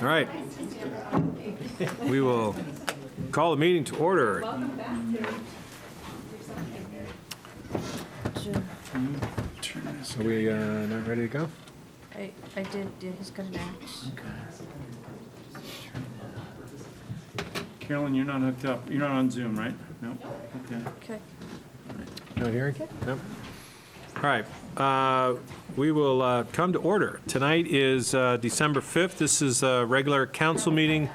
All right. We will call the meeting to order. Are we not ready to go? I did his good match. Carolyn, you're not hooked up. You're not on Zoom, right? No? Okay. Okay. Not hearing? No. All right. We will come to order. Tonight is December 5th. This is a regular council meeting,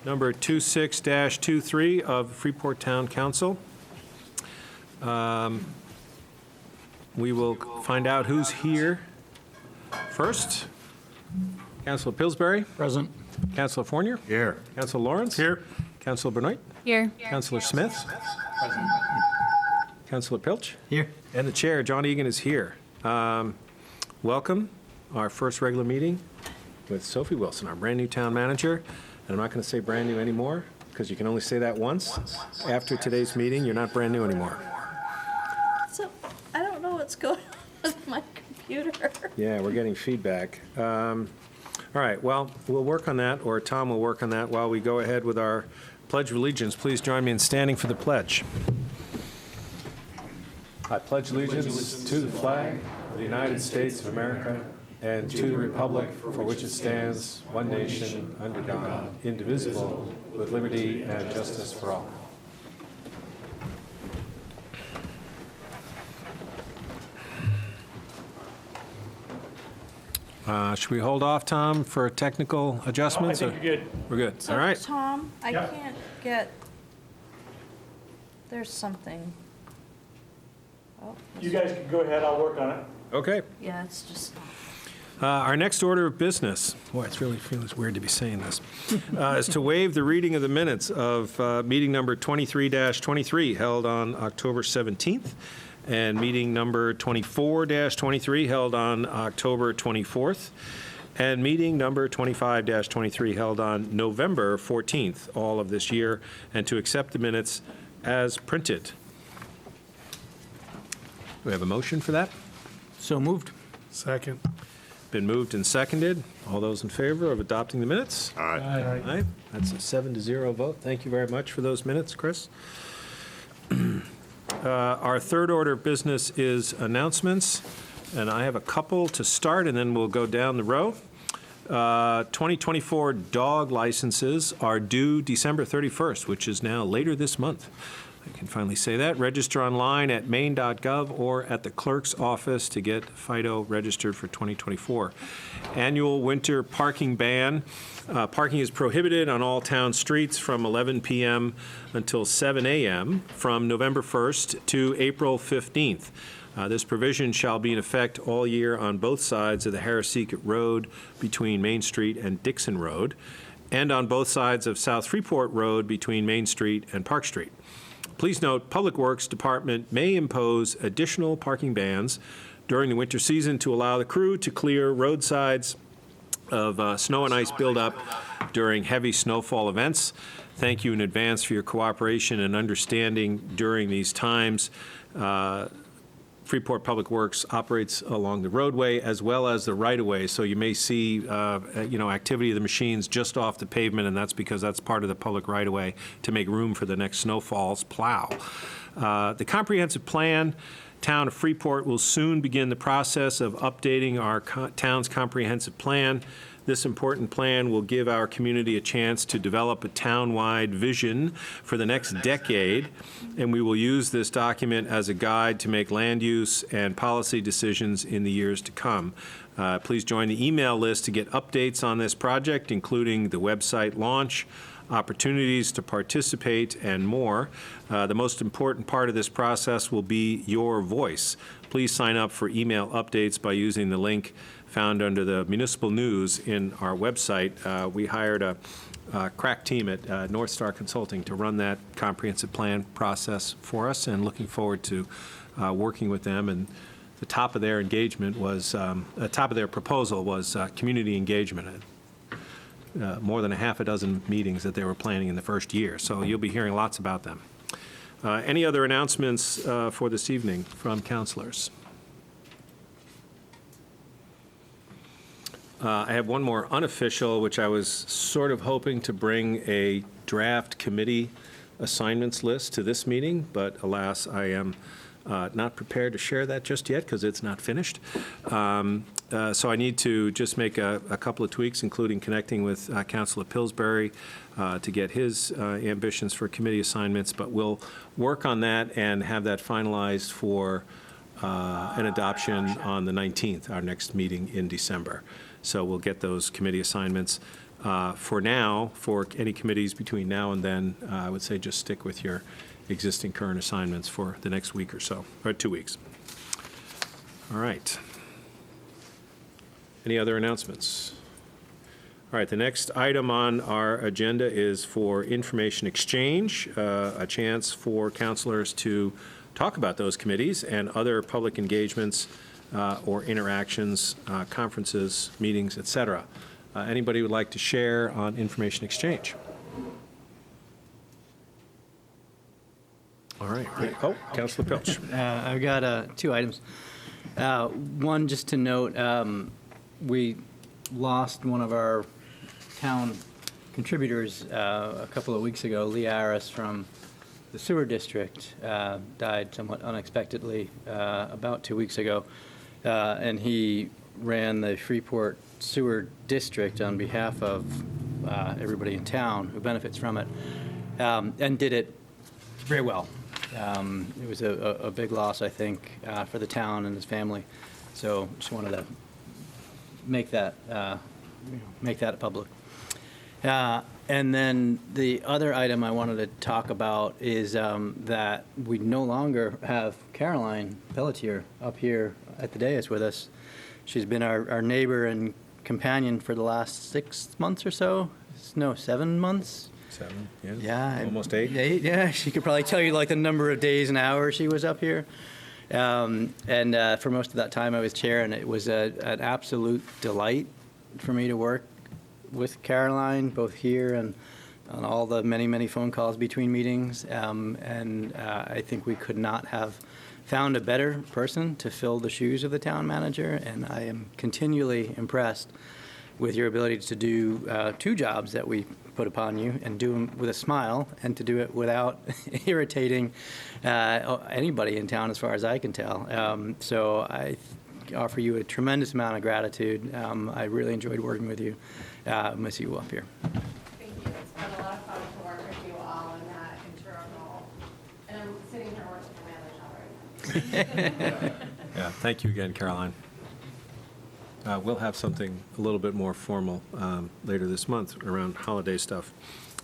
number 26-23 of Freeport Town Council. We will find out who's here first. Councilor Pillsbury. Present. Councilor Fournier. Here. Councilor Lawrence. Here. Councilor Benoit. Here. Councilor Smith. Councilor Pilch. Here. And the chair, John Egan, is here. Welcome, our first regular meeting with Sophie Wilson, our brand-new town manager. And I'm not going to say brand new anymore, because you can only say that once. After today's meeting, you're not brand new anymore. So, I don't know what's going on with my computer. Yeah, we're getting feedback. All right, well, we'll work on that, or Tom will work on that while we go ahead with our Pledge of Allegiance. Please join me in standing for the pledge. I pledge allegiance to the flag of the United States of America and to the republic for which it stands, one nation, under God, indivisible, with liberty and justice for all. Should we hold off, Tom, for technical adjustments? I think you're good. We're good. So, All right. Tom, I Yeah. can't get, there's something. Oh, You guys can go ahead. I'll work on it. Okay. yeah, it's just, Our next order of business, boy, it really feels weird to be saying this, is to waive the reading of the minutes of meeting number 23-23 held on October 17th and meeting number 24-23 held on October 24th and meeting number 25-23 held on November 14th, all of this year, and to accept the minutes as printed. Do we have a motion for that? So moved. Second. Been moved and seconded. All those in favor of adopting the minutes? Aye. Aye. That's a 7-0 vote. Thank you very much for those minutes, Chris. Our third order of business is announcements, and I have a couple to start, and then we'll go down the row. 2024 dog licenses are due December 31st, which is now later this month. I can finally say that. Register online at maine.gov or at the clerk's office to get Fido registered for 2024. Annual winter parking ban. Parking is prohibited on all town streets from 11 p.m. until 7 a.m. from November 1st to April 15th. This provision shall be in effect all year on both sides of the Harrisseekit Road between Main Street and Dixon Road, and on both sides of South Freeport Road between Main Street and Park Street. Please note, Public Works Department may impose additional parking bans during the winter season to allow the crew to clear roadsides of snow and ice buildup during heavy snowfall events. Thank you in advance for your cooperation and understanding during these times. Freeport Public Works operates along the roadway as well as the right-of-way, so you may see, activity of the machines just off the pavement, and that's because that's part of the public right-of-way to make room for the next snowfall's plow. The comprehensive plan, Town of Freeport will soon begin the process of updating our town's comprehensive plan. This important plan will give our community a chance to develop a town-wide vision for the next decade, and we will use this document as a guide to make land use and policy decisions in the years to come. Please join the email list to get updates on this project, including the website launch, opportunities to participate, and more. The most important part of this process will be your voice. Please sign up for email updates by using the link found under the municipal news in our website. We hired a crack team at North Star Consulting to run that comprehensive plan process for us, and looking forward to working with them. And the top of their engagement was, the top of their proposal was community engagement. More than a half a dozen meetings that they were planning in the first year. So you'll be hearing lots about them. Any other announcements for this evening from councilors? I have one more unofficial, which I was sort of hoping to bring a draft committee assignments list to this meeting, but alas, I am not prepared to share that just yet because it's not finished. So I need to just make a couple of tweaks, including connecting with Councilor Pillsbury to get his ambitions for committee assignments, but we'll work on that and have that finalized for an adoption on the 19th, our next meeting in December. So we'll get those committee assignments. For now, for any committees between now and then, I would say just stick with your existing current assignments for the next week or so, or 2 weeks. All right. Any other announcements? All right, the next item on our agenda is for information exchange, a chance for counselors to talk about those committees and other public engagements or interactions, conferences, meetings, et cetera. Anybody would like to share on information exchange? All right. Oh, Councilor Pilch. I've got 2 items. One, just to note, we lost one of our town contributors a couple of weeks ago. Lee Aris from the sewer district died somewhat unexpectedly about 2 weeks ago. And he ran the Freeport sewer district on behalf of everybody in town who benefits from it, and did it very well. It was a big loss, I think, for the town and his family. So just wanted to make that public. And then the other item I wanted to talk about is that we no longer have Caroline Pelletier up here at the dais with us. She's been our neighbor and companion for the last 6 months or so. No, 7 months. 7, yeah. Yeah. Almost 8. 8, yeah. She could probably tell you like the number of days and hours she was up here. And for most of that time I was chair, and it was an absolute delight for me to work with Caroline, both here and on all the many, many phone calls between meetings. And I think we could not have found a better person to fill the shoes of the town manager, and I am continually impressed with your ability to do 2 jobs that we put upon you, and do them with a smile, and to do it without irritating anybody in town, as far as I can tell. So I offer you a tremendous amount of gratitude. I really enjoyed working with you. Miss you up here. Thank you. It's been a lot of fun to work with you all in that interim role. And I'm sitting here working for management already. Yeah, thank you again, Caroline. We'll have something a little bit more formal later this month around holiday stuff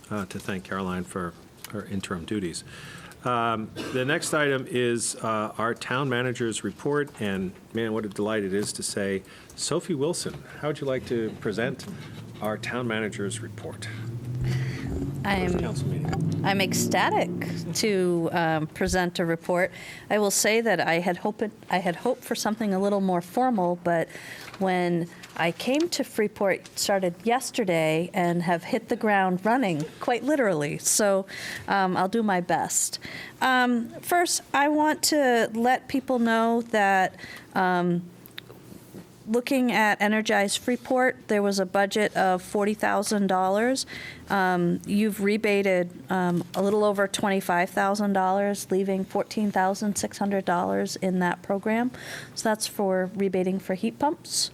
to thank Caroline for her interim duties. The next item is our town manager's report, and man, what a delight it is to say, Sophie Wilson, how would you like to present our town manager's report? First council meeting. I'm ecstatic to present a report. I will say that I had hoped for something a little more formal, but when I came to Freeport, started yesterday, and have hit the ground running, quite literally. So I'll do my best. First, I want to let people know that looking at Energize Freeport, there was a budget of $40,000. You've rebated a little over $25,000, leaving $14,600 in that program. So that's for rebating for heat pumps.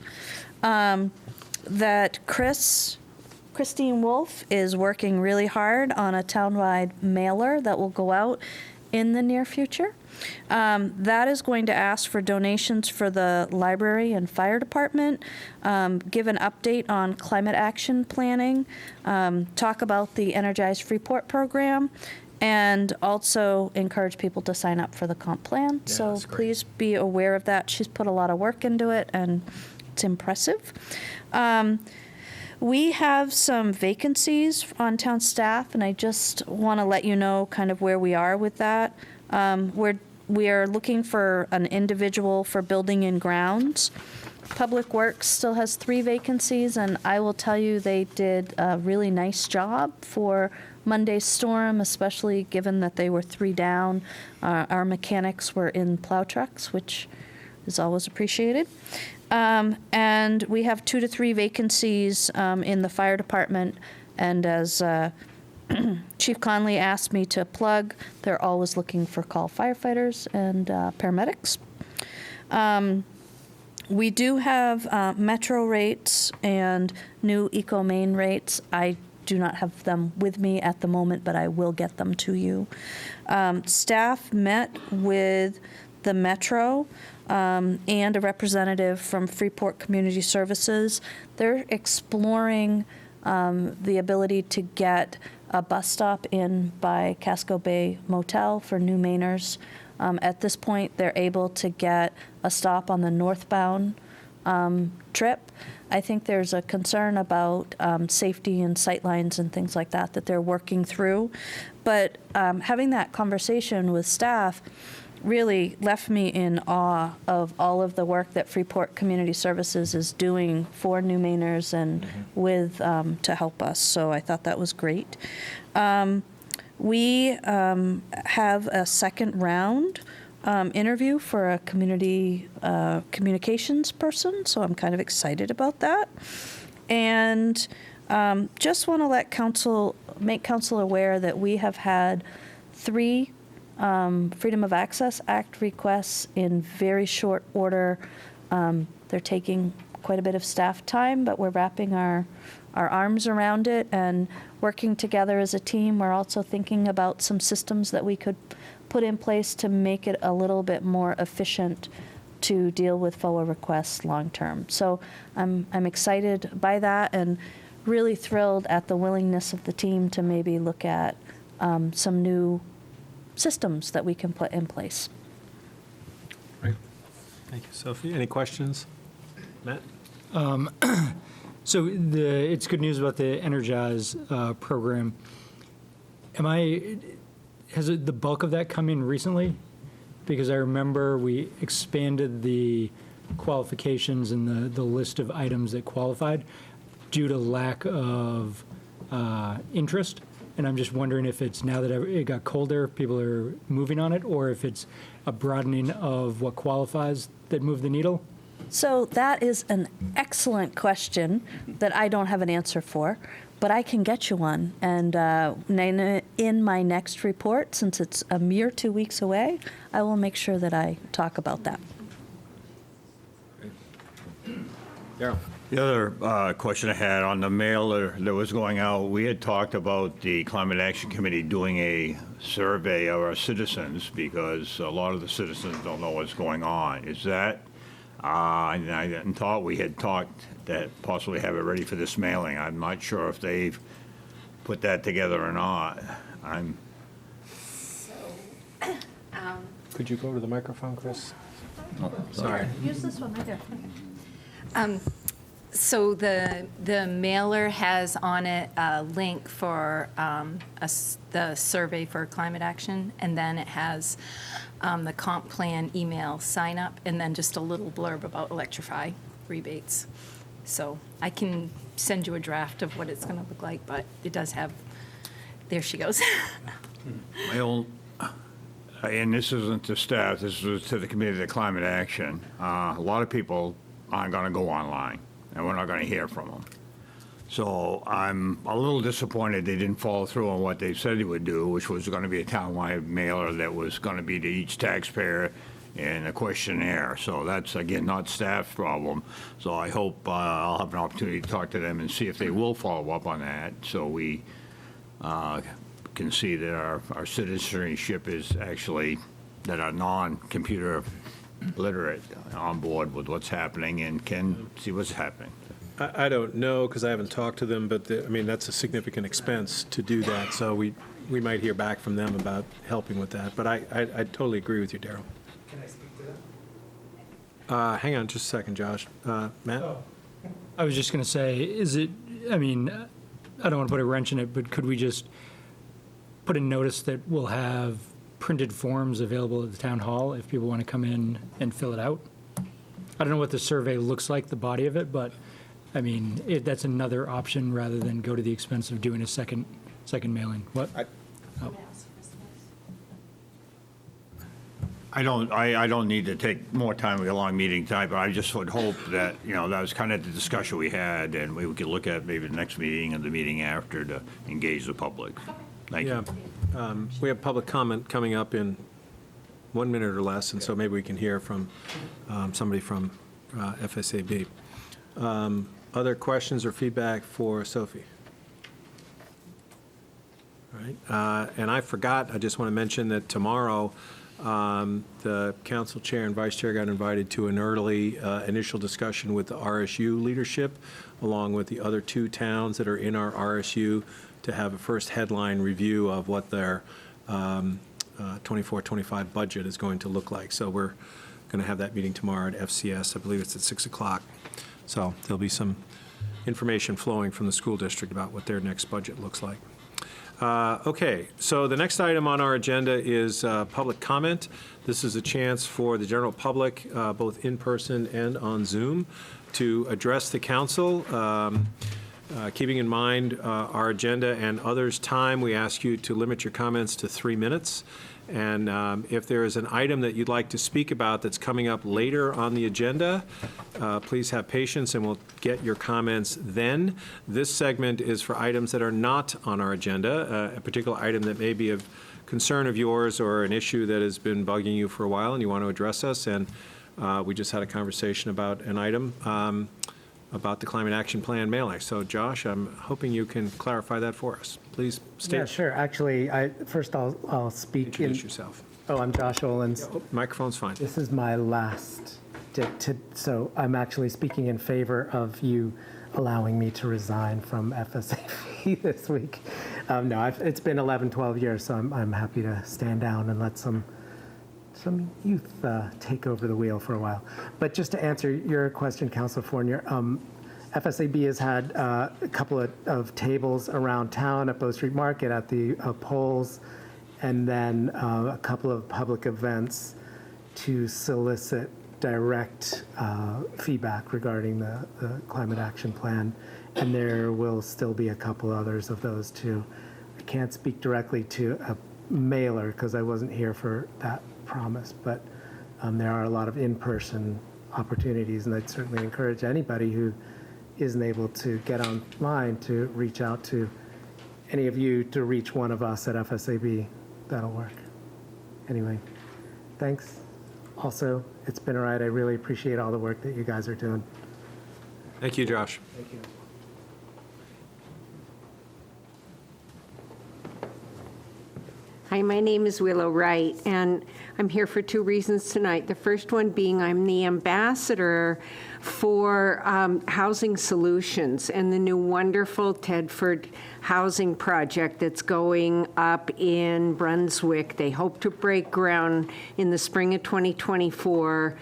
That Christine Wolf is working really hard on a townwide mailer that will go out in the near future. That is going to ask for donations for the library and fire department, give an update on climate action planning, talk about the Energize Freeport program, and also encourage people to sign up for the comp plan. Yeah, So that's great. please be aware of that. She's put a lot of work into it, and it's impressive. We have some vacancies on town staff, and I just want to let you know kind of where we are with that. We are looking for an individual for building and grounds. Public Works still has 3 vacancies, and I will tell you they did a really nice job for Monday's storm, especially given that they were 3 down. Our mechanics were in plow trucks, which is always appreciated. And we have 2 to 3 vacancies in the fire department, and as Chief Conley asked me to plug, they're always looking for call firefighters and paramedics. We do have metro rates and new Eco Main rates. I do not have them with me at the moment, but I will get them to you. Staff met with the metro and a representative from Freeport Community Services. They're exploring the ability to get a bus stop in by Casco Bay Motel for new Mainers. At this point, they're able to get a stop on the northbound trip. I think there's a concern about safety and sightlines and things like that that they're working through. But having that conversation with staff really left me in awe of all of the work that Freeport Community Services is doing for New Mainers and with to help us. So I thought that was great. We have a second round interview for a community communications person, so I'm kind of excited about that. And just want to make council aware that we have had 3 Freedom of Access Act requests in very short order. They're taking quite a bit of staff time, but we're wrapping our arms around it and working together as a team. We're also thinking about some systems that we could put in place to make it a little bit more efficient to deal with FOA requests long term. So I'm excited by that and really thrilled at the willingness of the team to maybe look at some new systems that we can put in place. Great. Thank you, Sophie. Any questions? Matt? So it's good news about the Energize program. Has the bulk of that come in recently? Because I remember we expanded the qualifications and the list of items that qualified due to lack of interest. And I'm just wondering if it's now that it got colder, people are moving on it, or if it's a broadening of what qualifies that moved the needle? So that is an excellent question that I don't have an answer for, but I can get you one. And in my next report, since it's a mere 2 weeks away, I will make sure that I talk about that. Darryl? The other question I had on the mailer that was going out, we had talked about the Climate Action Committee doing a survey of our citizens because a lot of the citizens don't know what's going on. Is that, and I thought we had talked that possibly have it ready for this mailing. I'm not sure if they've put that together or not. Could you go to the microphone, Chris? Sorry. Use this one right there. So the mailer has on it a link for the survey for climate action, and then it has the comp plan email sign up, and then just a little blurb about Electrify rebates. So I can send you a draft of what it's going to look like, but it does have, there she goes. And this isn't to staff, this is to the Committee of Climate Action. A lot of people aren't going to go online, and we're not going to hear from them. So I'm a little disappointed they didn't follow through on what they said they would do, which was going to be a townwide mailer that was going to be to each taxpayer and a questionnaire. So that's, again, not staff's problem. So I hope I'll have an opportunity to talk to them and see if they will follow up on that, so we can see that our citizenship is actually, that are non-computer literate on board with what's happening and can see what's happening. I don't know, because I haven't talked to them, but, I mean, that's a significant expense to do that, so we might hear back from them about helping with that. But I totally agree with you, Darryl. Can I speak to that? Hang on just a second, Josh. Matt? I was just going to say, I don't want to put a wrench in it, but could we just put a notice that we'll have printed forms available at the town hall if people want to come in and fill it out? I don't know what the survey looks like, the body of it, but I mean, that's another option rather than go to the expense of doing a second mailing. What? I don't need to take more time with a long meeting time, but I just would hope that, that was kind of the discussion we had, and we could look at maybe the next meeting and the meeting after to engage the public. Thank you. Yeah. We have public comment coming up in 1 minute or less, and so maybe we can hear from somebody from FSAB. Other questions or feedback for Sophie? All right. And I forgot, I just want to mention that tomorrow, the council chair and vice chair got invited to an early initial discussion with the RSU leadership, along with the other 2 towns that are in our RSU, to have a first headline review of what their 24-25 budget is going to look like. So we're going to have that meeting tomorrow at FCS. I believe it's at 6 o'clock. So there'll be some information flowing from the school district about what their next budget looks like. Okay, so the next item on our agenda is public comment. This is a chance for the general public, both in person and on Zoom, to address the council. Keeping in mind our agenda and others' time, we ask you to limit your comments to 3 minutes. And if there is an item that you'd like to speak about that's coming up later on the agenda, please have patience and we'll get your comments then. This segment is for items that are not on our agenda, a particular item that may be of concern of yours or an issue that has been bugging you for a while and you want to address us. And we just had a conversation about an item about the Climate Action Plan mailing. So Josh, I'm hoping you can clarify that for us. Please state. Yeah, sure. Actually, First I'll speak. Introduce yourself. Oh, I'm Josh Olens. Oh, microphone's fine. This is my last, so I'm actually speaking in favor of you allowing me to resign from FSAB this week. No, it's been 11, 12 years, so I'm happy to stand down and let some youth take over the wheel for a while. But just to answer your question, Councilor Fournier, FSAB has had a couple of tables around town at Bow Street Market, at the polls, and then a couple of public events to solicit direct feedback regarding the Climate Action Plan. And there will still be a couple others of those too. I can't speak directly to a mailer because I wasn't here for that promise, but there are a lot of in-person opportunities, and I'd certainly encourage anybody who isn't able to get online to reach out to any of you to reach one of us at FSAB. That'll work. Anyway, thanks. Also, it's been a ride. I really appreciate all the work that you guys are doing. Thank you, Josh. Thank you. Hi, my name is Willow Wright, and I'm here for 2 reasons tonight. The first one being I'm the ambassador for Housing Solutions and the new wonderful Tedford housing project that's going up in Brunswick. They hope to break ground in the spring of 2024.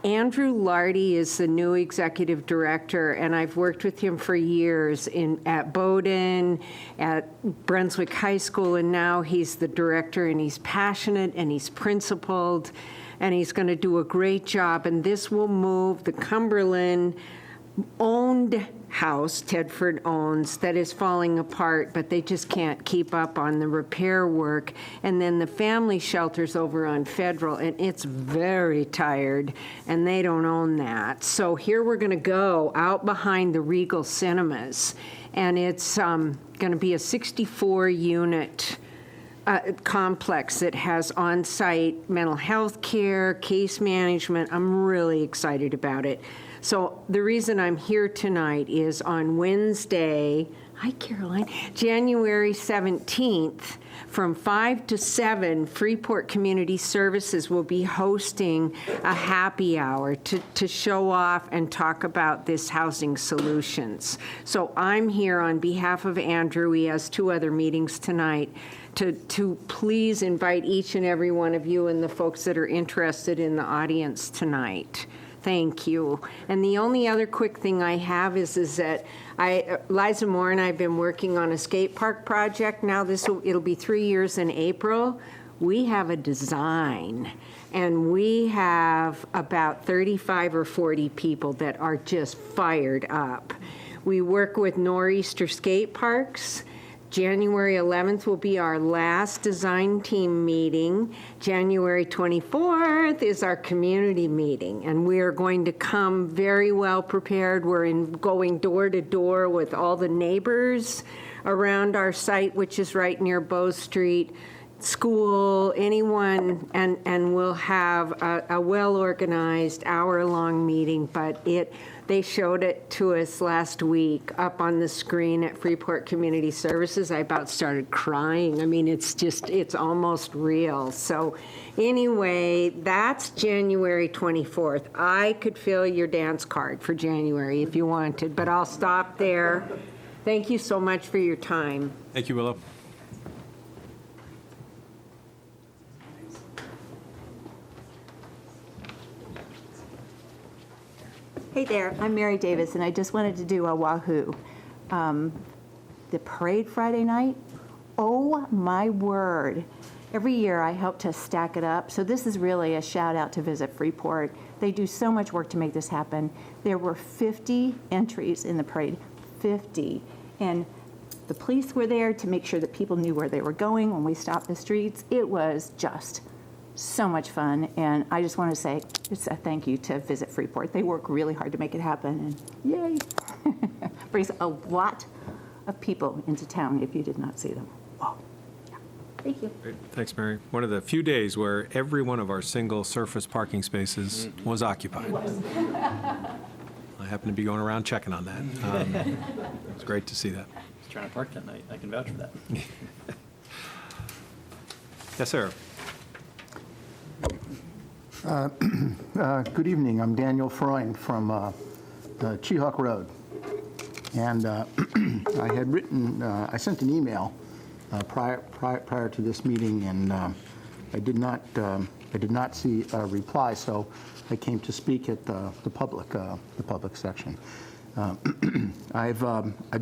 Andrew Lardy is the new executive director, and I've worked with him for years at Bowdoin, at Brunswick High School, and now he's the director, and he's passionate, and he's principled, and he's going to do a great job. And this will move the Cumberland-owned house Tedford owns that is falling apart, but they just can't keep up on the repair work. And then the family shelter's over on Federal, and it's very tired, and they don't own that. So here we're going to go out behind the Regal Cinemas, and it's going to be a 64-unit complex that has on-site mental health care, case management. I'm really excited about it. So the reason I'm here tonight is on Wednesday, hi Caroline, January 17th, from 5 to 7, Freeport Community Services will be hosting a happy hour to show off and talk about this housing solutions. So I'm here on behalf of Andrew. He has 2 other meetings tonight. To please invite each and every one of you and the folks that are interested in the audience tonight. Thank you. And the only other quick thing I have is that Liza Moore and I have been working on a skate park project. Now it'll be 3 years in April. We have a design, and we have about 35 or 40 people that are just fired up. We work with Nor'easter Skate Parks, January 11th will be our last design team meeting. January 24th is our community meeting, and we are going to come very well prepared. We're going door to door with all the neighbors around our site, which is right near Bow Street, school, anyone, and we'll have a well-organized hour-long meeting, but they showed it to us last week up on the screen at Freeport Community Services. I about started crying. I mean, it's almost real. So anyway, that's January 24th. I could fill your dance card for January if you wanted, but I'll stop there. Thank you so much for your time. Thank you, Willow. Hey there, I'm Mary Davis, and I just wanted to do a wahoo. The parade Friday night, oh my word. Every year I help to stack it up, so this is really a shout out to Visit Freeport. They do so much work to make this happen. There were 50 entries in the parade, 50. And the police were there to make sure that people knew where they were going when we stopped the streets. It was just so much fun, and I just want to say just a thank you to Visit Freeport. They work really hard to make it happen, and yay! Brings a lot of people into town if you did not see them. Wow. Yeah. Thank you. Great. Thanks, Mary. One of the few days where every one of our single surface parking spaces was occupied. I happened to be going around checking on that. It's great to see that. I was trying to park that night. I can vouch for that. Yes, sir. Good evening. I'm Daniel Freund from Chehawk Road. And I had written, I sent an email prior to this meeting, and I did not see a reply, so I came to speak at the public section. I've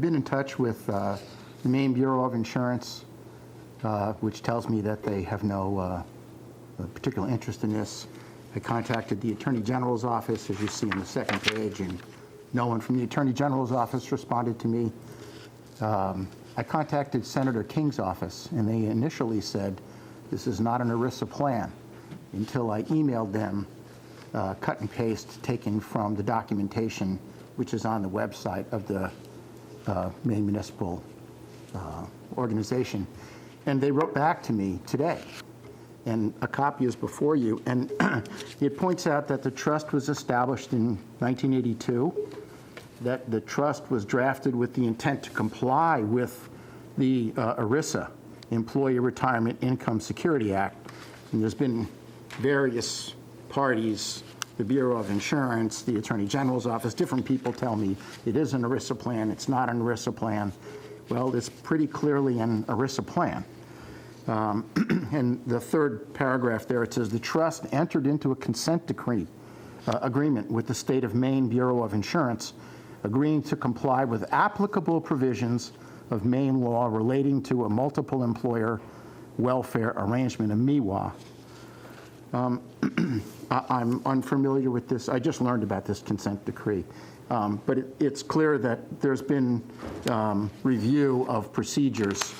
been in touch with the Maine Bureau of Insurance, which tells me that they have no particular interest in this. I contacted the Attorney General's office, as you see on the second page, and no one from the Attorney General's office responded to me. I contacted Senator King's office, and they initially said, this is not an ERISA plan, until I emailed them cut and paste taken from the documentation, which is on the website of the Maine Municipal Organization. And they wrote back to me today, and a copy is before you, and it points out that the trust was established in 1982, that the trust was drafted with the intent to comply with the ERISA, Employee Retirement Income Security Act. And there's been various parties, the Bureau of Insurance, the Attorney General's office, different people tell me it is an ERISA plan, it's not an ERISA plan. Well, it's pretty clearly an ERISA plan. And the third paragraph there, it says, the trust entered into a consent decree agreement with the State of Maine Bureau of Insurance, agreeing to comply with applicable provisions of Maine law relating to a multiple employer welfare arrangement, a MIWA. I'm unfamiliar with this. I just learned about this consent decree. But it's clear that there's been review of procedures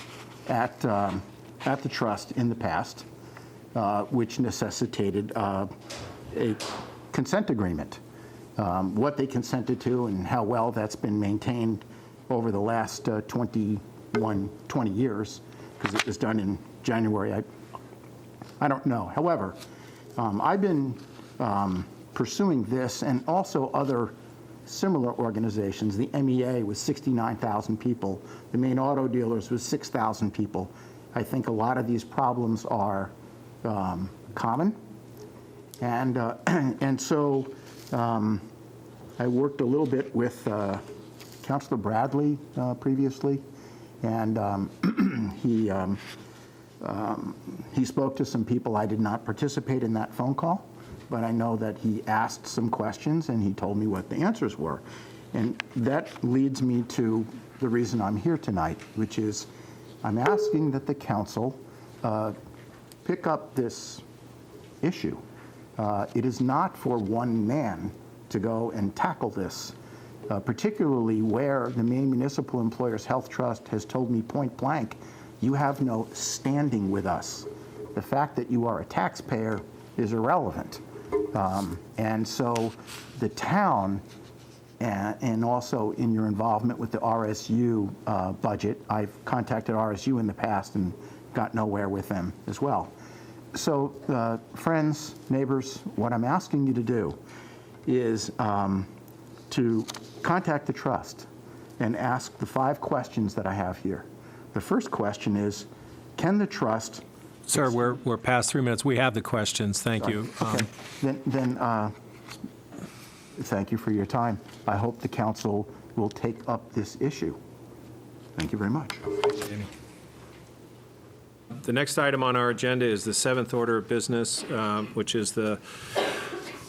at the trust in the past, which necessitated a consent agreement. What they consented to and how well that's been maintained over the last 20 years, because it was done in January, I don't know. However, I've been pursuing this and also other similar organizations. The MEA was 69,000 people. The Maine Auto Dealers was 6,000 people. I think a lot of these problems are common. And so I worked a little bit with Councilor Bradley previously, and he spoke to some people. I did not participate in that phone call, but I know that he asked some questions and he told me what the answers were. And that leads me to the reason I'm here tonight, which is I'm asking that the council pick up this issue. It is not for one man to go and tackle this. particularly where the Maine Municipal Employers Health Trust has told me point blank, you have no standing with us. The fact that you are a taxpayer is irrelevant. And so the town, and also in your involvement with the RSU budget, I've contacted RSU in the past and got nowhere with them as well. So friends, neighbors, what I'm asking you to do is to contact the trust and ask the 5 questions that I have here. The first question is, can the trust... Sir, we're past 3 minutes. We have the questions. Thank you. Okay. Then thank you for your time. I hope the council will take up this issue. Thank you very much. The next item on our agenda is the 7th order of business, which is the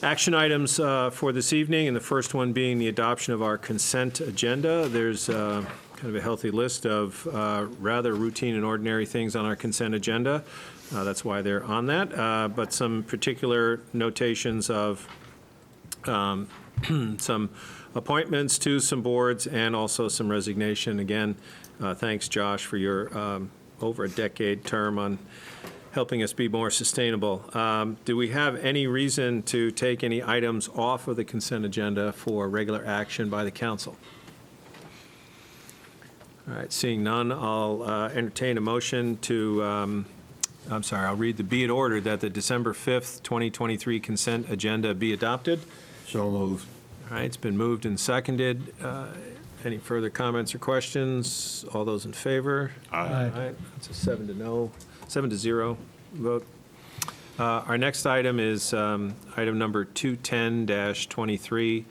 action items for this evening, and the first one being the adoption of our consent agenda. There's kind of a healthy list of rather routine and ordinary things on our consent agenda. That's why they're on that. But some particular notations of some appointments to some boards and also some resignation. Again, thanks, Josh, for your over a decade term on helping us be more sustainable. Do we have any reason to take any items off of the consent agenda for regular action by the council? All right, seeing none, I'll entertain a motion to, I'll read the be it ordered that the December 5th, 2023 consent agenda be adopted. So moved. All right, it's been moved and seconded. Any further comments or questions? All those in favor? Aye. Aye. It's a 7-0 vote. Our next item is item number 210-23,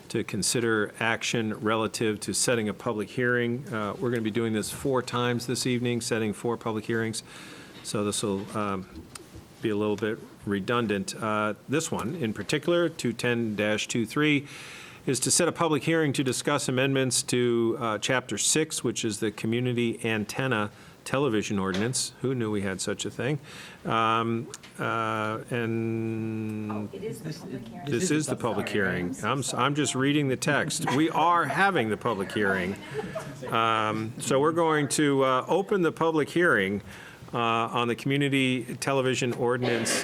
to consider action relative to setting a public hearing. We're going to be doing this 4 times this evening, setting 4 public hearings, so this will be a little bit redundant. This one, in particular, 210-23, is to set a public hearing to discuss amendments to Chapter 6, which is the Community Antenna Television Ordinance. Who knew we had such a thing? And this is the public hearing. I'm just reading the text. We are having the public hearing. So we're going to open the public hearing on the Community Television Ordinance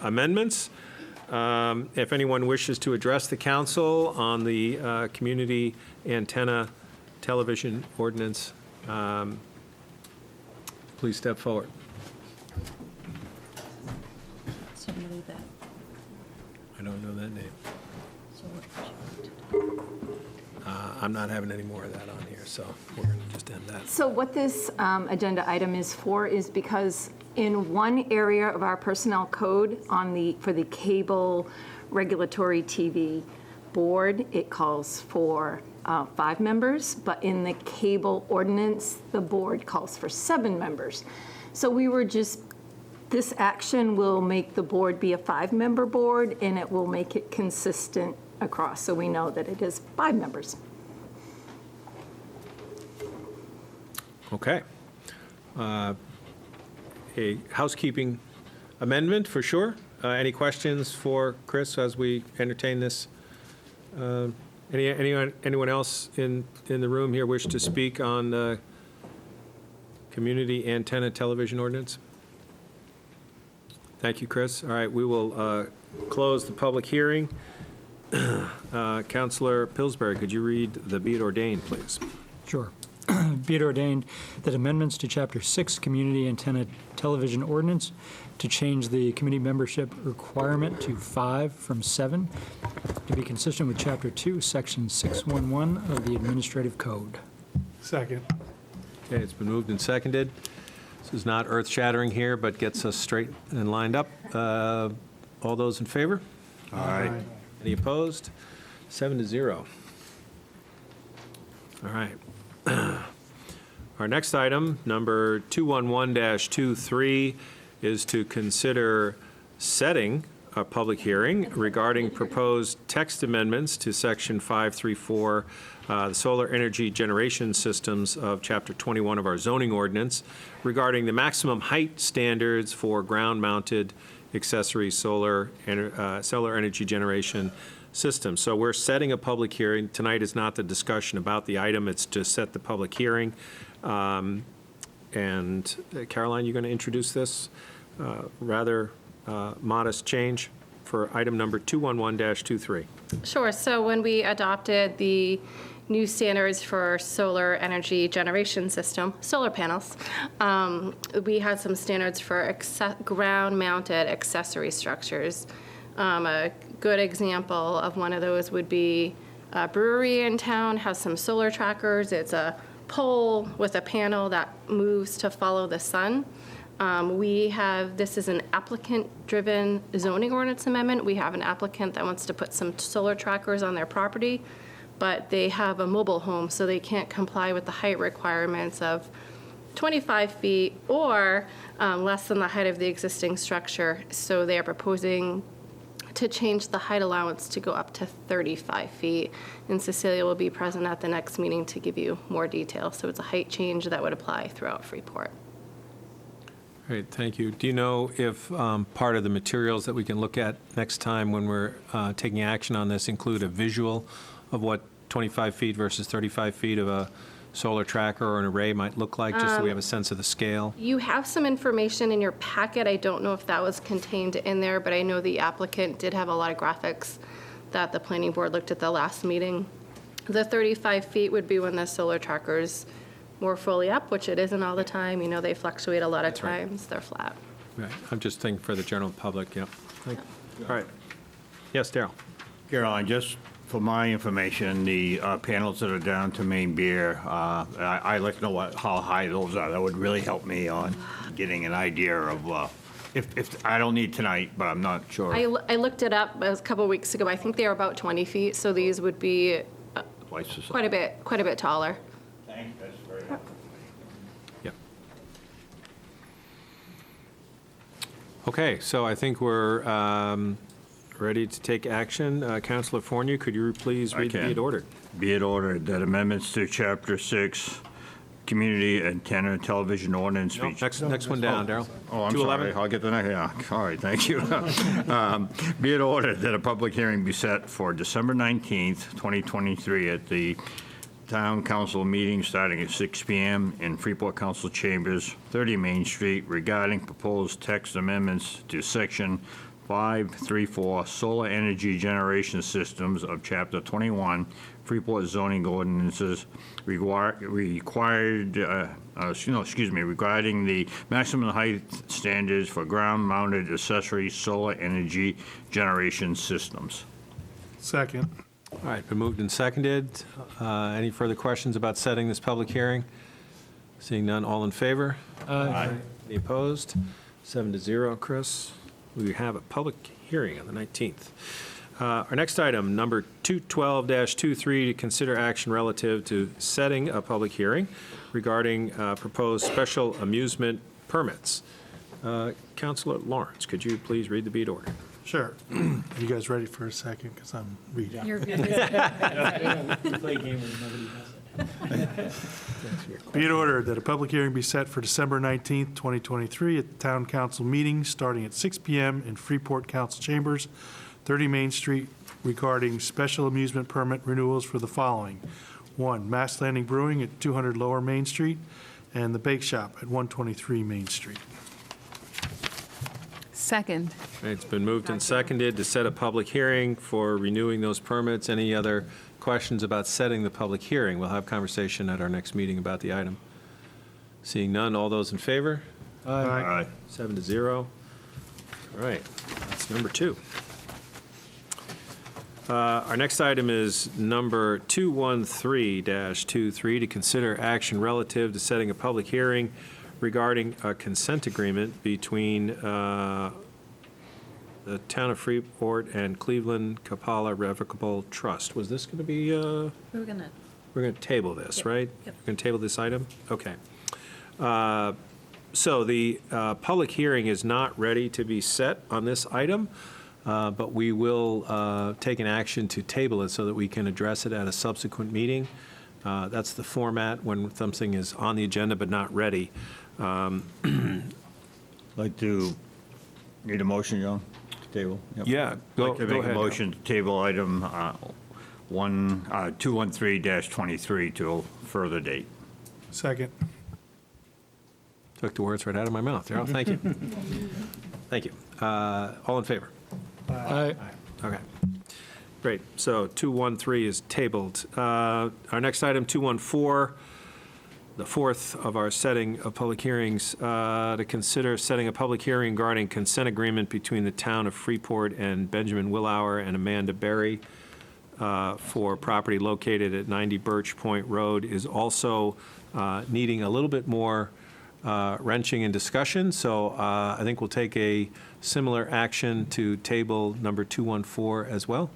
amendments. If anyone wishes to address the council on the Community Antenna Television Ordinance, please step forward. Somebody that, I don't know that name. so what- I'm not having any more of that on here, so we're going to just end that. So what this agenda item is for is because in one area of our personnel code for the cable regulatory TV board, it calls for 5 members, but in the cable ordinance, the board calls for 7 members. So this action will make the board be a 5-member board, and it will make it consistent across, so we know that it is 5 members. Okay. A housekeeping amendment for sure. Any questions for Chris as we entertain this? Anyone else in the room here wish to speak on the Community Antenna Television Ordinance? Thank you, Chris. All right, we will close the public hearing. Councilor Pillsbury, could you read the be it ordained, please? Sure. Be it ordained that amendments to Chapter 6 Community Antenna Television Ordinance to change the committee membership requirement to 5 from 7 to be consistent with Chapter 2, Section 611 of the Administrative Code. Second. Okay, it's been moved and seconded. This is not earth-shattering here, but gets us straight and lined up. All those in favor? Aye. Any opposed? 7-0. All right. Our next item, number 211-23, is to consider setting a public hearing regarding proposed text amendments to Section 534, the solar energy generation systems of Chapter 21 of our zoning ordinance, regarding the maximum height standards for ground-mounted accessory solar energy generation system. So we're setting a public hearing. Tonight is not the discussion about the item, it's to set the public hearing. And Caroline, you're going to introduce this rather modest change for item number 211-23. Sure. So when we adopted the new standards for solar energy generation system, solar panels, we had some standards for ground-mounted accessory structures. A good example of one of those would be a brewery in town has some solar trackers. It's a pole with a panel that moves to follow the sun. This is an applicant-driven zoning ordinance amendment. We have an applicant that wants to put some solar trackers on their property, but they have a mobile home, so they can't comply with the height requirements of 25 feet or less than the height of the existing structure. So they are proposing to change the height allowance to go up to 35 feet. And Cecilia will be present at the next meeting to give you more detail. So it's a height change that would apply throughout Freeport. Great, thank you. Do you know if part of the materials that we can look at next time when we're taking action on this include a visual of what 25 feet versus 35 feet of a solar tracker or an array might look like, just so we have a sense of the scale? You have some information in your packet. I don't know if that was contained in there, but I know the applicant did have a lot of graphics that the planning board looked at the last meeting. The 35 feet would be when the solar tracker's more fully up, which it isn't all the time. You know, they fluctuate a lot of That's right. times. They're flat. Right, I'm just thinking for the general public, yeah. All right. Yes, Daryl? Caroline, just for my information, the panels that are down to main beer, I'd like to know how high those are. That would really help me on getting an idea of, if I don't need tonight, but I'm not sure. I looked it up a couple weeks ago. I think they are about 20 feet, so these would be Twice the size. quite a bit taller. Thank you, that's very helpful. Yeah. Okay, so I think we're ready to take action. Councilor Forney, could you please I read the can. be it ordered? Be it ordered that amendments to Chapter 6, Community Antenna Television Ordinance. No, next one down, Daryl. Oh, I'm 211. sorry. I'll get the next, yeah. All right, thank you. Be it ordered that a public hearing be set for December 19th, 2023 at the Town Council meeting starting at 6 p.m. in Freeport Council Chambers, 30 Main Street, regarding proposed text amendments to Section 534 Solar Energy Generation Systems of Chapter 21 Freeport zoning ordinances regarding the maximum height standards for ground-mounted accessory solar energy generation systems. Second. All right, been moved and seconded. Any further questions about setting this public hearing? Seeing none, all in favor? Aye. Any opposed? 7-0, Chris. We have a public hearing on the 19th. Our next item, number 212-23, to consider action relative to setting a public hearing regarding proposed special amusement permits. Councilor Lawrence, could you please read the beat order? Sure. You guys ready for a second? Because I'm reading. You're good. Play a game where nobody does it. Be it ordered that a public hearing be set for December 19th, 2023 at the Town Council meeting starting at 6 p.m. in Freeport Council Chambers, 30 Main Street, regarding special amusement permit renewals for the following. 1, Mass Landing Brewing at 200 Lower Main Street, and the Bake Shop at 123 Main Street. Second. It's been moved and seconded to set a public hearing for renewing those permits. Any other questions about setting the public hearing? We'll have conversation at our next meeting about the item. Seeing none, all those in favor? Aye. 7-0. All right, that's number 2. Our next item is number 213-23, to consider action relative to setting a public hearing regarding a consent agreement between the Town of Freeport and Cleveland Kapala Revocable Trust. Was this going to be, We're gonna, we're going to table this, Yep, right? yep. We're going to table this item? Okay. So the public hearing is not ready to be set on this item, but we will take an action to table it so that we can address it at a subsequent meeting. That's the format when something is on the agenda but not ready. Like to, need a motion, John? Table? Yep. Yeah, I'd go like to make ahead. a motion to table item 213-23 to a further date. Second. Took the words right out of my mouth, Darrell. Thank you. Thank you. All in favor? Aye. Okay. Great. So 213 is tabled. Our next item, 214, the fourth of our setting of public hearings, to consider setting a public hearing regarding consent agreement between the town of Freeport and Benjamin Willauer and Amanda Berry for property located at 90 Birch Point Road, is also needing a little bit more wrenching and discussion. So I think we'll take a similar action to table number 214 as well.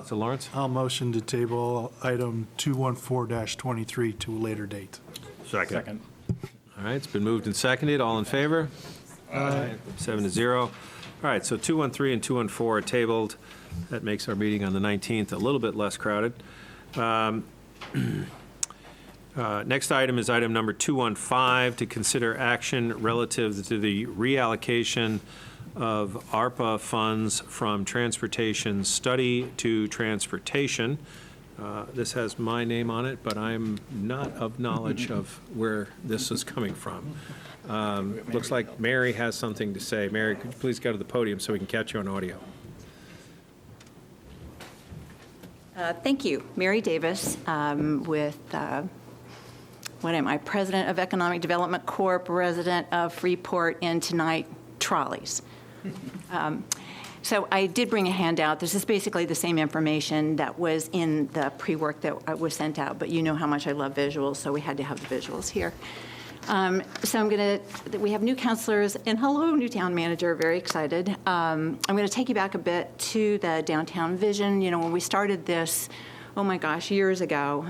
So Lawrence? I'll motion to table item 214-23 to a later date. Second. All right, it's been moved and seconded. All in favor? Aye. 7-0. All right, so 213 and 214 are tabled. That makes our meeting on the 19th a little bit less crowded. Next item is item number 215, to consider action relative to the reallocation of ARPA funds from transportation study to transportation. This has my name on it, but I'm not of knowledge of where this is coming from. Looks like Mary has something to say. Mary, could you please go to the podium so we can catch you on audio? Thank you. Mary Davis with, what am I, President of Economic Development Corp., resident of Freeport, and tonight, trolleys. So I did bring a handout. This is basically the same information that was in the pre-work that was sent out, but you know how much I love visuals, so we had to have the visuals here. So we have new counselors, and hello, new town manager, very excited. I'm going to take you back a bit to the downtown vision. You know, when we started this, oh my gosh, years ago,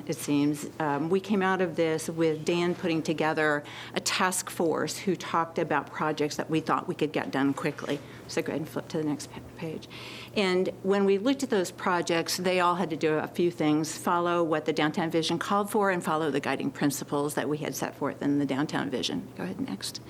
it seems, we came out of this with Dan putting together a task force who talked about projects that we thought we could get done quickly. So go ahead and flip to the next page. And when we looked at those projects, they all had to do a few things: follow what the downtown vision called for and follow the guiding principles that we had set forth in the downtown vision. Go ahead, next.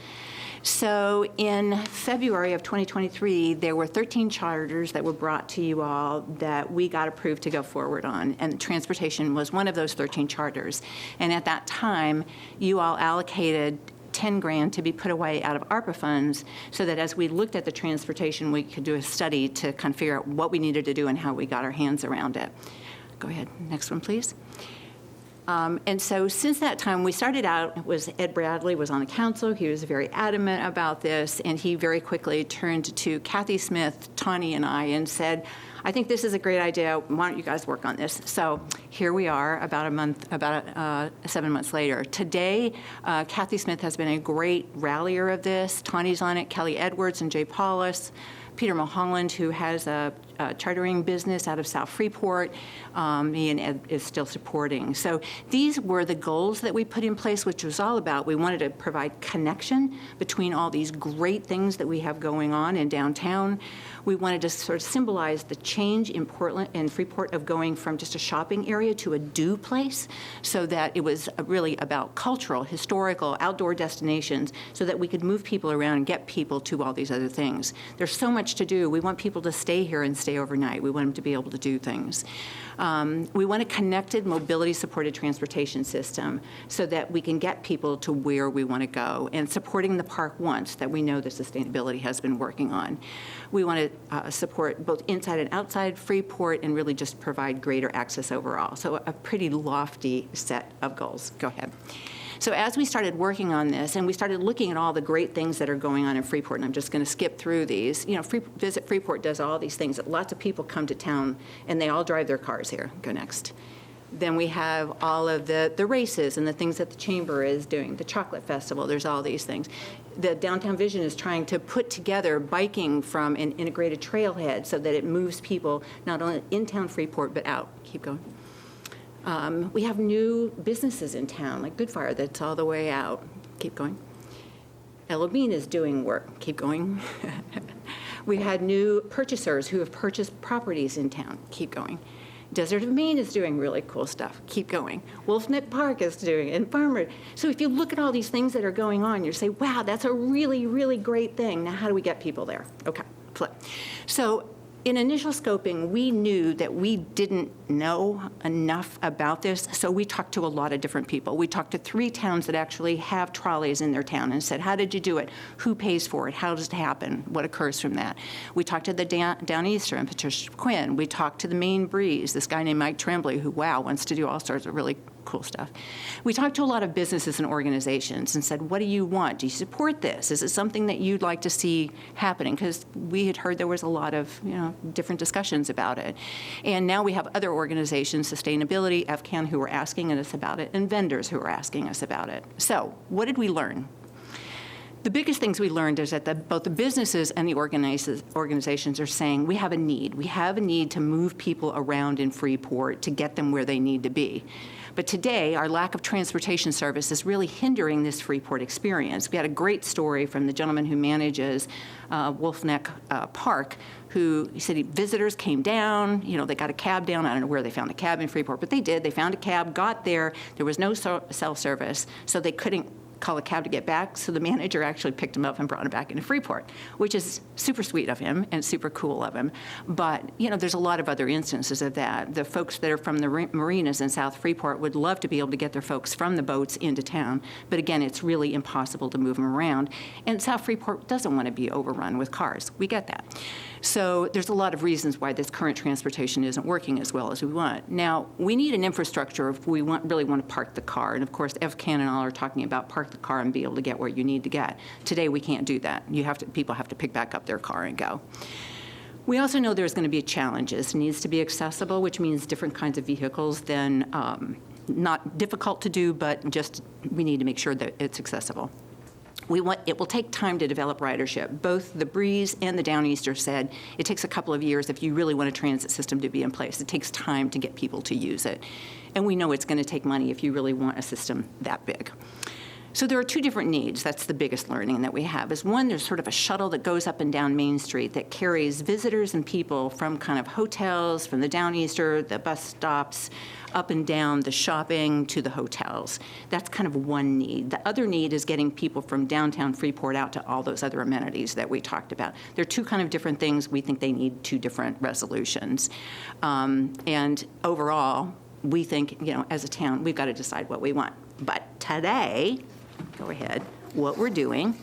So in February of 2023, there were 13 charters that were brought to you all that we got approved to go forward on, and transportation was one of those 13 charters. And at that time, you all allocated 10 grand to be put away out of ARPA funds so that as we looked at the transportation, we could do a study to kind of figure out what we needed to do and how we got our hands around it. Go ahead, next one, please. And so since that time, we started out, Ed Bradley was on the council. He was very adamant about this, and he very quickly turned to Kathy Smith, Tawny, and I and said, I think this is a great idea. Why don't you guys work on this? So here we are about 7 months later. Today, Kathy Smith has been a great rallier of this. Tawny's on it, Kelly Edwards and Jay Paulus. Peter Mulholland, who has a chartering business out of South Freeport, me and Ed is still supporting. So these were the goals that we put in place, which was all about, we wanted to provide connection between all these great things that we have going on in downtown. We wanted to sort of symbolize the change in Portland and Freeport of going from just a shopping area to a do place, so that it was really about cultural, historical, outdoor destinations, so that we could move people around and get people to all these other things. There's so much to do. We want people to stay here and stay overnight. We want them to be able to do things. We want a connected, mobility-supported transportation system so that we can get people to where we want to go, and supporting the park once that we know the sustainability has been working on. We want to support both inside and outside Freeport and really just provide greater access overall. So a pretty lofty set of goals. Go ahead. So as we started working on this, and we started looking at all the great things that are going on in Freeport, and I'm just going to skip through these. You know, Visit Freeport does all these things. Lots of people come to town, and they all drive their cars here. Go next. Then we have all of the races and the things that the Chamber is doing, the Chocolate Festival, there's all these things. The Downtown Vision is trying to put together biking from an integrated trailhead so that it moves people not only in town Freeport, but out. Keep going. We have new businesses in town, like Good Fire, that's all the way out. Keep going. Elohim is doing work. Keep going. We had new purchasers who have purchased properties in town. Keep going. Desert of Maine is doing really cool stuff. Keep going. Wolf Neck Park is doing, and Farmer. So if you look at all these things that are going on, you say, wow, that's a really, really great thing. Now, how do we get people there? Okay, flip. So in initial scoping, we knew that we didn't know enough about this, so we talked to a lot of different people. We talked to 3 towns that actually have trolleys in their town and said, how did you do it? Who pays for it? How does it happen? What occurs from that? We talked to the Downeaster and Patricia Quinn. We talked to the Maine Breeze, this guy named Mike Tremblay, who, wow, wants to do all sorts of really cool stuff. We talked to a lot of businesses and organizations and said, what do you want? Do you support this? Is it something that you'd like to see happening? Because we had heard there was a lot of, different discussions about it. And now we have other organizations, sustainability, FCAN, who are asking us about it, and vendors who are asking us about it. So what did we learn? The biggest things we learned is that both the businesses and the organizations are saying we have a need. We have a need to move people around in Freeport to get them where they need to be. But today, our lack of transportation service is really hindering this Freeport experience. We had a great story from the gentleman who manages Wolf Neck Park, who said visitors came down, they got a cab down. I don't know where they found a cab in Freeport, but they did. They found a cab, got there. There was no cell service, so they couldn't call a cab to get back, so the manager actually picked him up and brought him back into Freeport, which is super sweet of him and super cool of him. But, there's a lot of other instances of that. The folks that are from the marinas in South Freeport would love to be able to get their folks from the boats into town, but again, it's really impossible to move them around. And South Freeport doesn't want to be overrun with cars. We get that. So there's a lot of reasons why this current transportation isn't working as well as we want. Now, we need an infrastructure if we really want to park the car. And of course, FCAN and all are talking about park the car and be able to get where you need to get. Today, we can't do that. People have to pick back up their car and go. We also know there's going to be challenges. It needs to be accessible, which means different kinds of vehicles than not difficult to do, but just we need to make sure that it's accessible. It will take time to develop ridership. Both the Breeze and the Downeaster said it takes a couple of years if you really want a transit system to be in place. It takes time to get people to use it. And we know it's going to take money if you really want a system that big. So there are 2 different needs. That's the biggest learning that we have. Is one, there's sort of a shuttle that goes up and down Main Street that carries visitors and people from kind of hotels, from the Downeaster, the bus stops, up and down the shopping to the hotels. That's kind of one need. The other need is getting people from downtown Freeport out to all those other amenities that we talked about. They're 2 kind of different things. We think they need 2 different resolutions. And overall, we think, as a town, we've got to decide what we want. But today, go ahead, what we're doing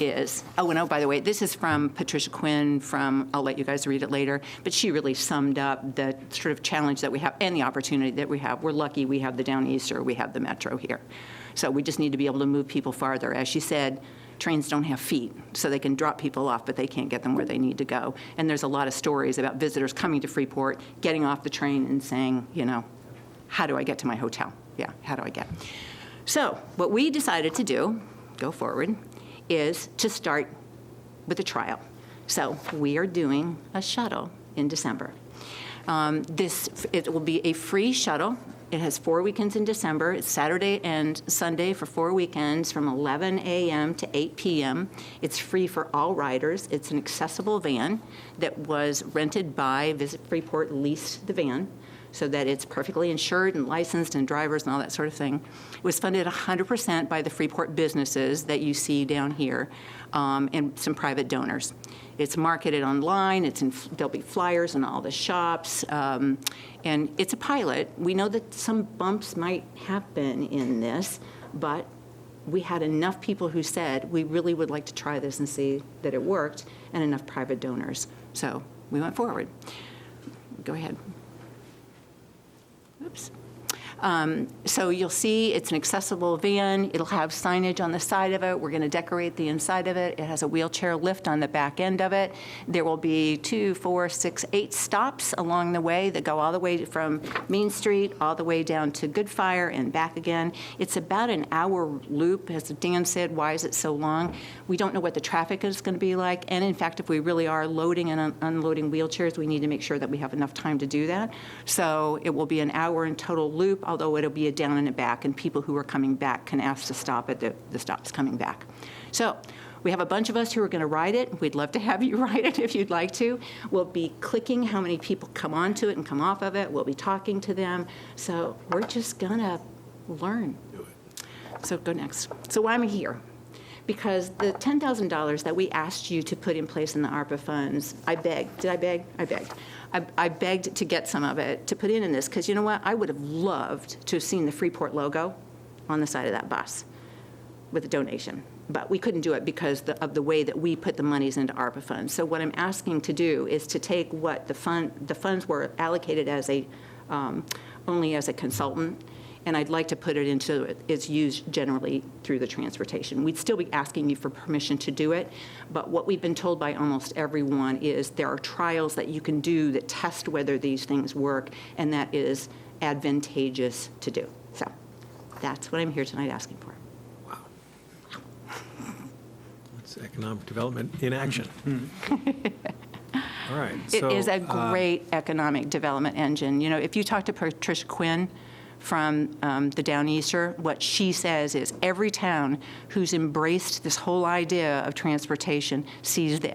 is, by the way, this is from Patricia Quinn I'll let you guys read it later, but she really summed up the sort of challenge that we have and the opportunity that we have. We're lucky we have the Downeaster, we have the Metro here. So we just need to be able to move people farther. As she said, trains don't have feet, so they can drop people off, but they can't get them where they need to go. And there's a lot of stories about visitors coming to Freeport, getting off the train and saying, how do I get to my hotel? Yeah, how do I get? So what we decided to do, go forward, is to start with a trial. So we are doing a shuttle in December. It will be a free shuttle. It has 4 weekends in December. It's Saturday and Sunday for 4 weekends from 11 a.m. to 8 p.m. It's free for all riders. It's an accessible van that was rented by Visit Freeport, leased the van, so that it's perfectly insured and licensed and drivers and all that sort of thing. It was funded 100% by the Freeport businesses that you see down here and some private donors. It's marketed online. There'll be flyers in all the shops. And it's a pilot. We know that some bumps might happen in this, but we had enough people who said, we really would like to try this and see that it worked, and enough private donors. So we went forward. Go ahead. Oops. So you'll see it's an accessible van. It'll have signage on the side of it. We're going to decorate the inside of it. It has a wheelchair lift on the back end of it. There will be 2, 4, 6, 8 stops along the way that go all the way from Main Street all the way down to Goodfire and back again. It's about an hour loop. As Dan said, why is it so long? We don't know what the traffic is going to be like. And in fact, if we really are loading and unloading wheelchairs, we need to make sure that we have enough time to do that. So it will be an hour in total loop, although it'll be a down and a back, and people who are coming back can ask to stop at the stops coming back. So we have a bunch of us who are going to ride it. We'd love to have you ride it if you'd like to. We'll be clicking how many people come onto it and come off of it. We'll be talking to them. So we're just going to learn. So go next. So why am I here? because the $10,000 that we asked you to put in place in the ARPA funds, I begged. Did I beg? I begged. I begged to get some of it to put in this, because you know what? I would have loved to have seen the Freeport logo on the side of that bus with a donation. But we couldn't do it because of the way that we put the monies into ARPA funds. So what I'm asking to do is to take what the funds were allocated as only as a consultant, and I'd like to put it into its used generally through the transportation. We'd still be asking you for permission to do it, but what we've been told by almost everyone is there are trials that you can do that test whether these things work, and that is advantageous to do. So that's what I'm here tonight asking for. It's economic development in action. All right. It so, is a great economic development engine. You know, if you talk to Patricia Quinn from the Downeaster, what she says is every town who's embraced this whole idea of transportation sees the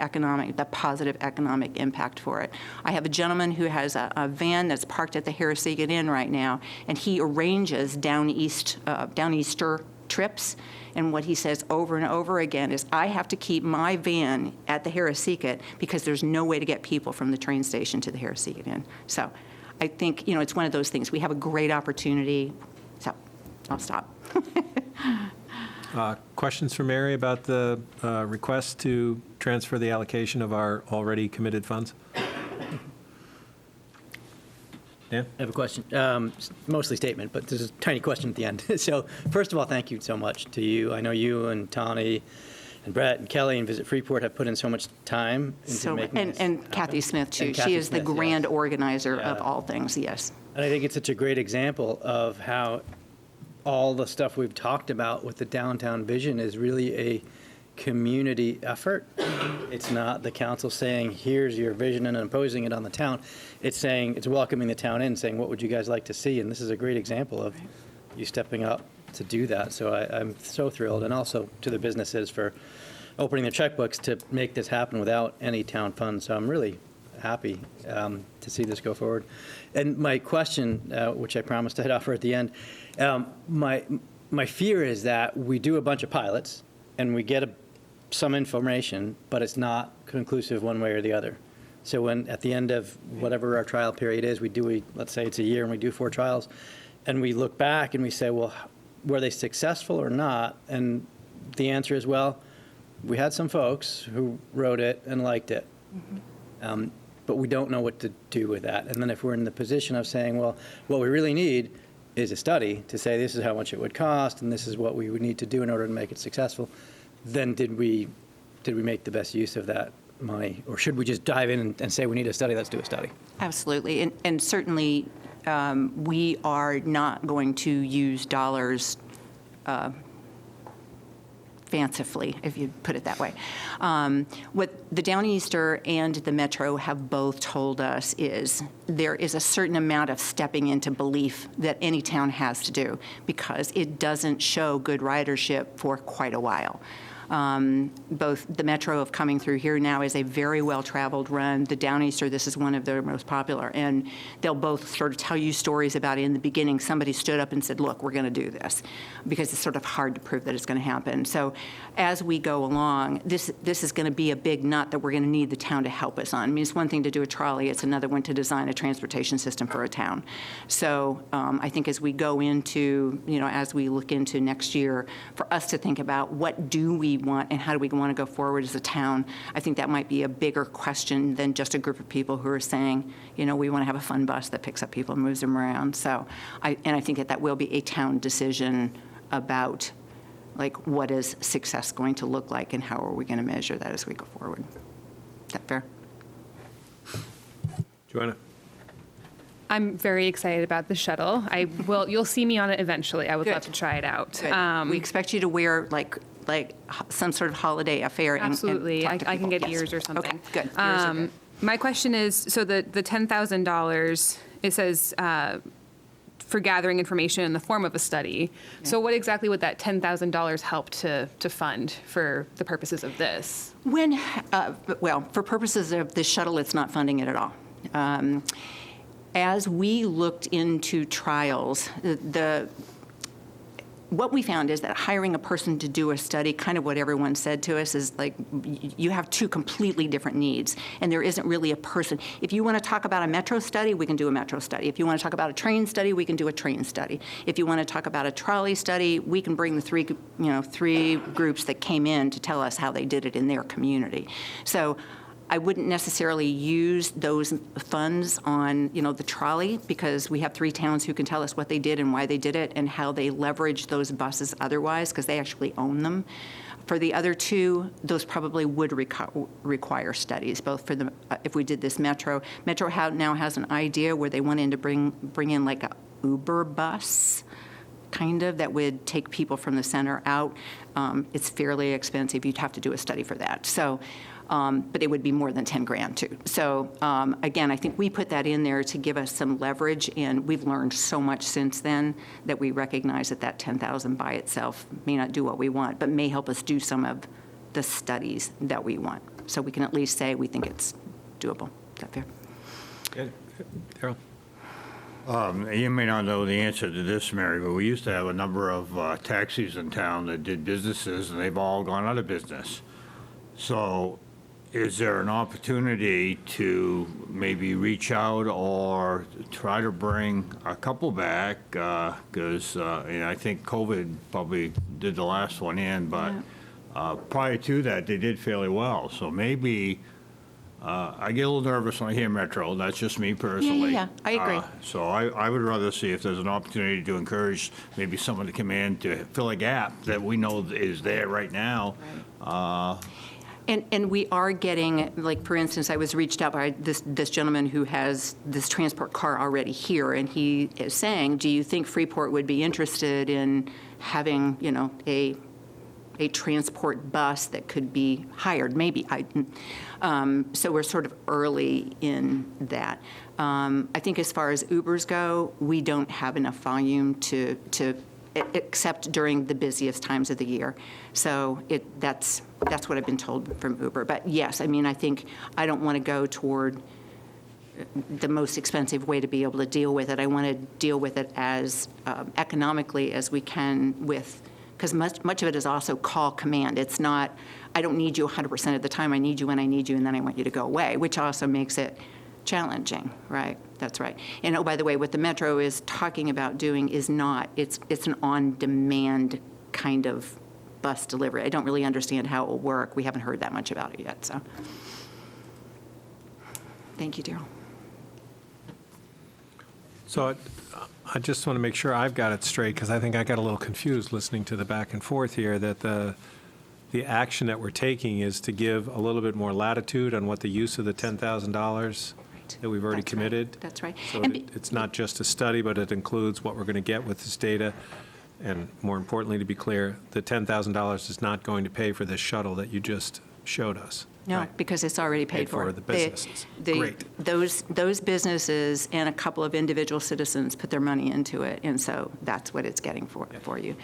positive economic impact for it. I have a gentleman who has a van that's parked at the Harrissegan Inn right now, and he arranges Downeaster trips. And what he says over and over again is, I have to keep my van at the Harrissegan because there's no way to get people from the train station to the Harrissegan Inn. So I think, you know, it's one of those things. We have a great opportunity. So I'll stop. Questions for Mary about the request to transfer the allocation of our already committed funds? Dan? I have a question, mostly statement, but there's a tiny question at the end. So first of all, thank you so much to you. I know you and Tawny and Brett and Kelly and Visit Freeport have put in so much time into making this And happen. Kathy Smith, too. And She Kathy is the Smith, grand yes. organizer of Yeah. all things, yes. And I think it's such a great example of how all the stuff we've talked about with the downtown vision is really a community effort. It's not the council saying, here's your vision and imposing it on the town. It's saying, it's welcoming the town in, saying, what would you guys like to see? And this is a great example of you stepping up to do that. So I'm so thrilled, and also to the businesses for opening their checkbooks to make this happen without any town funds. So I'm really happy to see this go forward. And my question, which I promised I'd offer at the end, my fear is that we do a bunch of pilots and we get some information, but it's not conclusive one way or the other. So when at the end of whatever our trial period is, let's say it's a year and we do 4 trials, and we look back and we say, well, were they successful or not? And the answer is, well, we had some folks who wrote it and liked it. But we don't know what to do with that. And then if we're in the position of saying, well, what we really need is a study to say this is how much it would cost and this is what we would need to do in order to make it successful, then did we make the best use of that money? Or should we just dive in and say we need a study, let's do a study? Absolutely. And certainly, we are not going to use dollars fancifully, if you put it that way. What the Downeaster and the Metro have both told us is there is a certain amount of stepping into belief that any town has to do because it doesn't show good ridership for quite a while. Both the Metro of coming through here now is a very well-traveled run. The Downeaster, this is one of their most popular. And they'll both sort of tell you stories about it. In the beginning, somebody stood up and said, look, we're going to do this, because it's sort of hard to prove that it's going to happen. So as we go along, this is going to be a big nut that we're going to need the town to help us on. I mean, it's one thing to do a trolley. It's another one to design a transportation system for a town. So I think as we go into, as we look into next year, for us to think about what do we want and how do we want to go forward as a town, I think that might be a bigger question than just a group of people who are saying, we want to have a fun bus that picks up people and moves them around. So I think that will be a town decision about what is success going to look like and how are we going to measure that as we go forward. Is that fair? Joanna? I'm very excited about the shuttle. You'll see me on it eventually. I would love to try it out. Good. We expect you to wear like some sort of holiday affair. Absolutely. And I can get yes. ears or something. Okay, good. Ears are good. My question is, so the $10,000, it says for gathering information in the form of a study. Yeah. So what exactly would that $10,000 help to fund for the purposes of this? For purposes of this shuttle, it's not funding it at all. As we looked into trials, what we found is that hiring a person to do a study, kind of what everyone said to us, is like, you have two completely different needs, and there isn't really a person. If you want to talk about a metro study, we can do a metro study. If you want to talk about a train study, we can do a train study. If you want to talk about a trolley study, we can bring the three groups that came in to tell us how they did it in their community. So I wouldn't necessarily use those funds on, the trolley, because we have 3 towns who can tell us what they did and why they did it and how they leverage those buses otherwise, because they actually own them. For the other 2, those probably would require studies, both for the, if we did this Metro. Metro now has an idea where they wanted to bring in like a Uber bus, kind of, that would take people from the center out. It's fairly expensive. You'd have to do a study for that. So, but it would be more than 10 grand too. So again, I think we put that in there to give us some leverage, and we've learned so much since then that we recognize that that 10,000 by itself may not do what we want, but may help us do some of the studies that we want. So we can at least say we think it's doable. Is that fair? Good. Daryl? You may not know the answer to this, Mary, but we used to have a number of taxis in town that did businesses, and they've all gone out of business. So is there an opportunity to maybe reach out or try to bring a couple back? Because I think COVID probably did the last one in, but prior to that, they did fairly well. So maybe, I get a little nervous when I hear Metro. That's just me personally. Yeah, I agree. So I would rather see if there's an opportunity to encourage maybe someone to come in to fill a gap that we know is there right now. And we are getting, like, for instance, I was reached out by this gentleman who has this transport car already here, and he is saying, do you think Freeport would be interested in having, a transport bus that could be hired? Maybe. So we're sort of early in that. I think as far as Ubers go, we don't have enough volume to except during the busiest times of the year. So that's what I've been told from Uber. But yes, I think I don't want to go toward the most expensive way to be able to deal with it. I want to deal with it as economically as we can, because much of it is also call command. It's not, I don't need you 100% of the time. I need you when I need you, and then I want you to go away, which also makes it challenging, right? That's right. And oh, by the way, what the Metro is talking about doing is not, it's an on-demand kind of bus delivery. I don't really understand how it will work. We haven't heard that much about it yet, so. Thank you, Daryl. So I just want to make sure I've got it straight, because I think I got a little confused listening to the back and forth here, that the action that we're taking is to give a little bit more latitude on what the use of the $10,000 that we've already That's committed. Right. That's right. So it's not just a study, but it includes what we're going to get with this data. And more importantly, to be clear, the $10,000 is not going to pay for this shuttle that you just showed us. No, right? because it's already paid for. The businesses. Great. Those businesses and a couple of individual citizens put their money into it, and so that's what it's getting for you.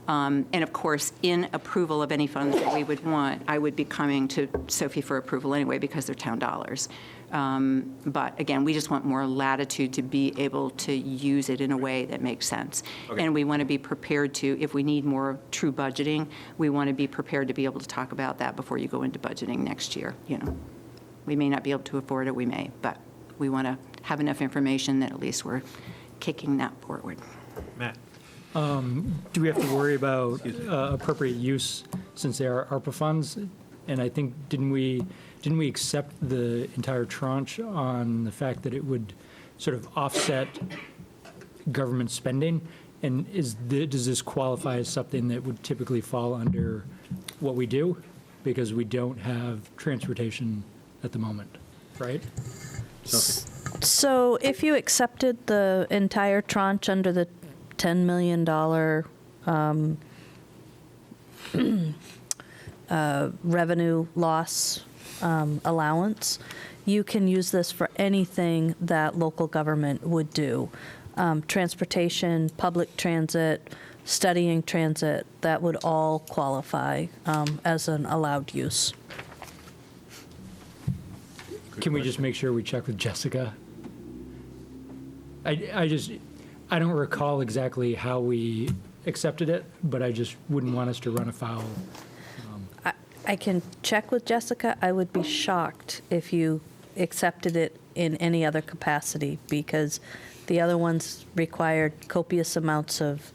And of course, in approval of any funds that we would want, I would be coming to Sophie for approval anyway, because they're town dollars. But again, we just want more latitude to be able to use it in a way that makes sense. Okay. And we want to be prepared to, if we need more true budgeting, we want to be prepared to be able to talk about that before you go into budgeting next year. We may not be able to afford it, we may, but we want to have enough information that at least we're kicking that forward. Matt? Do we have to worry about appropriate use since they are ARPA funds? And I think, didn't we accept the entire tranche on the fact that it would sort of offset government spending? And does this qualify as something that would typically fall under what we do? Because we don't have transportation at the moment, right? So if you accepted the entire tranche under the $10 million revenue loss allowance, you can use this for anything that local government would do. Transportation, public transit, studying transit, that would all qualify as an allowed use. Can we just make sure we check with Jessica? I don't recall exactly how we accepted it, but I just wouldn't want us to run afoul. I can check with Jessica. I would be shocked if you accepted it in any other capacity, because the other ones required copious amounts of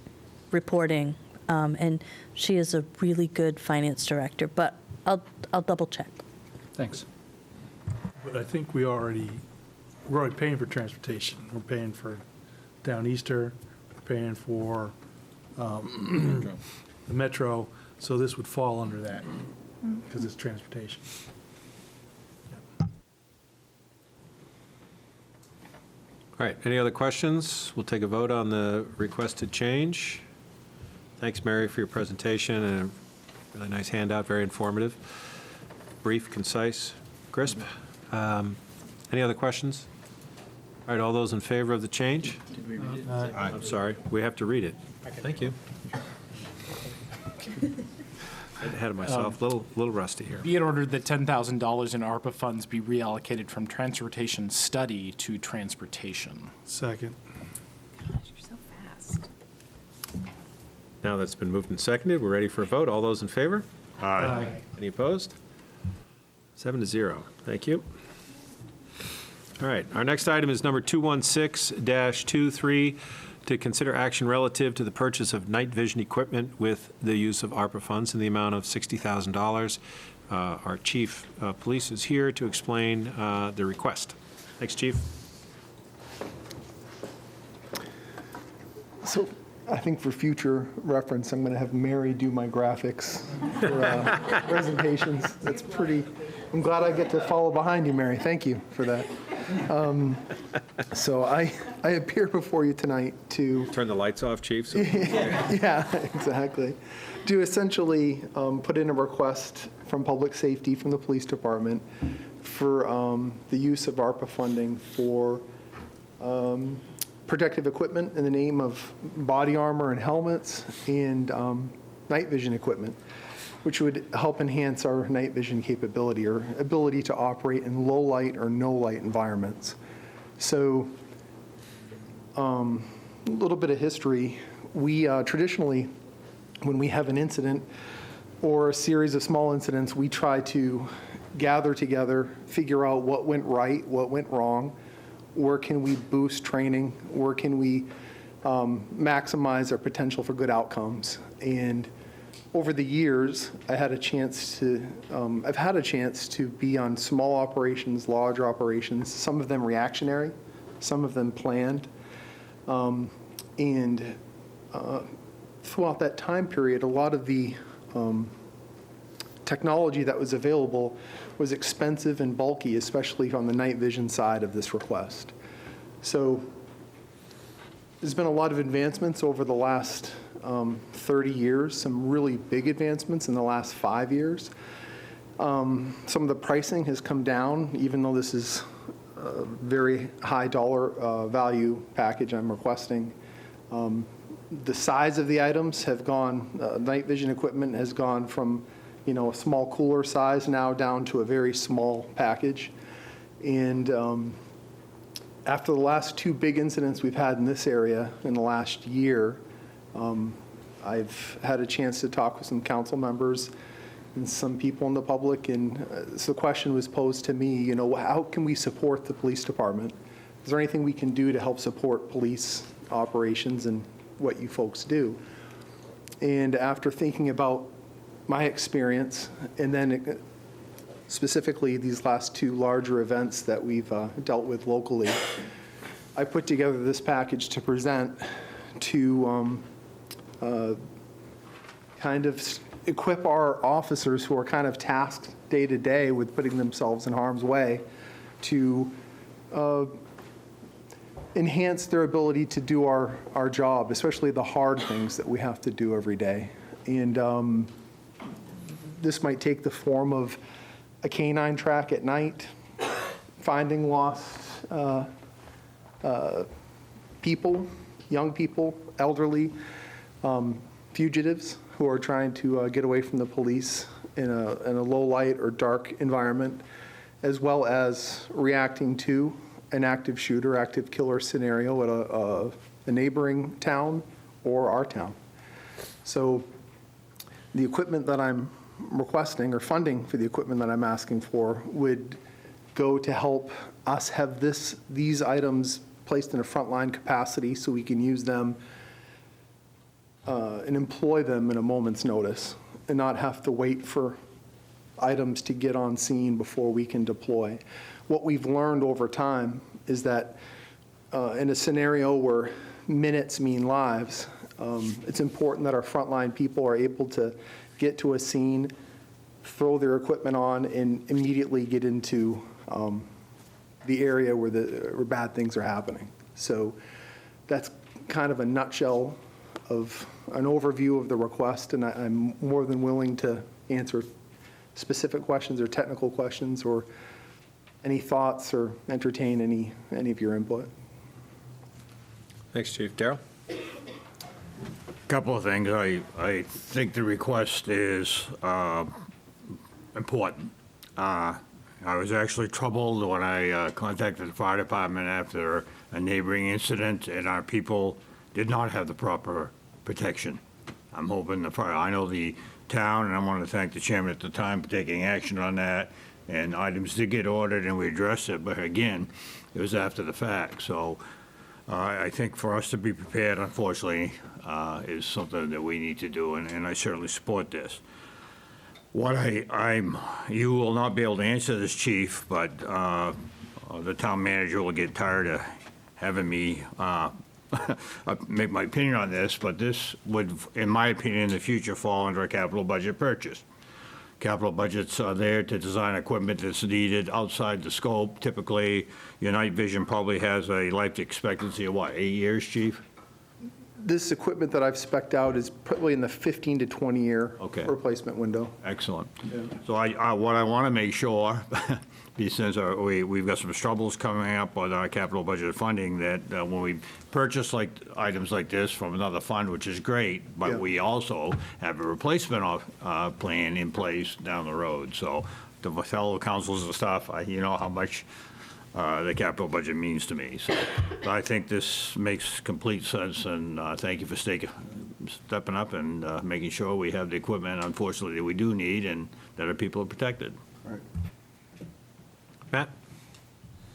reporting, and she is a really good finance director, but I'll double check. Thanks. But I think we're already paying for transportation. We're paying for Downeaster, we're paying for the Metro, so this would fall under that, because it's transportation. All right, any other questions? We'll take a vote on the requested change. Thanks, Mary, for your presentation, and a really nice handout, very informative. Brief, concise, crisp. Any other questions? All right, all those in favor of the change? Did we read it? I'm sorry, we have to read it. Thank you. Ahead of myself, little rusty here. Be it ordered that $10,000 in ARPA funds be reallocated from transportation study to transportation. Second. You're so fast. Now that's been moved and seconded, we're ready for a vote. All those in favor? Aye. Any opposed? 7-0. Thank you. All right, our next item is number 216-23, to consider action relative to the purchase of night vision equipment with the use of ARPA funds in the amount of $60,000. Our chief of police is here to explain the request. Thanks, chief. So I think for future reference, I'm going to have Mary do my graphics for presentations. That's pretty, I'm glad I get to follow behind you, Mary. Thank you for that. So I appear before you tonight to... Turn the lights off, chief. So Yeah, exactly. To essentially put in a request from Public Safety, from the Police Department, for the use of ARPA funding for protective equipment in the name of body armor and helmets and night vision equipment, which would help enhance our night vision capability or ability to operate in low light or no light environments. So a little bit of history. We traditionally, when we have an incident or a series of small incidents, we try to gather together, figure out what went right, what went wrong, where can we boost training, where can we maximize our potential for good outcomes. And over the years, I've had a chance to be on small operations, larger operations, some of them reactionary, some of them planned. And throughout that time period, a lot of the technology that was available was expensive and bulky, especially on the night vision side of this request. So there's been a lot of advancements over the last 30 years, some really big advancements in the last 5 years. Some of the pricing has come down, even though this is a very high dollar value package I'm requesting. The size of the items have gone, night vision equipment has gone from, a small cooler size now down to a very small package. And after the last 2 big incidents we've had in this area in the last year, I've had a chance to talk with some council members and some people in the public, and so the question was posed to me, how can we support the police department? Is there anything we can do to help support police operations and what you folks do? And after thinking about my experience, and then specifically these last 2 larger events that we've dealt with locally, I put together this package to present to kind of equip our officers who are kind of tasked day to day with putting themselves in harm's way to enhance their ability to do our job, especially the hard things that we have to do every day. And this might take the form of a canine track at night, finding lost people, young people, elderly, fugitives who are trying to get away from the police in a low light or dark environment, as well as reacting to an active shooter, active killer scenario at a neighboring town or our town. So the equipment that I'm requesting, or funding for the equipment that I'm asking for, would go to help us have these items placed in a frontline capacity so we can use them and employ them in a moment's notice and not have to wait for items to get on scene before we can deploy. What we've learned over time is that in a scenario where minutes mean lives, it's important that our frontline people are able to get to a scene, throw their equipment on, and immediately get into the area where bad things are happening. So that's kind of a nutshell of an overview of the request, and I'm more than willing to answer specific questions or technical questions or any thoughts or entertain any of your input. Thanks, Chief. Darrell? Couple of things. I think the request is important. I was actually troubled when I contacted the fire department after a neighboring incident, and our people did not have the proper protection. I'm hoping I know the town, and I want to thank the chairman at the time for taking action on that, and items did get ordered, and we addressed it, but again, it was after the fact. So I think for us to be prepared, unfortunately, is something that we need to do, and I certainly support this. You will not be able to answer this, Chief, but the town manager will get tired of having me make my opinion on this, but this would, in my opinion, in the future, fall under a capital budget purchase. Capital budgets are there to design equipment that's needed outside the scope. Typically, your night vision probably has a life expectancy of, 8 years, Chief? This equipment that I've spec'd out is probably in the 15 to 20 year replacement window. Excellent. So what I want to make sure, since we've got some troubles coming up with our capital budget funding, that when we purchase items like this from another fund, which is great, but we also have a replacement plan in place down the road. So to my fellow councils and stuff, you know how much the capital budget means to me. So I think this makes complete sense, and thank you for stepping up and making sure we have the equipment, unfortunately, that we do need, and that our people are protected. Right. Matt?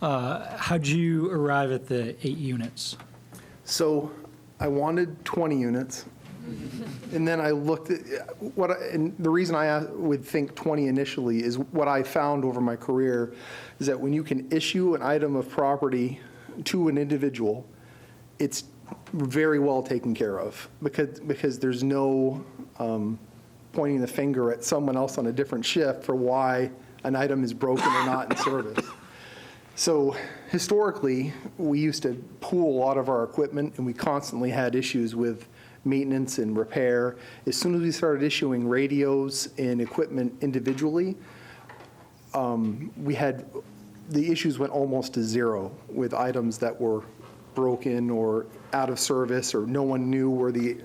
How'd you arrive at the 8 units? So I wanted 20 units. And then I looked at and the reason I would think 20 initially is what I found over my career is that when you can issue an item of property to an individual, it's very well taken care of because there's no pointing the finger at someone else on a different shift for why an item is broken or not in service. So historically, we used to pool a lot of our equipment, and we constantly had issues with maintenance and repair. As soon as we started issuing radios and equipment individually, the issues went almost to zero with items that were broken or out of service, or no one knew where the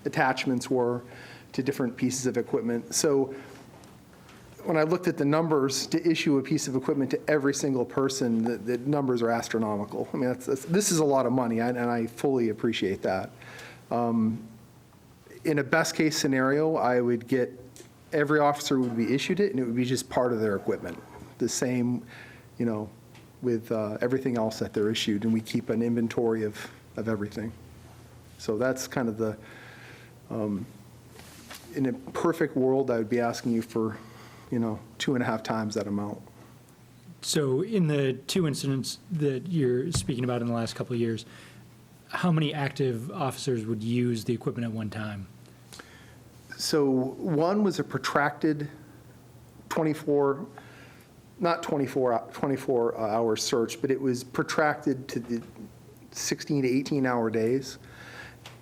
attachments were to different pieces of equipment. So when I looked at the numbers to issue a piece of equipment to every single person, the numbers are astronomical. I mean, this is a lot of money, and I fully appreciate that. In a best-case scenario, I would get every officer would be issued it, and it would be just part of their equipment. The same, with everything else that they're issued, and we keep an inventory of everything. So that's kind of the, in a perfect world, I would be asking you for, 2.5 times that amount. So in the 2 incidents that you're speaking about in the last couple of years, how many active officers would use the equipment at one time? So one was a protracted 24 hour search, but it was protracted to the 16 to 18 hour days.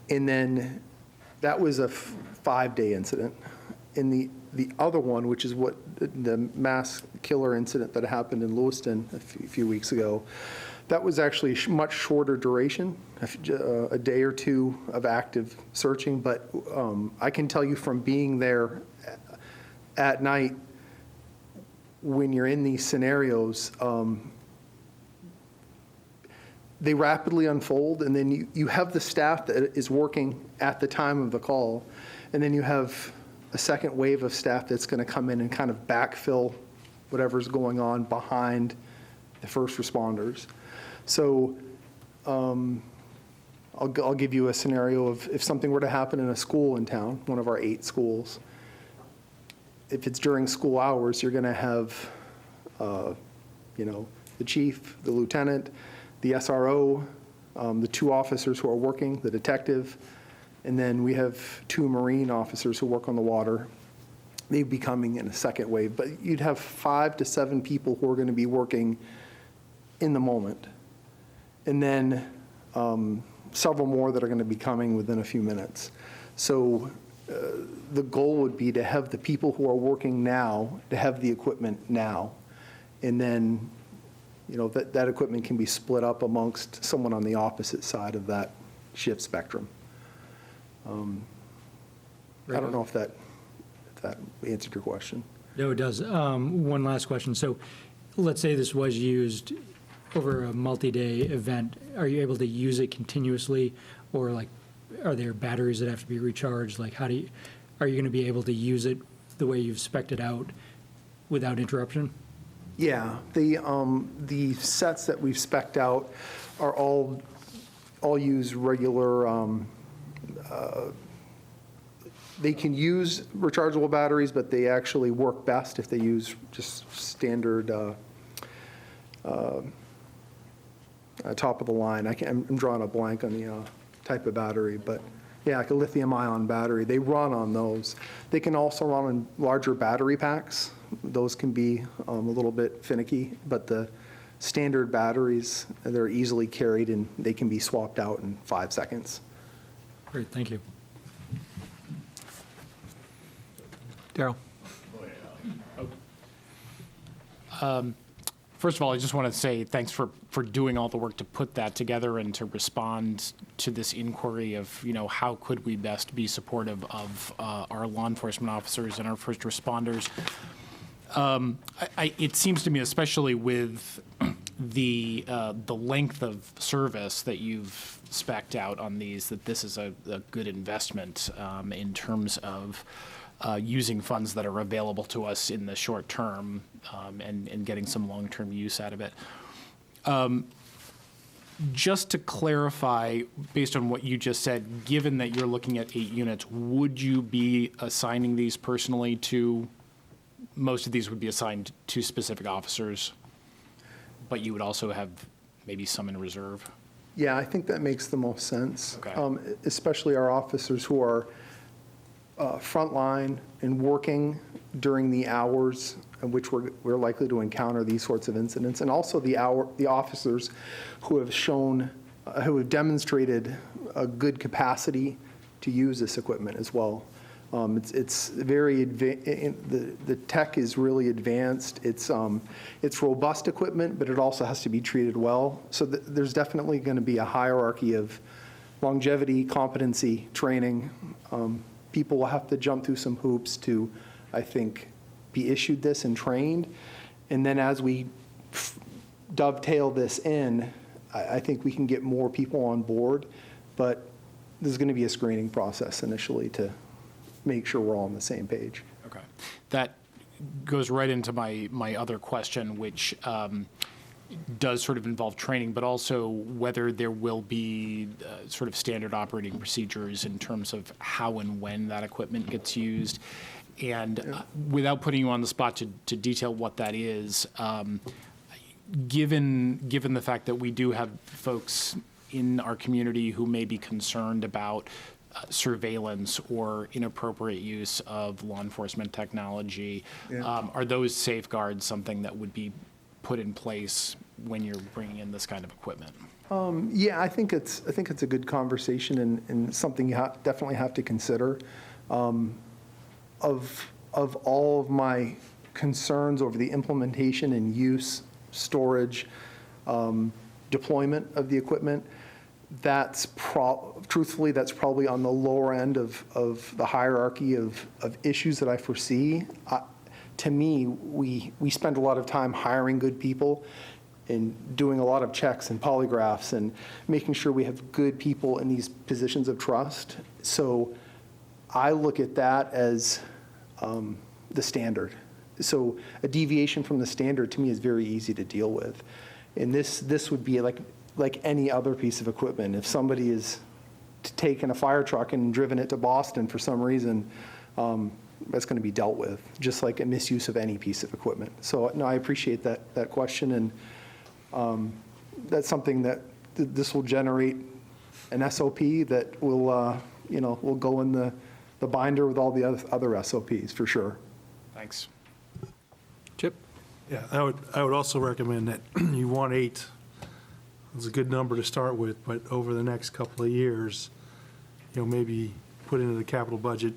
And then that was a 5-day incident. And the other one, which is what the mass killer incident that happened in Lewiston a few weeks ago, that was actually much shorter duration, a day or two of active searching. But I can tell you from being there at night, when you're in these scenarios, they rapidly unfold, and then you have the staff that is working at the time of the call, and then you have a second wave of staff that's going to come in and kind of backfill whatever's going on behind the first responders. So I'll give you a scenario of if something were to happen in a school in town, one of our 8 schools. If it's during school hours, you're going to have, the chief, the lieutenant, the SRO, the 2 officers who are working, the detective, and then we have 2 Marine officers who work on the water. They'd be coming in a second wave, but you'd have 5 to 7 people who are going to be working in the moment. And then several more that are going to be coming within a few minutes. So the goal would be to have the people who are working now, to have the equipment now. And then, that equipment can be split up amongst someone on the opposite side of that shift spectrum. I don't know if that answered your question. No, it does. One last question. So let's say this was used over a multi-day event. Are you able to use it continuously, or are there batteries that have to be recharged? Are you going to be able to use it the way you've spec'd it out without interruption? Yeah, the sets that we've spec'd out are all use regular. They can use rechargeable batteries, but they actually work best if they use just standard top of the line. I'm drawing a blank on the type of battery, but yeah, like a lithium-ion battery. They run on those. They can also run on larger battery packs. Those can be a little bit finicky, but the standard batteries, they're easily carried and they can be swapped out in 5 seconds. Great, thank you. Daryl? First of all, I just want to say thanks for doing all the work to put that together and to respond to this inquiry of, how could we best be supportive of our law enforcement officers and our first responders. It seems to me, especially with the length of service that you've spec'd out on these, that this is a good investment in terms of using funds that are available to us in the short term and getting some long-term use out of it. Just to clarify, based on what you just said, given that you're looking at 8 units, would you be assigning these personally to, most of these would be assigned to specific officers, but you would also have maybe some in reserve? Yeah, I think that makes the most sense. Okay. Especially our officers who are frontline and working during the hours in which we're likely to encounter these sorts of incidents, and also the officers who have demonstrated a good capacity to use this equipment as well. It's very the tech is really advanced. It's robust equipment, but it also has to be treated well. So there's definitely going to be a hierarchy of longevity, competency, training. People will have to jump through some hoops to, I think, be issued this and trained. And then as we dovetail this in, I think we can get more people on board. But there's going to be a screening process initially to make sure we're all on the same page. Okay. That goes right into my other question, which does sort of involve training, but also whether there will be sort of standard operating procedures in terms of how and when that equipment gets used. And without putting you on the spot to detail what that is, given the fact that we do have folks in our community who may be concerned about surveillance or inappropriate use of law enforcement technology, are those safeguards something that would be put in place when you're bringing in this kind of equipment? Yeah, I think it's a good conversation and something you definitely have to consider. Of all of my concerns over the implementation and use, storage, deployment of the equipment, truthfully, that's probably on the lower end of the hierarchy of issues that I foresee. To me, we spend a lot of time hiring good people. in doing a lot of checks and polygraphs and making sure we have good people in these positions of trust. So I look at that as the standard. So a deviation from the standard to me is very easy to deal with. And this would be like any other piece of equipment. If somebody is taken a fire truck and driven it to Boston for some reason, that's going to be dealt with, just like a misuse of any piece of equipment. So no, I appreciate that question, and that's something that this will generate an SOP that will will go in the binder with all the other SOPs for sure. Thanks. Chip? Yeah, I would also recommend that you want 8. It's a good number to start with, but over the next couple of years, maybe put into the capital budget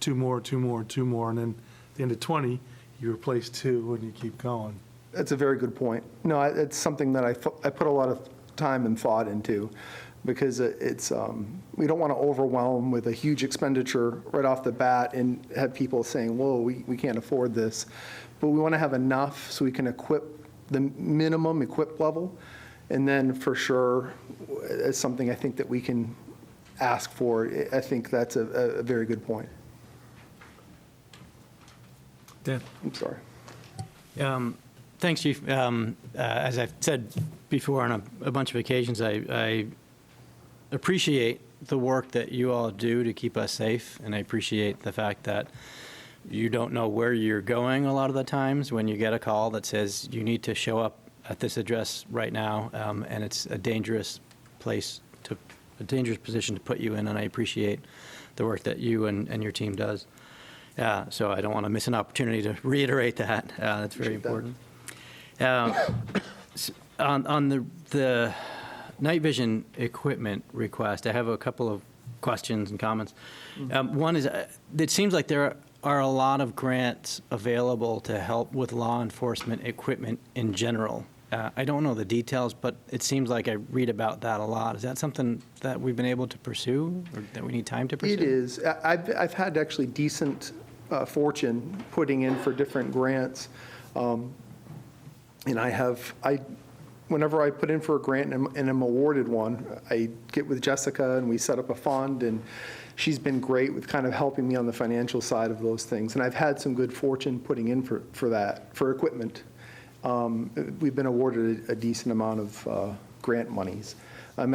2 more, 2 more, 2 more, and then at the end of 20, you replace 2 and you keep going. That's a very good point. No, it's something that I put a lot of time and thought into, because it's we don't want to overwhelm with a huge expenditure right off the bat and have people saying, whoa, we can't afford this. But we want to have enough so we can equip the minimum equip level. And then for sure, it's something I think that we can ask for. I think that's a very good point. Dan? I'm sorry. Thanks, Chief. As I've said before on a bunch of occasions, I appreciate the work that you all do to keep us safe, and I appreciate the fact that you don't know where you're going a lot of the times when you get a call that says you need to show up at this address right now, and it's a dangerous position to put you in, and I appreciate the work that you and your team does. So I don't want to miss an opportunity to reiterate that. That's very important. On the night vision equipment request, I have a couple of questions and comments. One is, it seems like there are a lot of grants available to help with law enforcement equipment in general. I don't know the details, but it seems like I read about that a lot. Is that something that we've been able to pursue, or that we need time to pursue? It is. I've had actually decent fortune putting in for different grants. And whenever I put in for a grant and am awarded one, I get with Jessica and we set up a fund, and she's been great with kind of helping me on the financial side of those things. And I've had some good fortune putting in for that, for equipment. We've been awarded a decent amount of grant monies. And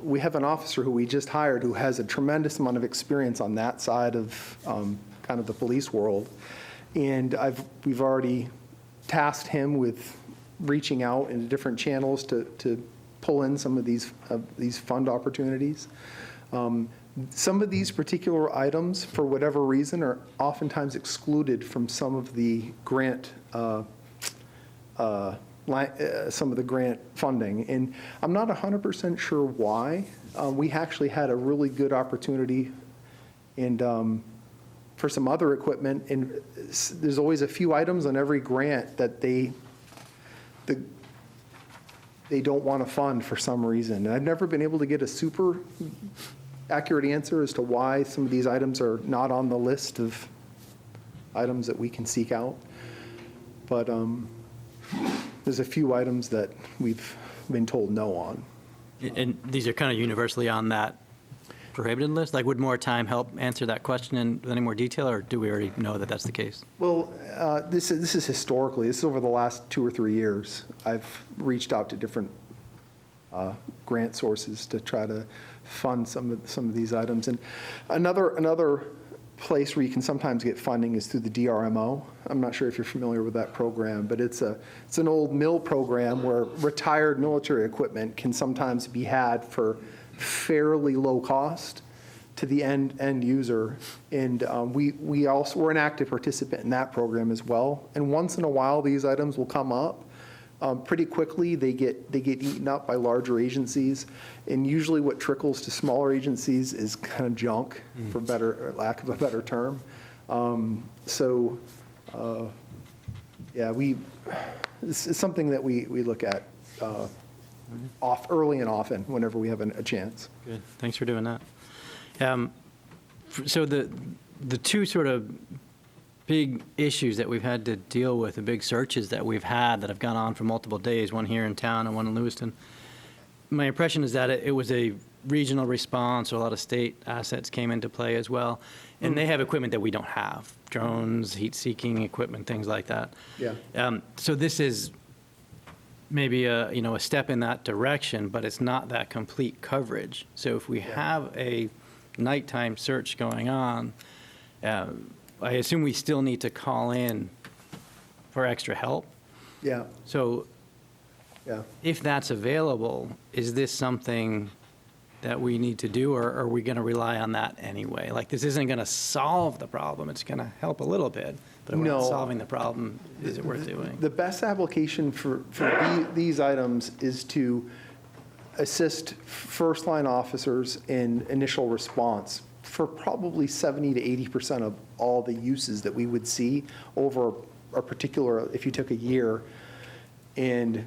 we have an officer who we just hired who has a tremendous amount of experience on that side of kind of the police world. And we've already tasked him with reaching out into different channels to pull in some of these fund opportunities. Some of these particular items, for whatever reason, are oftentimes excluded from some of the grant funding, and I'm not 100% sure why. We actually had a really good opportunity and for some other equipment, and there's always a few items on every grant that they don't want to fund for some reason. And I've never been able to get a super accurate answer as to why some of these items are not on the list of items that we can seek out. But there's a few items that we've been told no on. And these are kind of universally on that prohibited list? Like, would more time help answer that question in any more detail, or do we already know that that's the case? Well, this is historically, this is over the last 2 or 3 years. I've reached out to different grant sources to try to fund some of these items. And another place where you can sometimes get funding is through the DRMO. I'm not sure if you're familiar with that program, but it's an old mill program where retired military equipment can sometimes be had for fairly low cost to the end user. And we're an active participant in that program as well. And once in a while, these items will come up. Pretty quickly, they get eaten up by larger agencies, and usually what trickles to smaller agencies is kind of junk, for lack of a better term. It's something that we look at early and often whenever we have a chance. Good, thanks for doing that. So the two sort of big issues that we've had to deal with, the big searches that we've had that have gone on for multiple days, one here in town and one in Lewiston. My impression is that it was a regional response, or a lot of state assets came into play as well. And they have equipment that we don't have, drones, heat-seeking equipment, things like that. Yeah. So this is maybe a step in that direction, but it's not that complete coverage. So if we have a nighttime search going on, I assume we still need to call in for extra help. Yeah. So Yeah. if that's available, is this something that we need to do, or are we going to rely on that anyway? Like, this isn't going to solve the problem. It's going to help a little bit, but if we're not No. solving the problem, is it worth doing? The best application for these items is to assist first-line officers in initial response for probably 70 to 80% of all the uses that we would see over a particular, if you took a year, and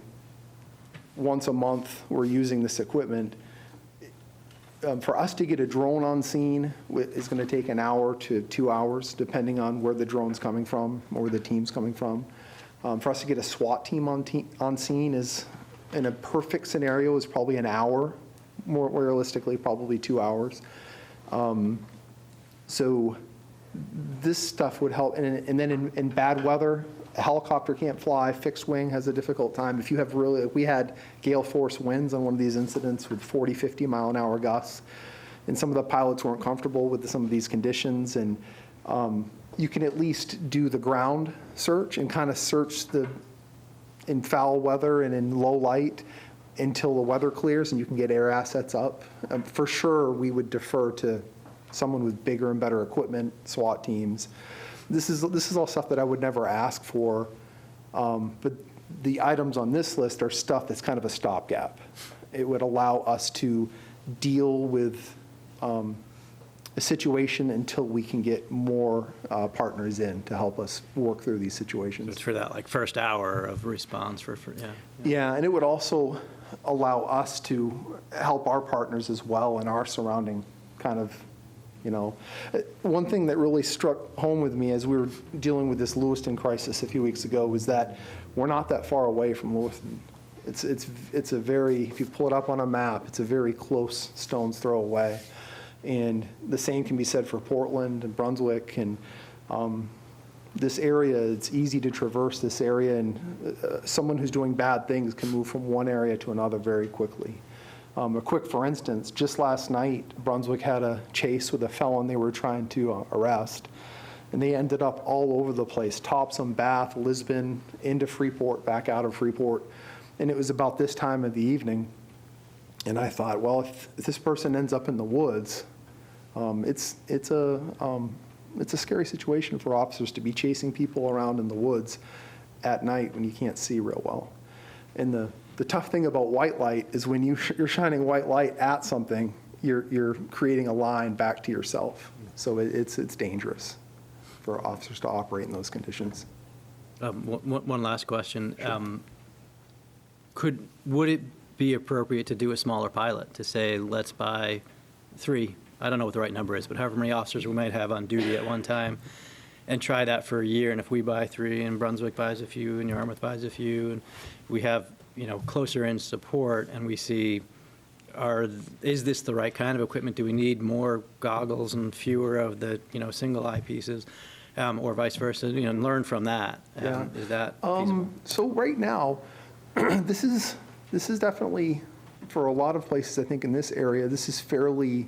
once a month we're using this equipment. For us to get a drone on scene is going to take an hour to 2 hours, depending on where the drone's coming from or where the team's coming from. For us to get a SWAT team on scene is, in a perfect scenario, is probably an hour. More realistically, probably 2 hours. So this stuff would help. And then in bad weather, a helicopter can't fly, fixed wing has a difficult time. If you have really, we had gale force winds on one of these incidents with 40, 50 mile an hour gusts, and some of the pilots weren't comfortable with some of these conditions. And you can at least do the ground search and kind of search in foul weather and in low light until the weather clears and you can get air assets up. For sure, we would defer to someone with bigger and better equipment, SWAT teams. This is all stuff that I would never ask for, but the items on this list are stuff that's kind of a stopgap. It would allow us to deal with a situation until we can get more partners in to help us work through these situations. It's for that, like, first hour of response yeah. Yeah, and it would also allow us to help our partners as well in our surrounding kind of, one thing that really struck home with me as we were dealing with this Lewiston crisis a few weeks ago was that we're not that far away from Lewiston. It's a very, if you pull it up on a map, it's a very close stone's throw away. And the same can be said for Portland and Brunswick and this area. It's easy to traverse this area, and someone who's doing bad things can move from one area to another very quickly. A quick for instance, just last night, Brunswick had a chase with a felon they were trying to arrest, and they ended up all over the place, Topsom, Bath, Lisbon, into Freeport, back out of Freeport, and it was about this time of the evening, and I thought, well, if this person ends up in the woods, it's a scary situation for officers to be chasing people around in the woods at night when you can't see real well. And the tough thing about white light is when you're shining white light at something, you're creating a line back to yourself. So it's dangerous for officers to operate in those conditions. One last question. Would it be appropriate to do a smaller pilot, to say, let's buy 3, I don't know what the right number is, but however many officers we might have on duty at one time, and try that for a year? And if we buy 3 and Brunswick buys a few and Yarmouth buys a few, and we have closer in support, and we see, is this the right kind of equipment? Do we need more goggles and fewer of the single eye pieces, or vice versa? And learn from that. Yeah. Is that feasible? So right now, this is definitely, for a lot of places, I think in this area, this is fairly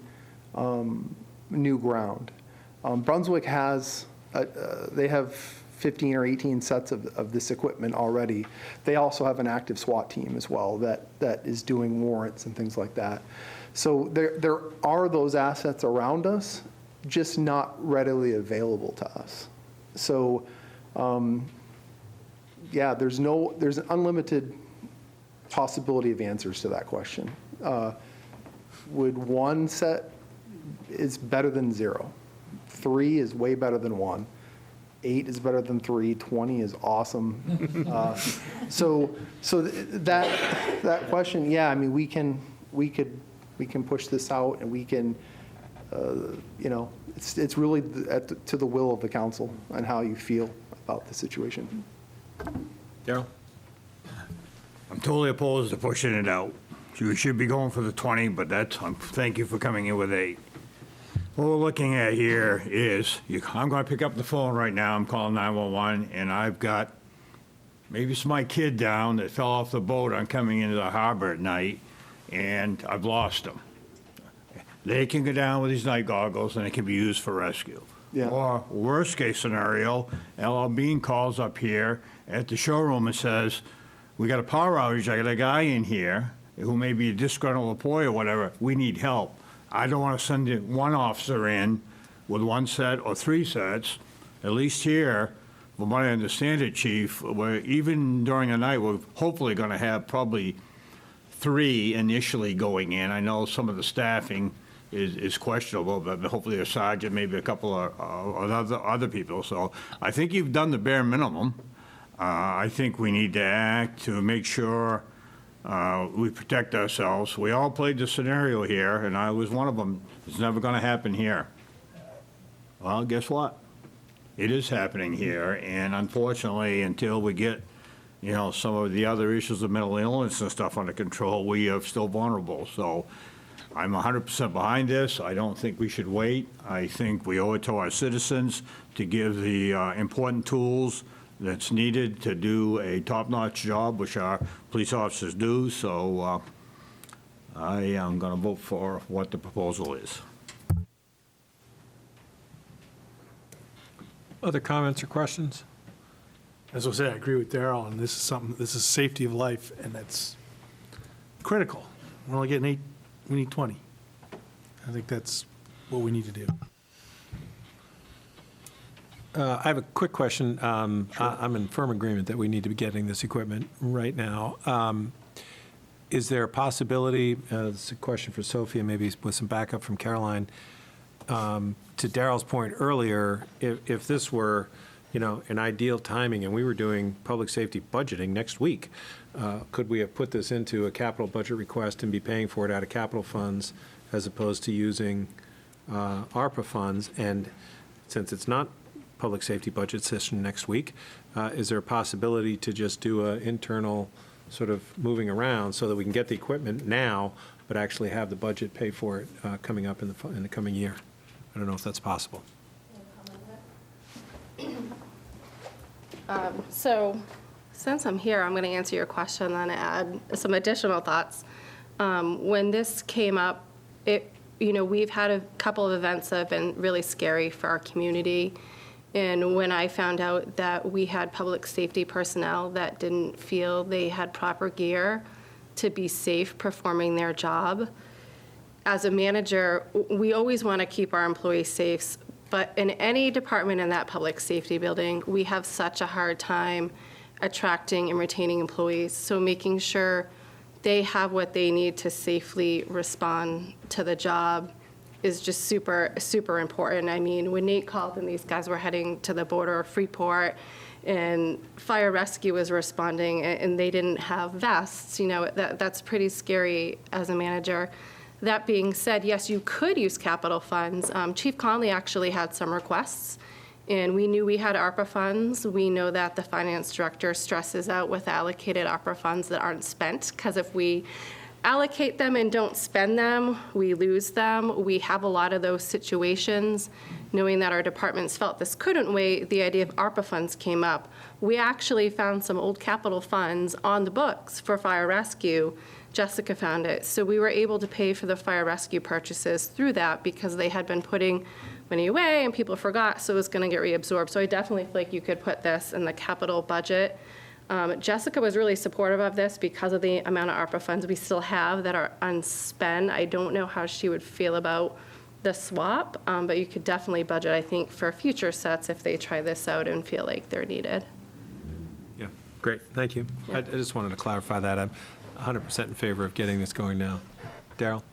new ground. Brunswick has, they have 15 or 18 sets of this equipment already. They also have an active SWAT team as well that is doing warrants and things like that. So there are those assets around us, just not readily available to us. So yeah, there's an unlimited possibility of answers to that question. Would 1 set is better than 0? 3 is way better than 1. 8 is better than 3. 20 is awesome. So that question, yeah, I mean, we can push this out, and we can you know, it's really to the will of the council and how you feel about the situation. Daryl? I'm totally opposed to pushing it out. We should be going for the 20, but thank you for coming in with 8. What we're looking at here is, I'm going to pick up the phone right now, I'm calling 911, and I've got, maybe it's my kid down that fell off the boat on coming into the harbor at night, and I've lost him. They can go down with these night goggles, and it can be used for rescue. Yeah. Or, worst case scenario, LL Bean calls up here at the showroom and says, we got a power outage, I got a guy in here who may be a disgruntled employee or whatever, we need help. I don't want to send one officer in with 1 set or 3 sets. At least here, from what I understand it, Chief, even during the night, we're hopefully going to have probably 3 initially going in. I know some of the staffing is questionable, but hopefully a sergeant, maybe a couple of other people. So I think you've done the bare minimum. I think we need to act to make sure we protect ourselves. We all played the scenario here, and I was one of them. It's never going to happen here. Well, guess what? It is happening here, and unfortunately, until we get, some of the other issues of mental illness and stuff under control, we are still vulnerable. So I'm 100% behind this. I don't think we should wait. I think we owe it to our citizens to give the important tools that's needed to do a top-notch job, which our police officers do. So I am going to vote for what the proposal is. Other comments or questions? As I say, I agree with Daryl, and this is safety of life, and that's critical. We're only getting 8, we need 20. I think that's what we need to do. I have a quick question. I'm in firm agreement that we need to be getting this equipment right now. Is there a possibility, this is a question for Sophia, maybe with some backup from Caroline, to Daryl's point earlier, if this were, an ideal timing and we were doing public safety budgeting next week, could we have put this into a capital budget request and be paying for it out of capital funds as opposed to using ARPA funds? And since it's not public safety budget session next week, is there a possibility to just do an internal sort of moving around so that we can get the equipment now, but actually have the budget pay for it coming up in the coming year? I don't know if that's possible. So since I'm here, I'm going to answer your question and then add some additional thoughts. When this came up, we've had a couple of events that have been really scary for our community. And when I found out that we had public safety personnel that didn't feel they had proper gear to be safe performing their job, as a manager, we always want to keep our employees safe, but in any department in that public safety building, we have such a hard time attracting and retaining employees. So making sure they have what they need to safely respond to the job is just super, super important. I mean, when Nate called and these guys were heading to the border of Freeport and fire rescue was responding and they didn't have vests, that's pretty scary as a manager. That being said, yes, you could use capital funds. Chief Conley actually had some requests, and we knew we had ARPA funds. We know that the finance director stresses out with allocated ARPA funds that aren't spent, because if we allocate them and don't spend them, we lose them. We have a lot of those situations. Knowing that our departments felt this couldn't wait, the idea of ARPA funds came up. We actually found some old capital funds on the books for fire rescue. Jessica found it. So we were able to pay for the fire rescue purchases through that because they had been putting money away and people forgot, so it was going to get reabsorbed. So I definitely feel like you could put this in the capital budget. Jessica was really supportive of this because of the amount of ARPA funds we still have that are unspent. I don't know how she would feel about the swap, but you could definitely budget, I think, for future sets if they try this out and feel like they're needed. Yeah, great, thank you. I just wanted to clarify that. I'm 100% in favor of getting this going now. Daryl?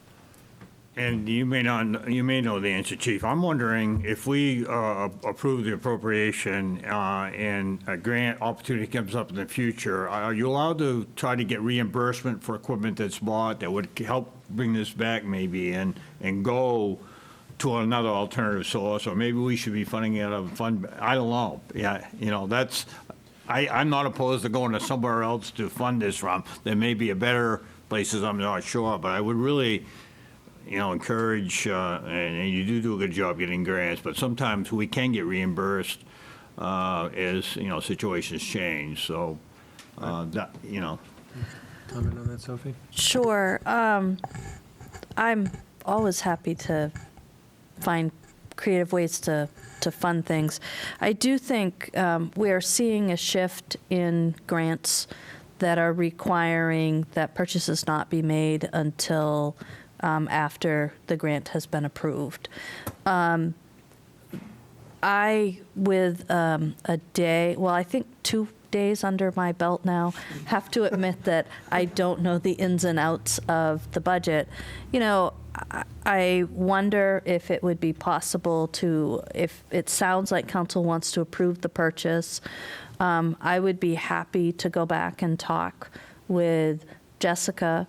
And you may know the answer, Chief. I'm wondering if we approve the appropriation and a grant opportunity comes up in the future, are you allowed to try to get reimbursement for equipment that's bought that would help bring this back maybe and go to another alternative source, or maybe we should be funding it out of fund, I don't know. Yeah, you know, that's, I'm not opposed to going to somewhere else to fund this from. There may be a better places, I'm not sure, but I would really, you know, encourage, and you do a good job getting grants, but sometimes we can get reimbursed as, you know, situations change, so, that, you know. Comment on that, Sophie? Sure. I'm always happy to find creative ways to fund things. I do think we're seeing a shift in grants that are requiring that purchases not be made until after the grant has been approved. With a day, well, I think 2 days under my belt now, have to admit that I don't know the ins and outs of the budget. You know, I wonder if it would be possible to, if it sounds like council wants to approve the purchase, I would be happy to go back and talk with Jessica.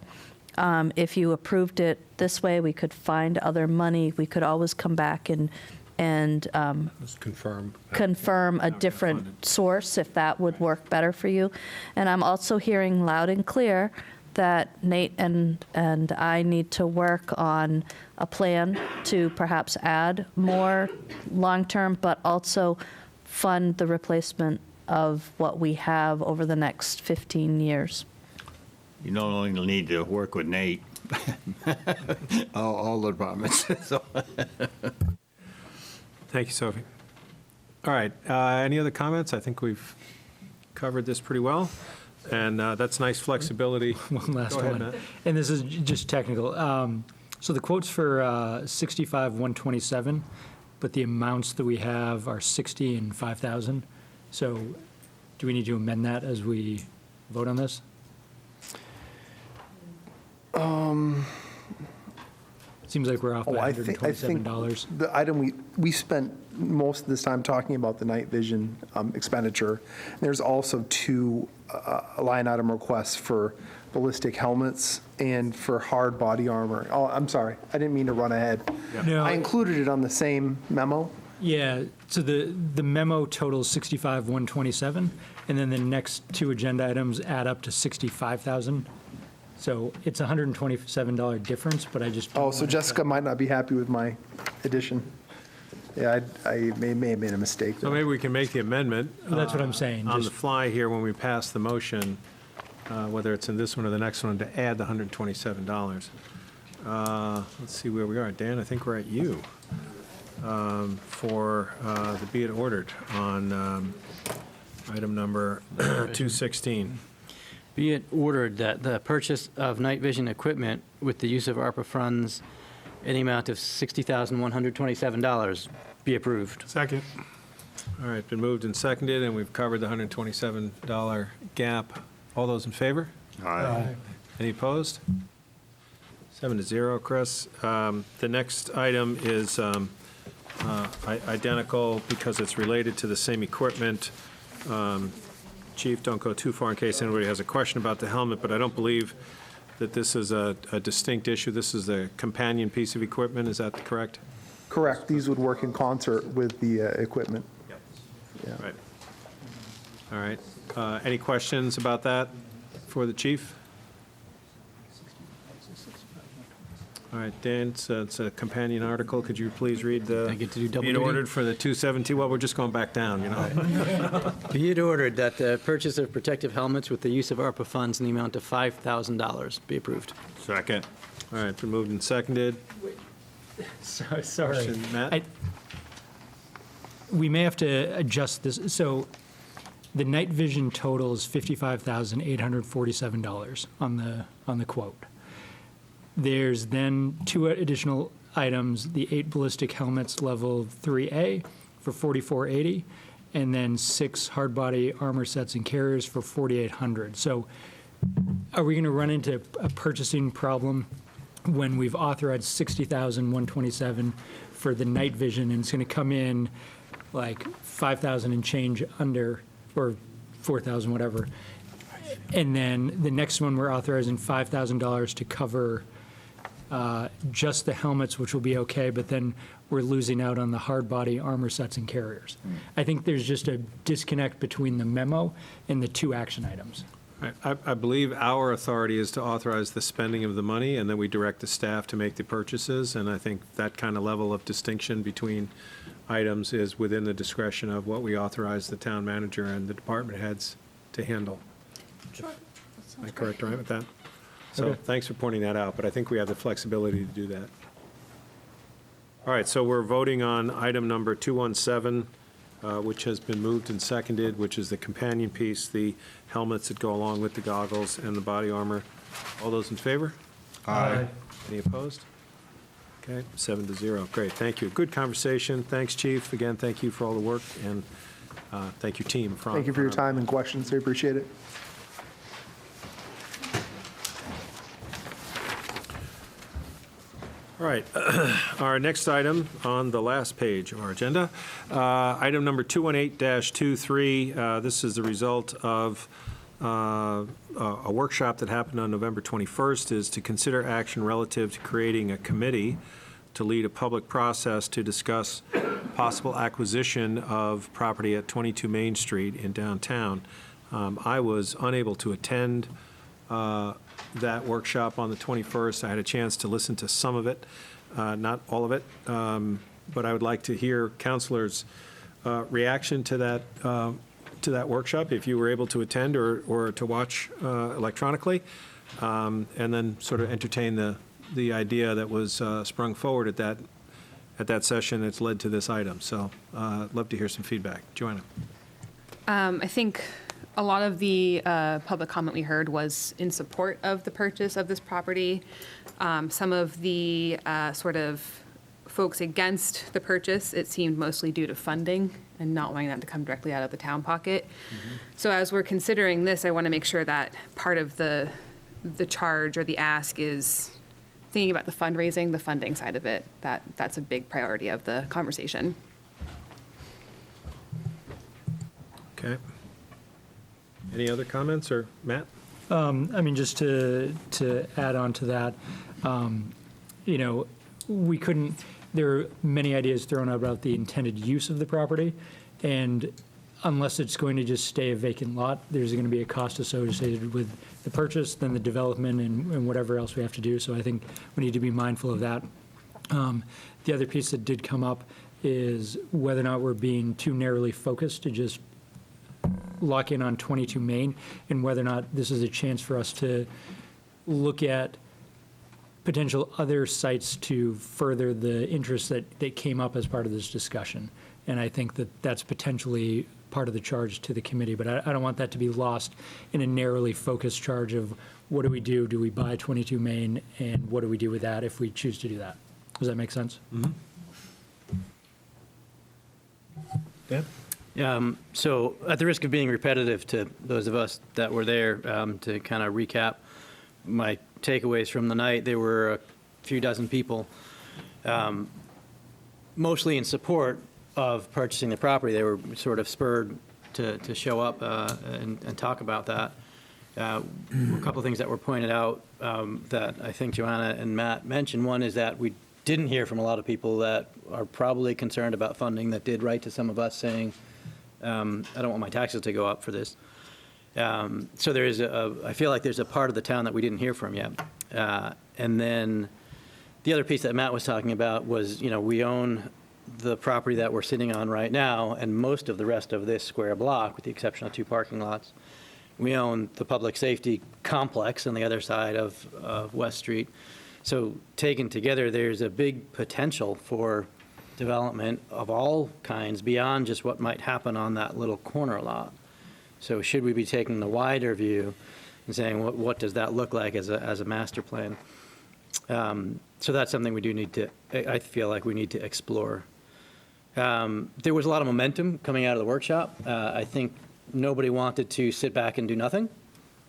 If you approved it this way, we could find other money. We could always come back and Just confirm. confirm a different source if that would work better for you. And I'm also hearing loud and clear that Nate and I need to work on a plan to perhaps add more long-term, but also fund the replacement of what we have over the next 15 years. You don't only need to work with Nate, all the departments, so. Thank you, Sophie. All right, any other comments? I think we've covered this pretty well, and that's nice flexibility. One last Go ahead, one. Matt. And this is just technical. So the quote's for 65,127, but the amounts that we have are 60 and 5,000. So do we need to amend that as we vote on this? Seems like we're off by I think $127. the item we spent most of this time talking about the night vision expenditure. There's also two line item requests for ballistic helmets and for hard body armor. Oh, I'm sorry, I didn't mean to run ahead. No. I included it on the same memo. Yeah, so the memo totals 65,127, and then the next two agenda items add up to 65,000. So it's a $127 difference, but I just. Oh, so Jessica might not be happy with my addition. Yeah, I may have made a mistake So there. maybe we can make the amendment. That's what I'm saying. On the Just- fly here when we pass the motion, whether it's in this one or the next one, to add the $127. Let's see where we are. Dan, I think we're at you for the be it ordered on item number 216. Be it ordered that the purchase of night vision equipment with the use of ARPA funds in the amount of $60,127 be approved. Second. All right, been moved and seconded, and we've covered the $127 gap. All those in favor? Aye. Any opposed? 7-0, Chris. The next item is identical because it's related to the same equipment. Chief, don't go too far in case anybody has a question about the helmet, but I don't believe that this is a distinct issue. This is a companion piece of equipment, is that correct? Correct, these would work in concert with the equipment. Yeah. Right. All right. Any questions about that for the chief? All right, Dan, it's a companion article. Could you please read the? I get to do double Be it duty? ordered for the 217, well, we're just going back down, you know? Be it ordered that the purchase of protective helmets with the use of ARPA funds in the amount of $5,000 be approved. Second. All right, been moved and seconded. Sorry. Question, Matt? We may have to adjust this. So the night vision total is $55,847 on the quote. There's then two additional items, the 8 ballistic helmets level 3A for $4,480, and then 6 hard body armor sets and carriers for $4,800. So are we going to run into a purchasing problem when we've authorized $60,127 for the night vision, and it's going to come in like 5,000 and change under, or 4,000, whatever. And then the next one, we're authorizing $5,000 to cover just the helmets, which will be okay, but then we're losing out on the hard body armor sets and carriers. I think there's just a disconnect between the memo and the two action items. I believe our authority is to authorize the spending of the money, and then we direct the staff to make the purchases, and I think that kind of level of distinction between items is within the discretion of what we authorize the town manager and the department heads to handle. Sure. Am I correct, right, with that? So Okay. thanks for pointing that out, but I think we have the flexibility to do that. All right, so we're voting on item number 217, which has been moved and seconded, which is the companion piece, the helmets that go along with the goggles and the body armor. All those in favor? Aye. Any opposed? Okay, 7-0. Great, thank you. Good conversation. Thanks, Chief. Again, thank you for all the work, and thank you, team. Thank you for your time and questions. I appreciate it. All right, our next item on the last page of our agenda, item number 218-23. This is the result of a workshop that happened on November 21st, is to consider action relative to creating a committee to lead a public process to discuss possible acquisition of property at 22 Main Street in downtown. I was unable to attend that workshop on the 21st. I had a chance to listen to some of it, not all of it, but I would like to hear councilors' reaction to that workshop, if you were able to attend or to watch electronically, and then sort of entertain the idea that was sprung forward at that session that's led to this item. So I'd love to hear some feedback. Joanna. I think a lot of the public comment we heard was in support of the purchase of this property. Some of the sort of folks against the purchase, it seemed mostly due to funding and not wanting that to come directly out of the town pocket. So as we're considering this, I want to make sure that part of the charge or the ask is thinking about the fundraising, the funding side of it. That's a big priority of the conversation. Okay. Any other comments, or Matt? I mean, just to add on to that, you know, we couldn't, there are many ideas thrown out about the intended use of the property, and unless it's going to just stay a vacant lot, there's going to be a cost associated with the purchase, then the development, and whatever else we have to do. So I think we need to be mindful of that. The other piece that did come up is whether or not we're being too narrowly focused to just lock in on 22 Main, and whether or not this is a chance for us to look at potential other sites to further the interests that came up as part of this discussion. And I think that that's potentially part of the charge to the committee, but I don't want that to be lost in a narrowly focused charge of what do we do? Do we buy 22 Main, and what do we do with that if we choose to do that? Does that make sense? Mm-hmm. Dan? So at the risk of being repetitive to those of us that were there, to kind of recap my takeaways from the night, there were a few dozen people, mostly in support of purchasing the property. They were sort of spurred to show up and talk about that. A couple of things that were pointed out that I think Joanna and Matt mentioned. One is that we didn't hear from a lot of people that are probably concerned about funding, that did write to some of us saying, I don't want my taxes to go up for this. So there is I feel like there's a part of the town that we didn't hear from yet. And then the other piece that Matt was talking about was, we own the property that we're sitting on right now, and most of the rest of this square block, with the exception of 2 parking lots. We own the public safety complex on the other side of West Street. So taken together, there's a big potential for development of all kinds beyond just what might happen on that little corner lot. So should we be taking the wider view and saying, what does that look like as a master plan? So that's something we do need to, I feel like we need to explore. There was a lot of momentum coming out of the workshop. I think nobody wanted to sit back and do nothing.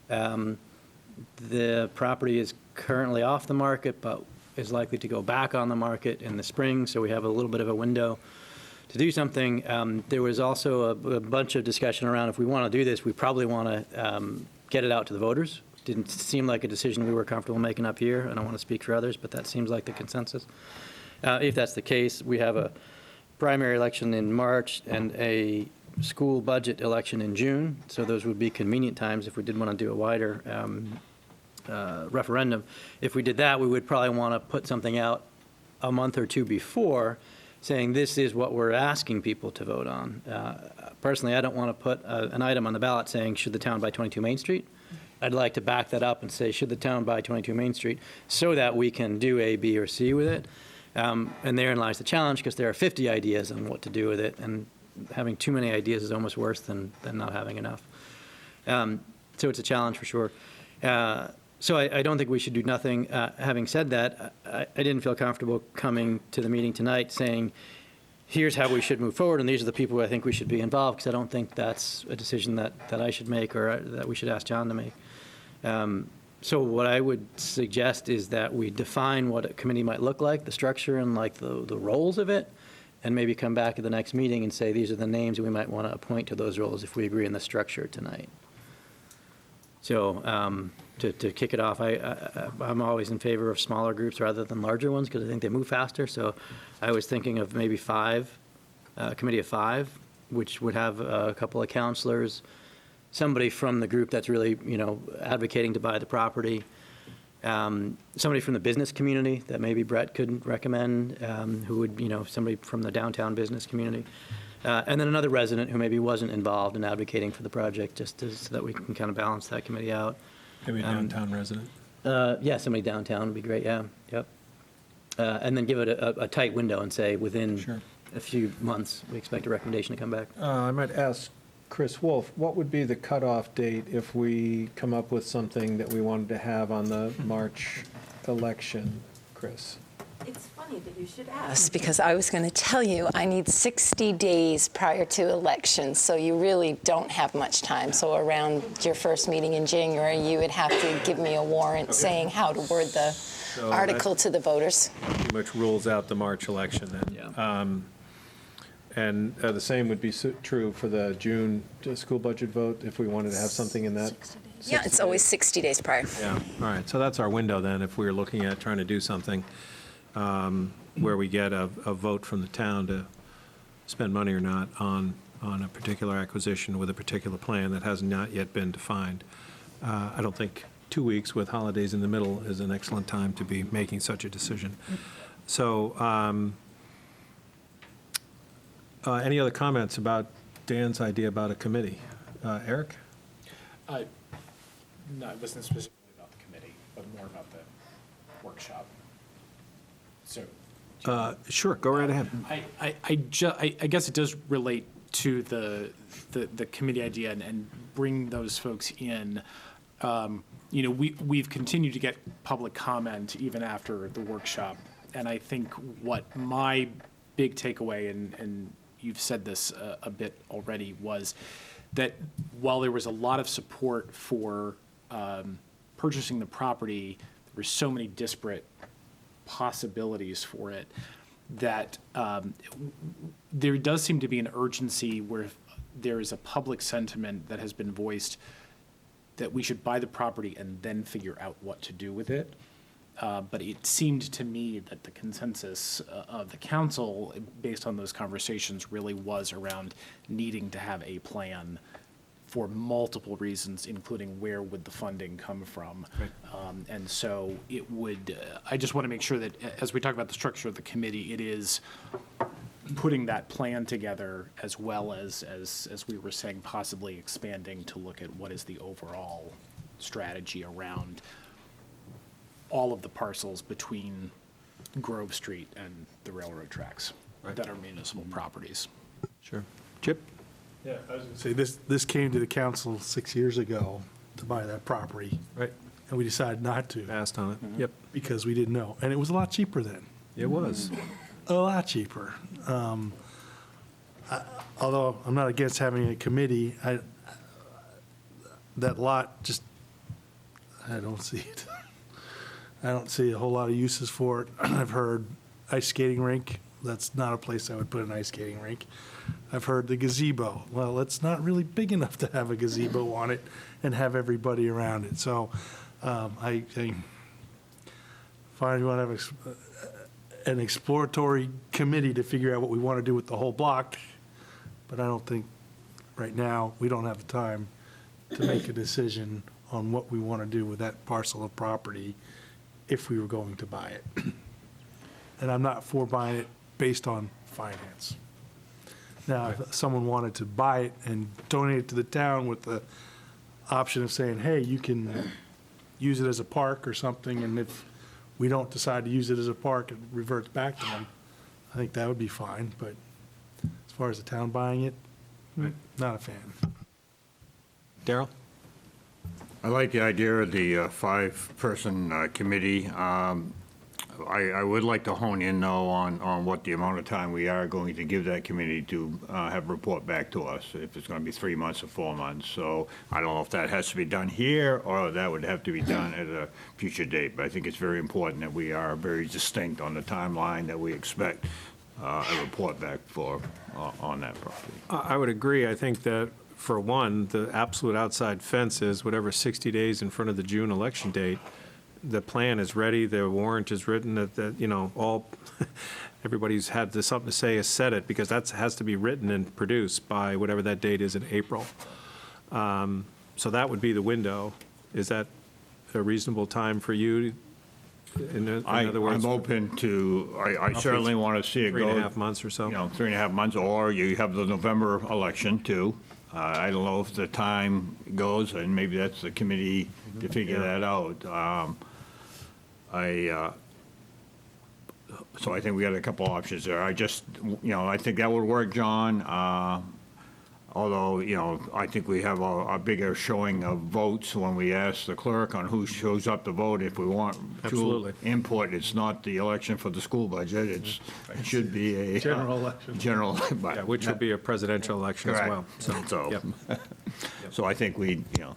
The property is currently off the market, but is likely to go back on the market in the spring, so we have a little bit of a window to do something. There was also a bunch of discussion around, if we want to do this, we probably want to get it out to the voters didn't seem like a decision we were comfortable making up here. I don't want to speak for others, but that seems like the consensus. If that's the case, we have a primary election in March and a school budget election in June, so those would be convenient times if we did want to do a wider referendum. If we did that, we would probably want to put something out a month or two before saying this is what we're asking people to vote on. Personally, I don't want to put an item on the ballot saying should the town buy 22 Main Street. I'd like to back that up and say should the town buy 22 Main Street so that we can do A, B, or C with it. And therein lies the challenge because there are 50 ideas on what to do with it, and having too many ideas is almost worse than not having enough. So it's a challenge for sure. So I don't think we should do nothing. Having said that, I didn't feel comfortable coming to the meeting tonight saying, here's how we should move forward, and these are the people who I think we should be involved, because I don't think that's a decision that I should make or that we should ask John to make. So what I would suggest is that we define what a committee might look like, the structure and like the roles of it, and maybe come back at the next meeting and say these are the names we might want to appoint to those roles if we agree on the structure tonight. So to kick it off, I'm always in favor of smaller groups rather than larger ones because I think they move faster. So I was thinking of maybe a committee of 5, which would have a couple of counselors, somebody from the group that's really, advocating to buy the property, somebody from the business community that maybe Brett could recommend, who would, somebody from the downtown business community. And then another resident who maybe wasn't involved in advocating for the project, just so that we can kind of balance that committee out. Maybe a downtown resident. Yeah, somebody downtown would be great, yeah, yep. And then give it a tight window and say within a few months, we expect a recommendation to come back. I might ask Chris Wolf, what would be the cutoff date if we come up with something that we wanted to have on the March election, Chris? It's funny that you should ask, because I was going to tell you I need 60 days prior to elections, so you really don't have much time. So around your first meeting in January, you would have to give me a warrant saying how to word the article to the voters. Pretty much rules out the March election then. Yeah. And the same would be true for the June school budget vote, if we wanted to have something in that? Yeah, it's always 60 days prior. Yeah, all right, so that's our window then, if we were looking at trying to do something where we get a vote from the town to spend money or not on a particular acquisition with a particular plan that has not yet been defined. I don't think 2 weeks with holidays in the middle is an excellent time to be making such a decision. So any other comments about Dan's idea about a committee? Eric? No, it wasn't specifically about the committee, but more about the workshop. So, Sure, go right ahead. I guess it does relate to the committee idea and bring those folks in. We've continued to get public comment even after the workshop, and I think what my big takeaway, and you've said this a bit already, was that while there was a lot of support for purchasing the property, there were so many disparate possibilities for it that there does seem to be an urgency where there is a public sentiment that has been voiced that we should buy the property and then figure out what to do with it. But it seemed to me that the consensus of the council, based on those conversations, really was around needing to have a plan for multiple reasons, including where would the funding come from. Right. And so it would, I just want to make sure that as we talk about the structure of the committee, it is putting that plan together as well as we were saying, possibly expanding to look at what is the overall strategy around all of the parcels between Grove Street and the railroad tracks that are municipal properties. Sure. Chip? Yeah, I was going to say, this came to the council 6 years ago to buy that property. Right. And we decided not to. Passed on it. Yep. Because we didn't know. And it was a lot cheaper then. It was. A lot cheaper. Although I'm not against having a committee, that lot just, I don't see it. I don't see a whole lot of uses for it. I've heard ice skating rink that's not a place I would put an ice skating rink. I've heard the gazebo. Well, it's not really big enough to have a gazebo on it and have everybody around it. So I fine, you want to have an exploratory committee to figure out what we want to do with the whole block, but I don't think right now, we don't have the time to make a decision on what we want to do with that parcel of property if we were going to buy it. And I'm not for buying it based on finance. Now, if someone wanted to buy it and donate it to the town with the option of saying, hey, you can use it as a park or something, and if we don't decide to use it as a park, it reverts back to them, I think that would be fine, but as far as the town buying it, not a fan. Daryl? I like the idea of the five-person committee. I would like to hone in, though, on what the amount of time we are going to give that committee to have a report back to us, if it's going to be 3 months or 4 months. So I don't know if that has to be done here, or that would have to be done at a future date. But I think it's very important that we are very distinct on the timeline that we expect a report back for on that property. I would agree. I think that, for one, the absolute outside fence is whatever 60 days in front of the June election date. The plan is ready, the warrant is written, that you know, all, everybody's had something to say has said it, because that has to be written and produced by whatever that date is in April. So that would be the window. Is that a reasonable time for you? In other words, I'm open to, I certainly want to see it go. 3.5 months or so? You know, 3.5 months, or you have the November election, too. I don't know if the time goes, and maybe that's the committee to figure that out. So I think we got a couple options there. I just, you know, I think that would work, John. Although, you know, I think we have a bigger showing of votes when we ask the clerk on who shows up to vote. If we want Absolutely. to input, it's not the election for the school budget. It should be a General election. General, but Yeah, which would be a presidential election as well. So, Yep. so I think we, you know,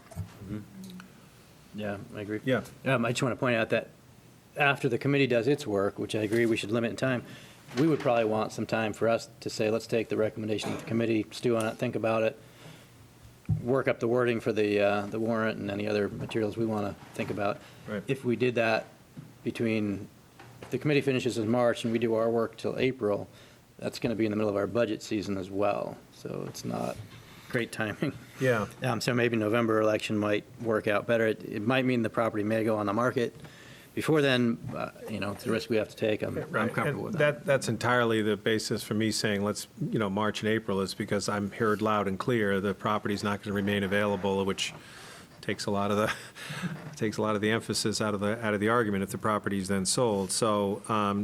Yeah, I agree. Yeah. I just want to point out that after the committee does its work, which I agree we should limit in time, we would probably want some time for us to say, let's take the recommendation of the committee, stew on it, think about it, work up the wording for the warrant and any other materials we want to think about. Right. If we did that if the committee finishes in March and we do our work till April, that's going to be in the middle of our budget season as well. So it's not great timing. Yeah. So maybe November election might work out better. It might mean the property may go on the market. Before then, you know, it's the risk we have to take. I'm comfortable with that. That's entirely the basis for me saying, let's, you know, March and April, is because I'm heard loud and clear, the property's not going to remain available, which takes a lot of the emphasis out of the argument if the property's then sold. So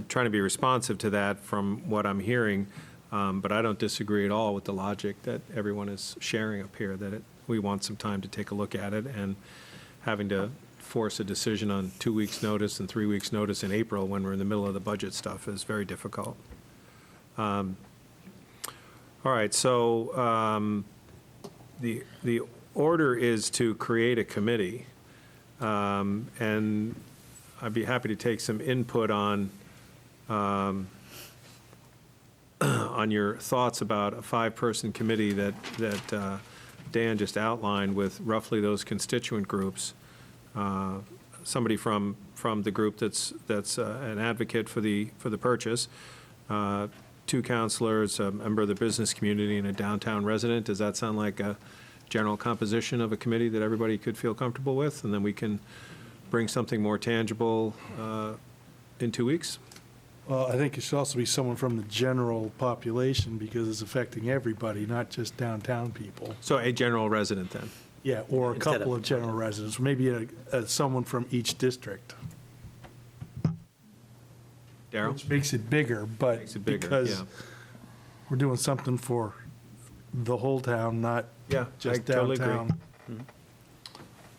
trying to be responsive to that from what I'm hearing, but I don't disagree at all with the logic that everyone is sharing up here, that we want some time to take a look at it, and having to force a decision on 2 weeks' notice and 3 weeks' notice in April when we're in the middle of the budget stuff is very difficult. All right, so the order is to create a committee, and I'd be happy to take some input on your thoughts about a 5-person committee that Dan just outlined with roughly those constituent groups. Somebody from the group that's an advocate for the purchase, 2 counselors, a member of the business community, and a downtown resident. Does that sound like a general composition of a committee that everybody could feel comfortable with? And then we can bring something more tangible in 2 weeks? Well, I think it should also be someone from the general population, because it's affecting everybody, not just downtown people. So a general resident then? Yeah, or a Instead couple of general residents, maybe someone from each district. Darryl? Which makes it bigger, but Makes it bigger, because yeah. we're doing something for the whole town, not Yeah, just I totally agree. downtown.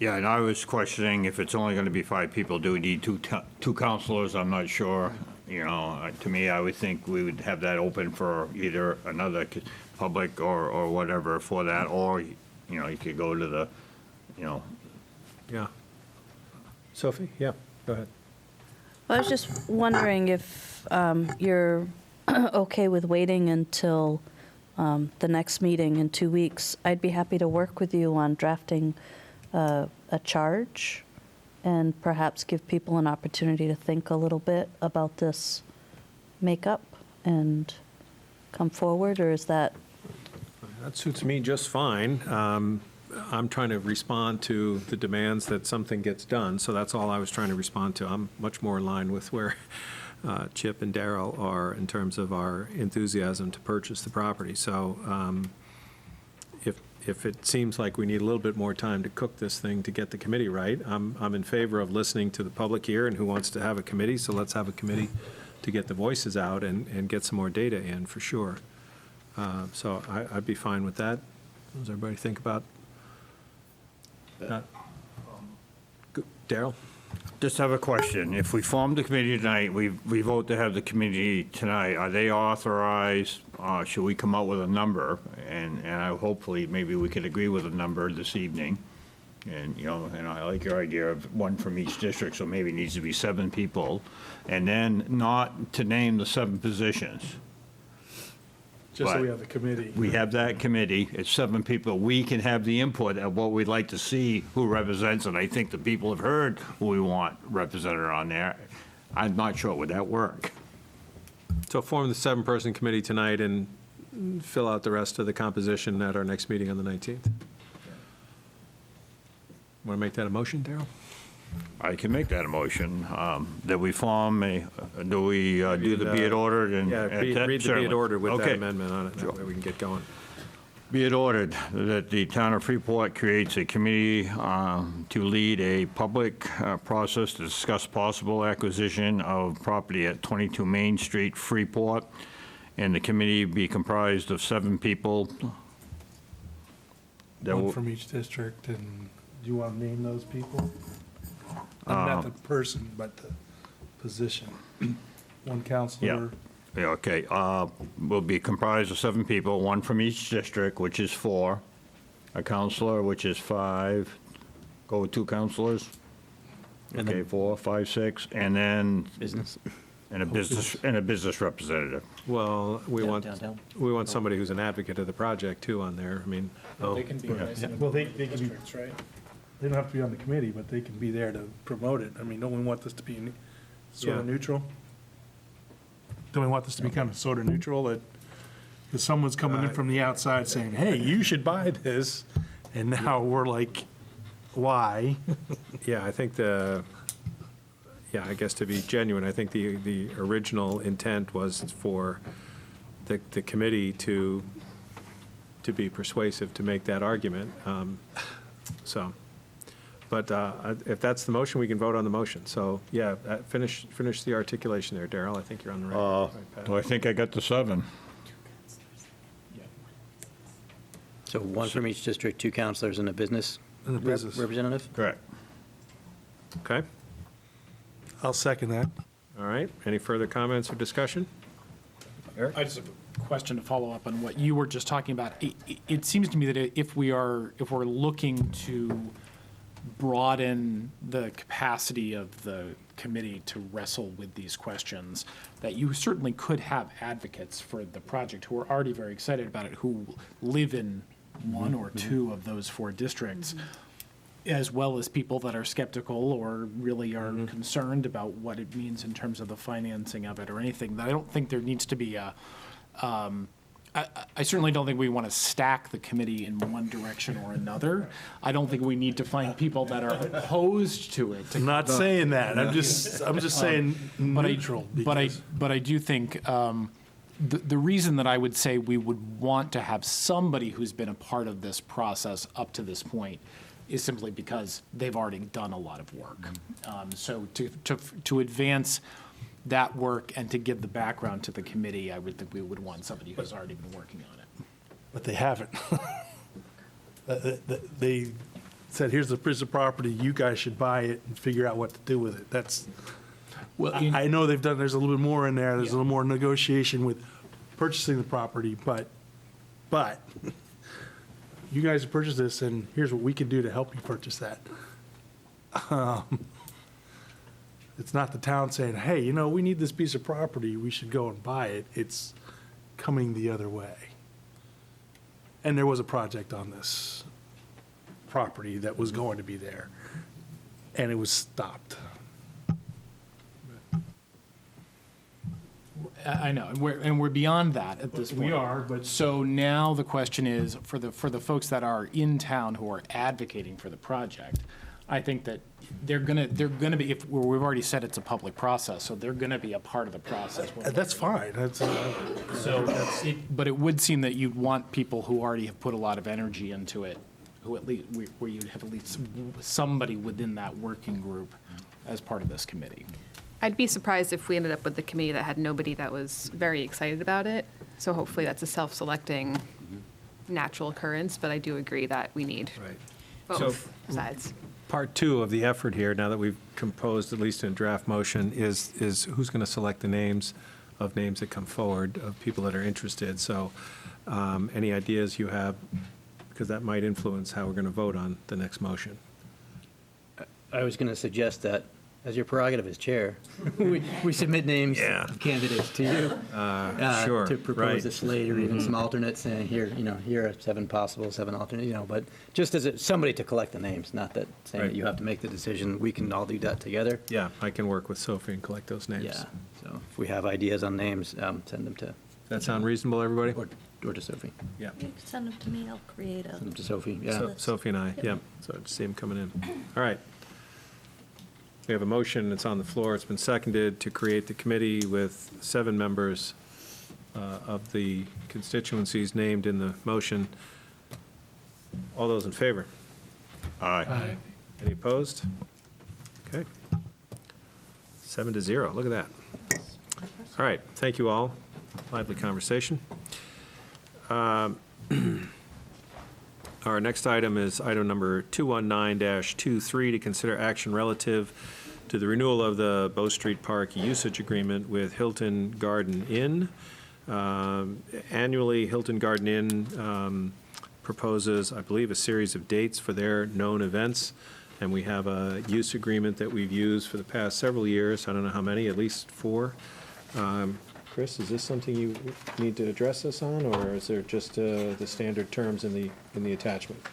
yeah, and I was questioning if it's only going to be 5 people, do we need two counselors? I'm not sure. You know, to me, I would think we would have that open for either another public or whatever for that, or, you know, you could go to the, you know. Yeah. Sophie? Yeah, go ahead. I was just wondering if you're okay with waiting until the next meeting in 2 weeks, I'd be happy to work with you on drafting a charge and perhaps give people an opportunity to think a little bit about this makeup and come forward, or is that? That suits me just fine. I'm trying to respond to the demands that something gets done, so that's all I was trying to respond to. I'm much more in line with where Chip and Daryl are in terms of our enthusiasm to purchase the property. So if it seems like we need a little bit more time to cook this thing to get the committee right, I'm in favor of listening to the public here and who wants to have a committee, so let's have a committee to get the voices out and get some more data in, for sure. So I'd be fine with that. What does everybody think about that? Daryl? Just have a question. If we form the committee tonight, we vote to have the committee tonight, are they authorized? Should we come up with a number? And hopefully, maybe we could agree with a number this evening. And, and I like your idea of one from each district, so maybe it needs to be 7 people. And then not to name the 7 positions. Just so But we have the committee. We have that committee, it's 7 people, we can have the input of what we'd like to see, who represents, and I think the people have heard who we want represented on there. I'm not sure, would that work? So form the 7-person committee tonight and fill out the rest of the composition at our next meeting on the 19th. Want to make that a motion, Daryl? I can make that a motion, that we form do we do the be it ordered? And Yeah, read the be certainly. it ordered with that Okay. amendment on it, that way we can get going. Be it ordered that the town of Freeport creates a committee to lead a public process to discuss possible acquisition of property at 22 Main Street, Freeport, and the committee be comprised of 7 people. That One will- from each district, and do you want to name those people? Not the person, but the position. One counselor. Yeah, okay. Will be comprised of 7 people, 1 from each district, which is 4, a counselor, which is 5, go with 2 counselors. And Okay, then- 4, 5, 6, and then, Business. and a business representative. Well, we want Downtown. somebody who's an advocate of the project, too, on there. I mean, They can be resident Well, they can be, districts, right? they don't have to be on the committee, but they can be there to promote it. I mean, don't we want this to be sort of Yeah. neutral? Don't we want this to be kind of sort of neutral, that if someone's coming in from the outside saying, hey, you should buy this, and now we're like, why? yeah, I think I guess to be genuine, I think the original intent was for the committee to be persuasive to make that argument. So, but if that's the motion, we can vote on the motion. So, yeah, finish the articulation there, Daryl. I think you're on the right path. Do I think I got the 7? So 1 from each district, 2 counselors, and a business And a business. representative? Correct. Okay, I'll second that. all right. Any further comments or discussion? I just have a question to follow up on what you were just talking about. It seems to me that if we're looking to broaden the capacity of the committee to wrestle with these questions, that you certainly could have advocates for the project who are already very excited about it, who live in 1 or 2 of those 4 districts, as well as people that are skeptical or really are concerned about what it means in terms of the financing of it or anything. I don't think there needs to be a, I certainly don't think we want to stack the committee in one direction or another. I don't think we need to find people that are opposed to it. I'm not saying that. I'm just saying But neutral. But I do think the reason that I would say we would want to have somebody who's been a part of this process up to this point is simply because they've already done a lot of work. So to advance that work and to give the background to the committee, I would think we would want somebody who's already been working on it. But they haven't. They said, here's the piece of property, you guys should buy it and figure out what to do with it. That's, Well, I know they've done, there's a little bit more in there, there's a little more negotiation with purchasing the property, but you guys have purchased this, and here's what we can do to help you purchase that. It's not the town saying, hey, you know, we need this piece of property, we should go and buy it. It's coming the other way. And there was a project on this property that was going to be there, and it was stopped. I know, and we're beyond that at this point. We are, but So now the question is, for the folks that are in town who are advocating for the project, I think that they're gonna be, if, we've already said it's a public process, so they're gonna be a part of the process. that's fine. But it would seem that you'd want people who already have put a lot of energy into it, who at least, where you'd have at least somebody within that working group as part of this committee. I'd be surprised if we ended up with the committee that had nobody that was very excited about it. So hopefully that's a self-selecting natural occurrence, but I do agree that we need Right. both sides. Part two of the effort here, now that we've composed, at least in a draft motion, is who's going to select the names that come forward, of people that are interested. So any ideas you have, because that might influence how we're going to vote on the next motion. I was going to suggest that, as your prerogative as chair, we submit names of candidates to you. Sure, To propose right. a slate or even some alternates, saying, here are 7 possible, 7 alternate, but just as somebody to collect the names, not that saying Right. that you have to make the decision. We can all do that together. Yeah, I can work with Sophie and collect those names. Yeah, so if we have ideas on names, send them to, That sound reasonable, everybody? or to Sophie. Yeah. You can send them to me, I'll create Send them to Sophie, yeah. Sophie and I, yeah. So I see them coming in. All right. We have a motion, it's on the floor, it's been seconded to create the committee with 7 members of the constituencies named in the motion. All those in favor? Aye. Any opposed? Okay. 7-0, look at that. All right, thank you all. Lively conversation. Our next item is item number 219-23, to consider action relative to the renewal of the Bow Street Park usage agreement with Hilton Garden Inn. Annually, Hilton Garden Inn proposes, I believe, a series of dates for their known events, and we have a use agreement that we've used for the past several years. I don't know how many, at least 4. Chris, is this something you need to address us on, or is there just the standard terms in the attachment?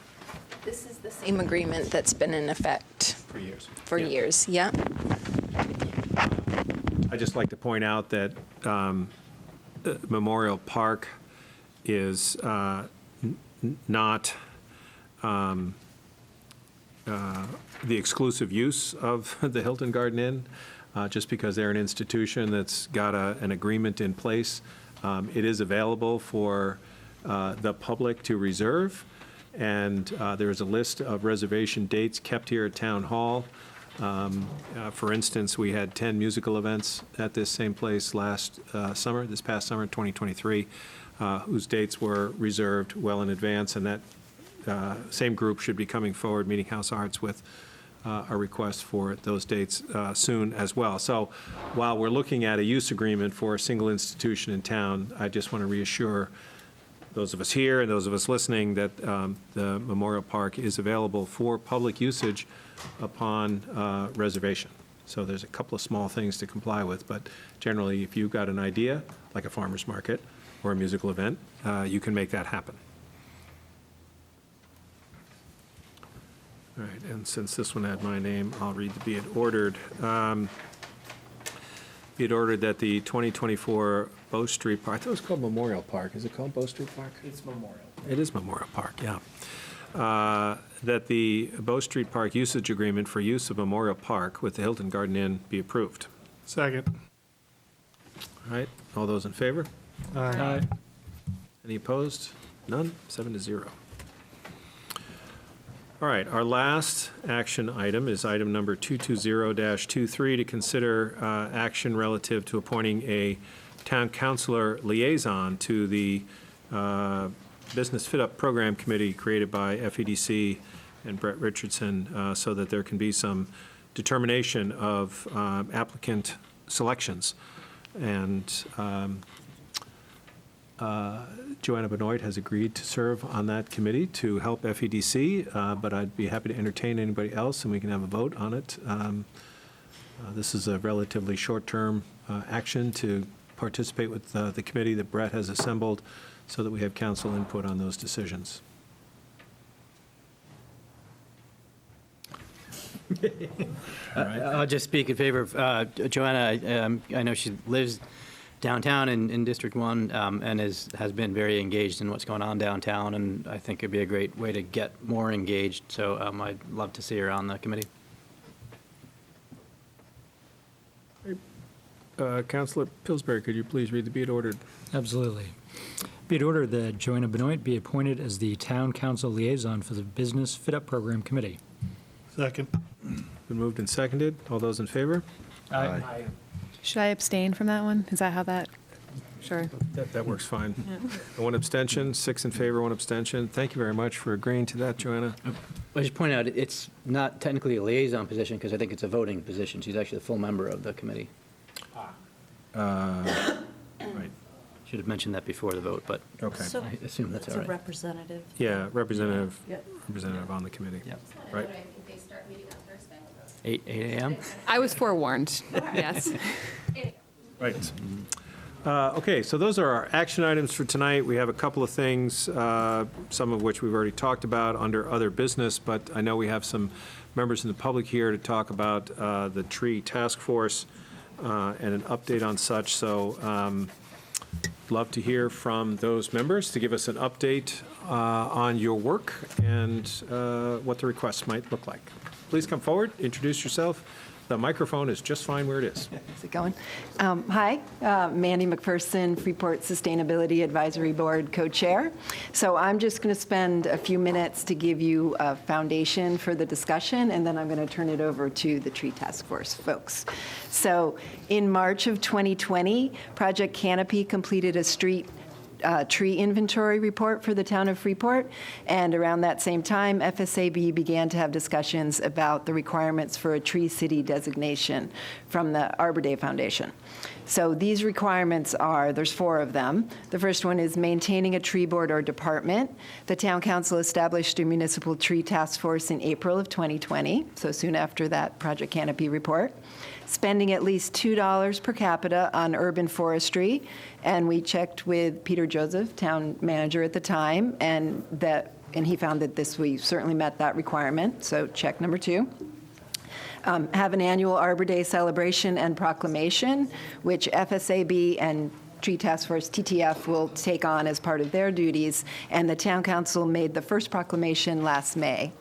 This is the same agreement that's been in effect For years. for years, yeah. I'd just like to point out that Memorial Park is not the exclusive use of the Hilton Garden Inn. Just because they're an institution that's got an agreement in place. It is available for the public to reserve, and there is a list of reservation dates kept here at Town Hall. For instance, we had 10 musical events at this same place this past summer, 2023, whose dates were reserved well in advance, and that same group should be coming forward, Meeting House Arts, with a request for those dates soon as well. So while we're looking at a use agreement for a single institution in town, I just want to reassure those of us here and those of us listening that the Memorial Park is available for public usage upon reservation. So there's a couple of small things to comply with, but generally, if you've got an idea, like a farmer's market or a musical event, you can make that happen. All right, and since this one had my name, I'll read the be it ordered. Be it ordered that the 2024 Bow Street Park, I thought it was called Memorial Park. Is it called Bow Street Park? It's Memorial. It is Memorial Park, yeah. That the Bow Street Park usage agreement for use of Memorial Park with the Hilton Garden Inn be approved. Second. All right, all those in favor? Aye. Any opposed? None? 7-0. All right, our last action item is item number 220-23, to consider action relative to appointing a town councilor liaison to the Business Fit Up Program Committee created by FEDC and Brett Richardson, so that there can be some determination of applicant selections. And Joanna Benoit has agreed to serve on that committee to help FEDC, but I'd be happy to entertain anybody else, and we can have a vote on it This is a relatively short-term action to participate with the committee that Brett has assembled so that we have council input on those decisions. I'll just speak in favor of Joanna. I know she lives downtown in District 1 and has been very engaged in what's going on downtown, and I think it'd be a great way to get more engaged. So I'd love to see her on the committee. Councilor Pillsbury, could you please read the be it ordered? Absolutely. Be it ordered that Joanna Benoit be appointed as the Town Council Liaison for the Business Fit Up Program Committee. Second. Been moved and seconded. All those in favor? Aye. Should I abstain from that one? Is that how that? Sure. That works fine. One abstention, 6 in favor, 1 abstention. Thank you very much for agreeing to that, Joanna. I just point out, it's not technically a liaison position because I think it's a voting position. She's actually a full member of the committee. Right. Should have mentioned that before the vote, but Okay. So I assume that's it's all a right. representative. Yeah, representative Yep. on the committee. Yep. Right. 8 a.m.? I was forewarned, yes. Right. Okay, so those are our action items for tonight. We have a couple of things, some of which we've already talked about under other business, but I know we have some members in the public here to talk about the tree task force and an update on such. So love to hear from those members to give us an update on your work and what the requests might look like. Please come forward, introduce yourself. The microphone is just fine where it is. Is it going? Hi, Mandy McPherson, Freeport Sustainability Advisory Board Co-Chair. So I'm just going to spend a few minutes to give you a foundation for the discussion, and then I'm going to turn it over to the Tree Task Force folks. So in March of 2020, Project Canopy completed a tree inventory report for the town of Freeport, and around that same time, FSAB began to have discussions about the requirements for a Tree City designation from the Arbor Day Foundation. So these requirements are, there's 4 of them. The first one is maintaining a tree board or department. The town council established a municipal tree task force in April of 2020, so soon after that Project Canopy report. Spending at least $2 per capita on urban forestry, and we checked with Peter Joseph, town manager at the time, and he found that we certainly met that requirement, so check number 2. Have an annual Arbor Day celebration and proclamation, which FSAB and Tree Task Force, TTF, will take on as part of their duties, and the town council made the first proclamation last May.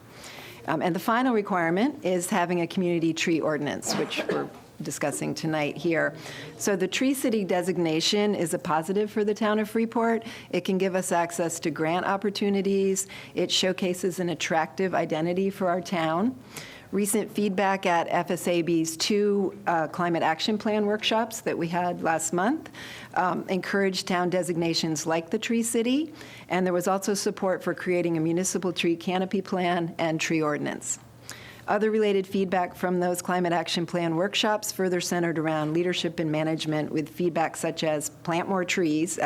And the final requirement is having a community tree ordinance, which we're discussing tonight here. So the Tree City designation is a positive for the town of Freeport. It can give us access to grant opportunities. It showcases an attractive identity for our town. Recent feedback at FSAB's 2 climate action plan workshops that we had last month encouraged town designations like the Tree City, and there was also support for creating a municipal tree canopy plan and tree ordinance. Other related feedback from those climate action plan workshops further centered around leadership and management, with feedback such as plant more trees, !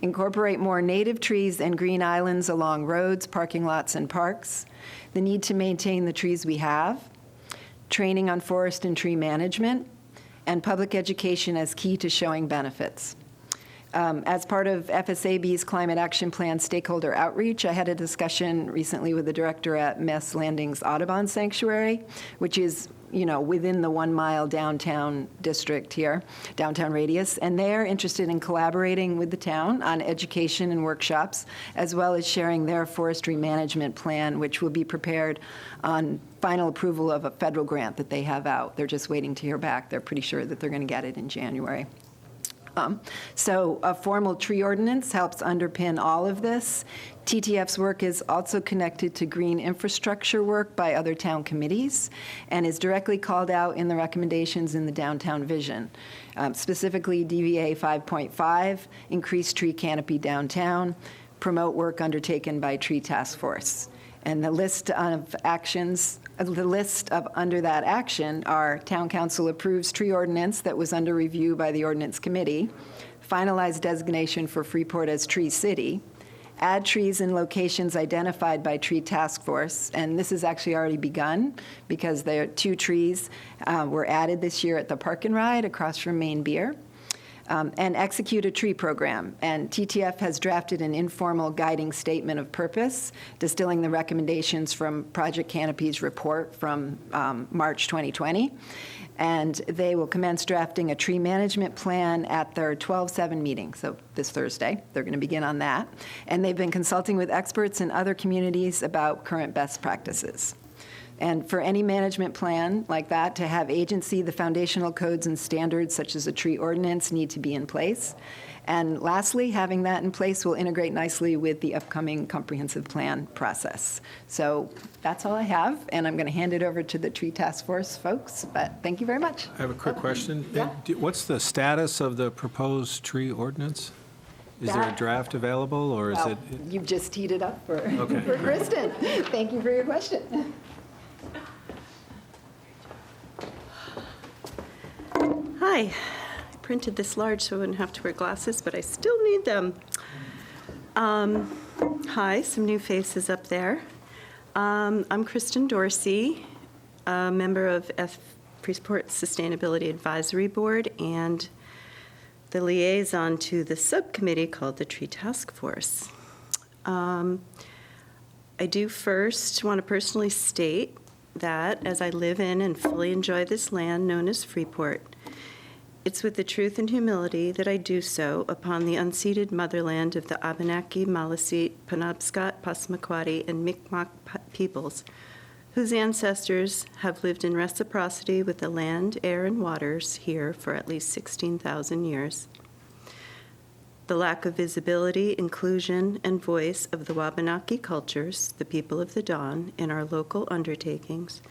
Incorporate more native trees and green islands along roads, parking lots, and parks, the need to maintain the trees we have, training on forest and tree management, and public education as key to showing benefits. As part of FSAB's Climate Action Plan stakeholder outreach, I had a discussion recently with the director at Mess Landing's Audubon Sanctuary, which is, within the 1 mile downtown district here, downtown radius, and they're interested in collaborating with the town on education and workshops, as well as sharing their forestry management plan, which will be prepared on final approval of a federal grant that they have out. They're just waiting to hear back. They're pretty sure that they're going to get it in January. So a formal tree ordinance helps underpin all of this. TTF's work is also connected to green infrastructure work by other town committees and is directly called out in the recommendations in the downtown vision. Specifically, DVA 5.5, increase tree canopy downtown, promote work undertaken by Tree Task Force. And the list of actions, under that action are Town Council approves tree ordinance that was under review by the Ordinance Committee, finalized designation for Freeport as Tree City, add trees in locations identified by Tree Task Force. And this has actually already begun because there are 2 trees were added this year at the Park and Ride across from Maine Beer. And execute a tree program. And TTF has drafted an informal guiding statement of purpose, distilling the recommendations from Project Canopy's report from March 2020. And they will commence drafting a tree management plan at their 12/7 meeting, so this Thursday. They're going to begin on that. And they've been consulting with experts in other communities about current best practices. And for any management plan like that to have agency, the foundational codes and standards, such as a tree ordinance, need to be in place. And lastly, having that in place will integrate nicely with the upcoming comprehensive plan process. So that's all I have, and I'm going to hand it over to the Tree Task Force folks, but thank you very much. I have a quick question. Yeah. What's the status of the proposed tree ordinance? Is there a That- draft available, or is Well, it? you've just teed it up for Okay. for Kristen. Thank you for your question. Hi. I printed this large so I wouldn't have to wear glasses, but I still need them. Hi, some new faces up there. I'm Kristen Dorsey, a member of Freeport Sustainability Advisory Board and the liaison to the subcommittee called the Tree Task Force. I do first want to personally state that as I live in and fully enjoy this land known as Freeport, it's with the truth and humility that I do so upon the unceded motherland of the Abenaki, Maliseet, Penobscot, Passamaquoddy, and Mi'kmaq peoples, whose ancestors have lived in reciprocity with the land, air, and waters here for at least 16,000 years. The lack of visibility, inclusion, and voice of the Wabanaki cultures, the people of the dawn, in our local undertakings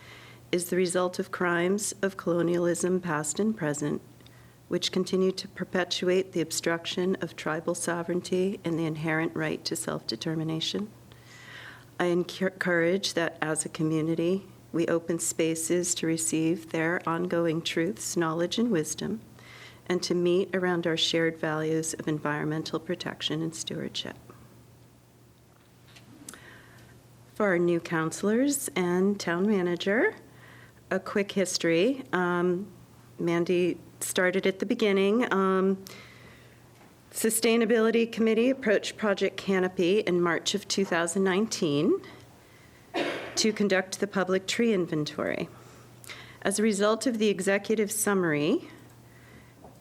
is the result of crimes of colonialism past and present, which continue to perpetuate the obstruction of tribal sovereignty and the inherent right to self-determination. I encourage that as a community, we open spaces to receive their ongoing truths, knowledge, and wisdom, and to meet around our shared values of environmental protection and stewardship. For our new counselors and town manager, a quick history. Mandy started at the beginning. Sustainability Committee approached Project Canopy in March of 2019 to conduct the public tree inventory. As a result of the executive summary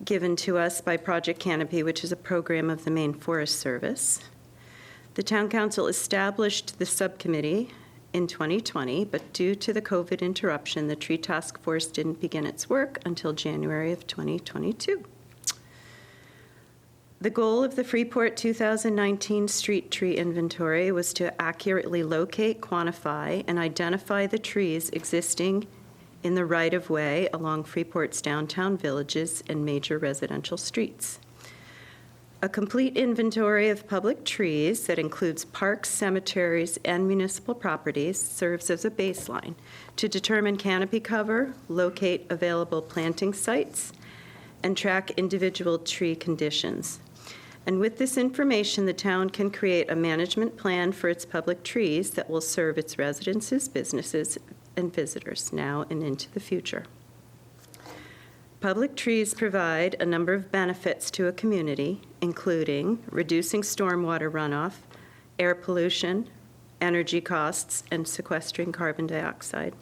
given to us by Project Canopy, which is a program of the Maine Forest Service, the Town Council established the subcommittee in 2020, but due to the COVID interruption, the Tree Task Force didn't begin its work until January of 2022. The goal of the Freeport 2019 street tree inventory was to accurately locate, quantify, and identify the trees existing in the right-of-way along Freeport's downtown villages and major residential streets. A complete inventory of public trees that includes parks, cemeteries, and municipal properties serves as a baseline to determine canopy cover, locate available planting sites, and track individual tree conditions. And with this information, the town can create a management plan for its public trees that will serve its residents, businesses, and visitors now and into the future. Public trees provide a number of benefits to a community, including reducing stormwater runoff, air pollution, energy costs, and sequestering carbon dioxide.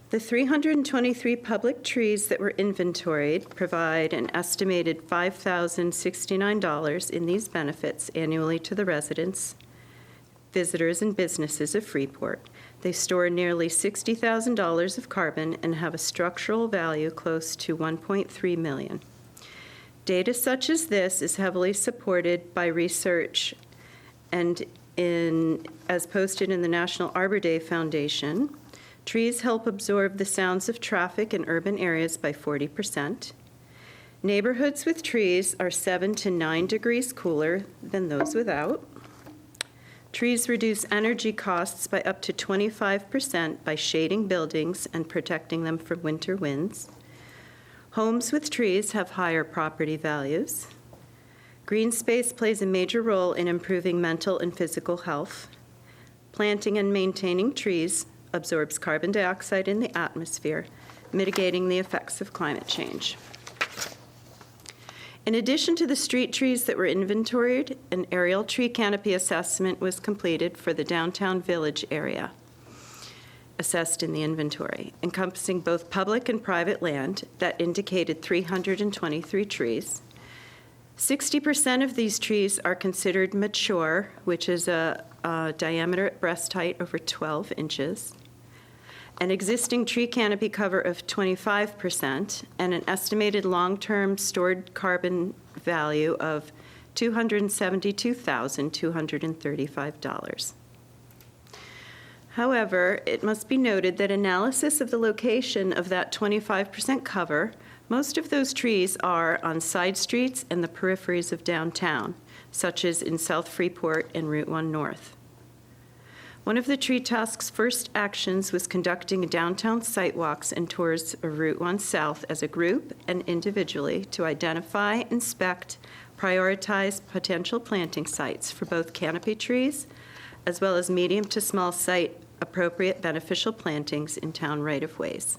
The 323 public trees that were inventoried provide an estimated $5,069 in these benefits annually to the residents, visitors, and businesses of Freeport. They store nearly $60,000 of carbon and have a structural value close to $1.3 million. Data such as this is heavily supported by research and as posted in the National Arbor Day Foundation. Trees help absorb the sounds of traffic in urban areas by 40%. Neighborhoods with trees are 7 to 9 degrees cooler than those without. Trees reduce energy costs by up to 25% by shading buildings and protecting them from winter winds. Homes with trees have higher property values. Green space plays a major role in improving mental and physical health. Planting and maintaining trees absorbs carbon dioxide in the atmosphere, mitigating the effects of climate change. In addition to the street trees that were inventoried, an aerial tree canopy assessment was completed for the downtown village area, assessed in the inventory, encompassing both public and private land that indicated 323 trees. 60% of these trees are considered mature, which is a diameter at breast height over 12 inches, an existing tree canopy cover of 25%, and an estimated long-term stored carbon value of $272,235. However, it must be noted that analysis of the location of that 25% cover, most of those trees are on side streets and the peripheries of downtown, such as in South Freeport and Route 1 North. One of the tree task's first actions was conducting downtown site walks and tours of Route 1 South as a group and individually to identify, inspect, prioritize potential planting sites for both canopy trees as well as medium to small site appropriate beneficial plantings in town right-of-ways.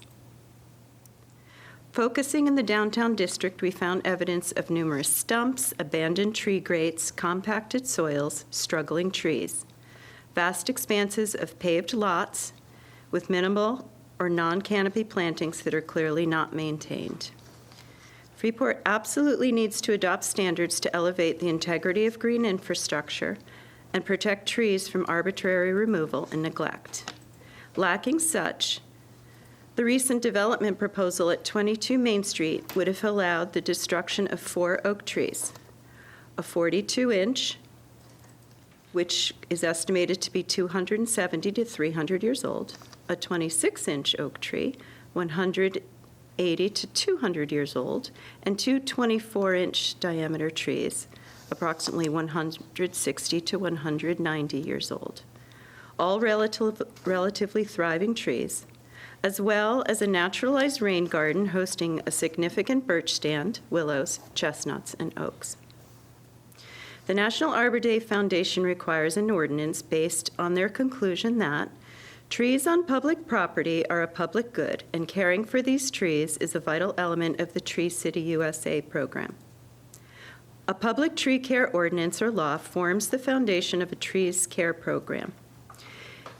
Focusing in the downtown district, we found evidence of numerous stumps, abandoned tree grates, compacted soils, struggling trees, vast expanses of paved lots with minimal or non-canopy plantings that are clearly not maintained. Freeport absolutely needs to adopt standards to elevate the integrity of green infrastructure and protect trees from arbitrary removal and neglect. Lacking such, the recent development proposal at 22 Main Street would have allowed the destruction of 4 oak trees, a 42-inch, which is estimated to be 270 to 300 years old, a 26-inch oak tree, 180 to 200 years old, and 2 24-inch diameter trees, approximately 160 to 190 years old, all relatively thriving trees, as well as a naturalized rain garden hosting a significant birch stand, willows, chestnuts, and oaks. The National Arbor Day Foundation requires an ordinance based on their conclusion that trees on public property are a public good, and caring for these trees is a vital element of the Tree City USA program. A public tree care ordinance or law forms the foundation of a trees care program.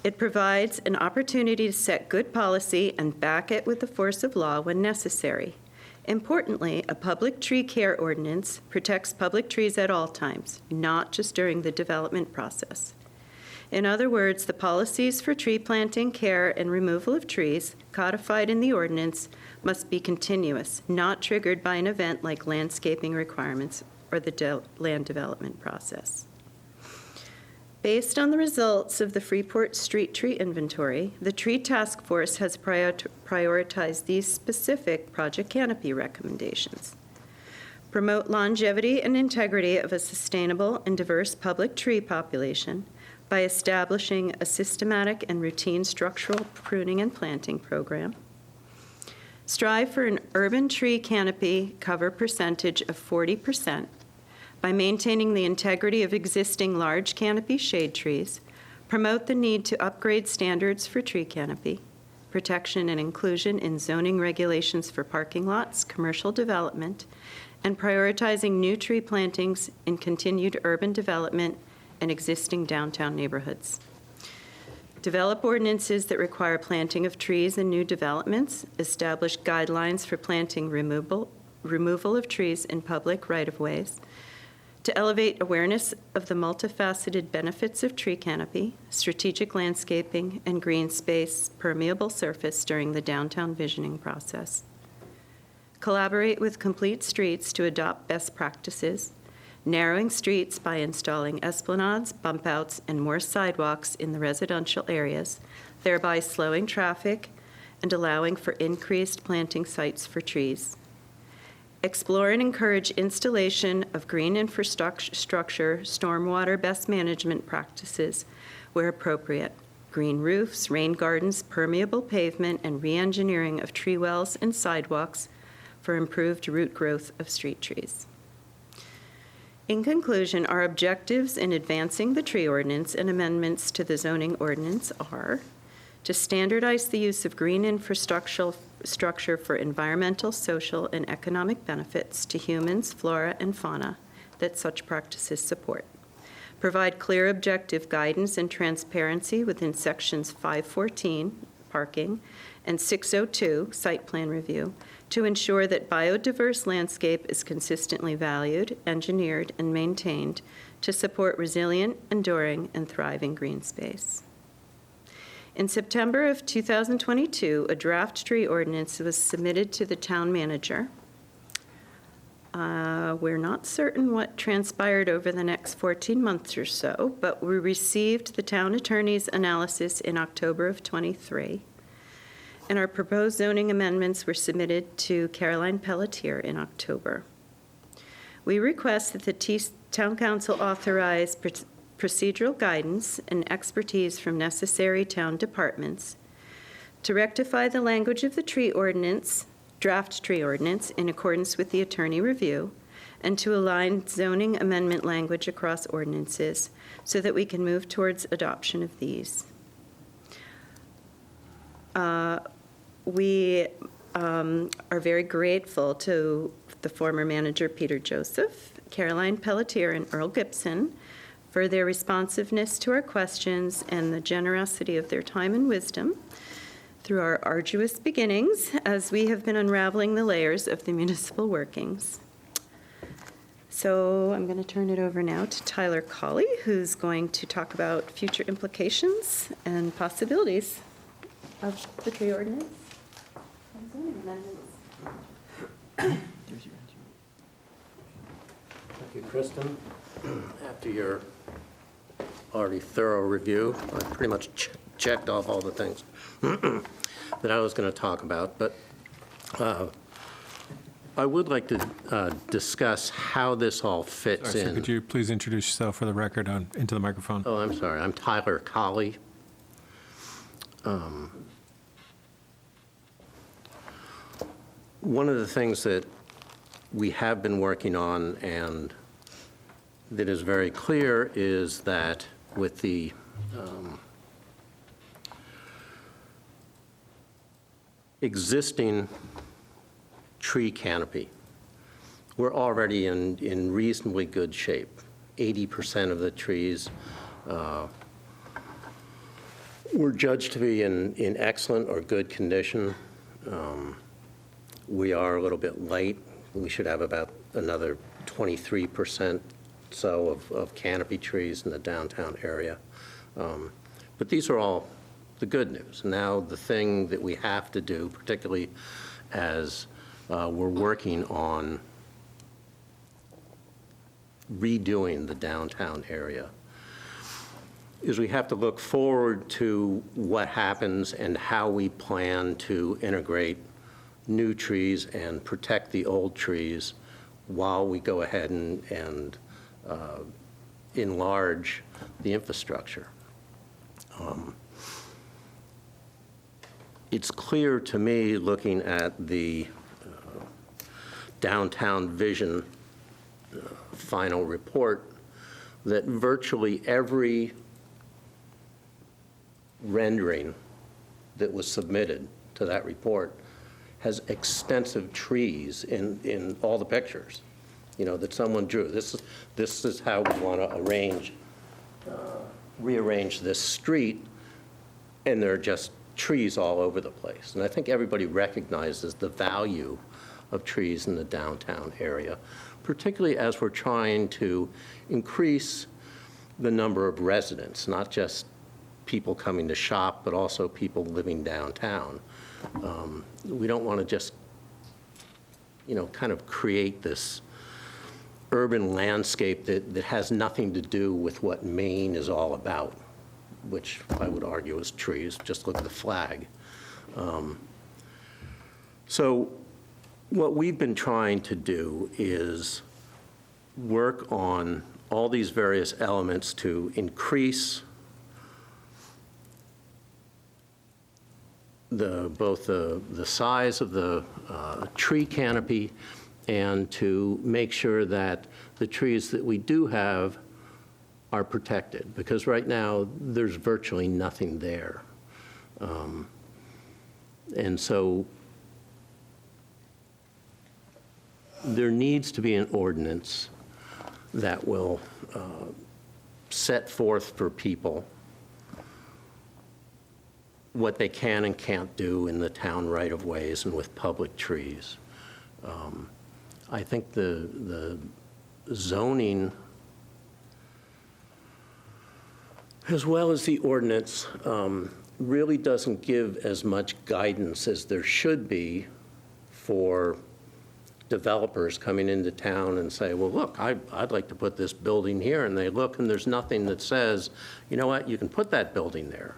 It provides an opportunity to set good policy and back it with the force of law when necessary. Importantly, a public tree care ordinance protects public trees at all times, not just during the development process. In other words, the policies for tree planting, care, and removal of trees codified in the ordinance must be continuous, not triggered by an event like landscaping requirements or the land development process. Based on the results of the Freeport Street Tree Inventory, the Tree Task Force has prioritized these specific project canopy recommendations. Promote longevity and integrity of a sustainable and diverse public tree population by establishing a systematic and routine structural pruning and planting program. Strive for an urban tree canopy cover percentage of 40%. By maintaining the integrity of existing large canopy shade trees, promote the need to upgrade standards for tree canopy, protection and inclusion in zoning regulations for parking lots, commercial development, and prioritizing new tree plantings in continued urban development and existing downtown neighborhoods. Develop ordinances that require planting of trees in new developments, establish guidelines for planting removal of trees in public right-of-ways, to elevate awareness of the multifaceted benefits of tree canopy, strategic landscaping, and green space permeable surface during the downtown visioning process. Collaborate with Complete Streets to adopt best practices, narrowing streets by installing esplanades, bump outs, and more sidewalks in the residential areas, thereby slowing traffic and allowing for increased planting sites for trees. Explore and encourage installation of green infrastructure, stormwater best management practices where appropriate, green roofs, rain gardens, permeable pavement, and re-engineering of tree wells and sidewalks for improved root growth of street trees. In conclusion, our objectives in advancing the tree ordinance and amendments to the zoning ordinance are to standardize the use of green infrastructure for environmental, social, and economic benefits to humans, flora, and fauna that such practices support. Provide clear objective guidance and transparency within sections 514, parking, and 602, site plan review, to ensure that biodiverse landscape is consistently valued, engineered, and maintained to support resilient, enduring, and thriving green space. In September of 2022, a draft tree ordinance was submitted to the town manager. We're not certain what transpired over the next 14 months or so, but we received the town attorney's analysis in October of '23, and our proposed zoning amendments were submitted to Caroline Pelletier in October. We request that the town council authorize procedural guidance and expertise from necessary town departments to rectify the language of the tree ordinance, draft tree ordinance, in accordance with the attorney review, and to align zoning amendment language across ordinances so that we can move towards adoption of these. We are very grateful to the former manager, Peter Joseph, Caroline Pelletier, and Earl Gibson for their responsiveness to our questions and the generosity of their time and wisdom through our arduous beginnings as we have been unraveling the layers of the municipal workings. So I'm going to turn it over now to Tyler Colley, who's going to talk about future implications and possibilities of the tree ordinance. Thank you, Kristen. After your already thorough review, I pretty much checked off all the things that I was going to talk about, but I would like to discuss how this all fits Sorry, sir, in. could you please introduce yourself for the record into the microphone? Oh, I'm sorry. I'm Tyler Colley. One of the things that we have been working on and that is very clear is that with the existing tree canopy, we're already in reasonably good shape. 80% of the trees were judged to be in excellent or good condition. We are a little bit light. We should have about another 23% so of canopy trees in the downtown area. But these are all the good news. Now the thing that we have to do, particularly as we're working on redoing the downtown area, is we have to look forward to what happens and how we plan to integrate new trees and protect the old trees while we go ahead and enlarge the infrastructure. It's clear to me, looking at the downtown vision final report, that virtually every rendering that was submitted to that report has extensive trees in all the pictures, that someone drew. This is how we want to rearrange this street, and there are just trees all over the place. And I think everybody recognizes the value of trees in the downtown area, particularly as we're trying to increase the number of residents, not just people coming to shop, but also people living downtown. We don't want to just, kind of create this urban landscape that has nothing to do with what Maine is all about, which I would argue is trees. Just look at the flag. So what we've been trying to do is work on all these various elements to increase both the size of the tree canopy and to make sure that the trees that we do have are protected, because right now, there's virtually nothing there. And so there needs to be an ordinance that will set forth for people what they can and can't do in the town right-of-ways and with public trees. I think the zoning, as well as the ordinance, really doesn't give as much guidance as there should be for developers coming into town and say, well, look, I'd like to put this building here, and they look, and there's nothing that says, you know what, you can put that building there,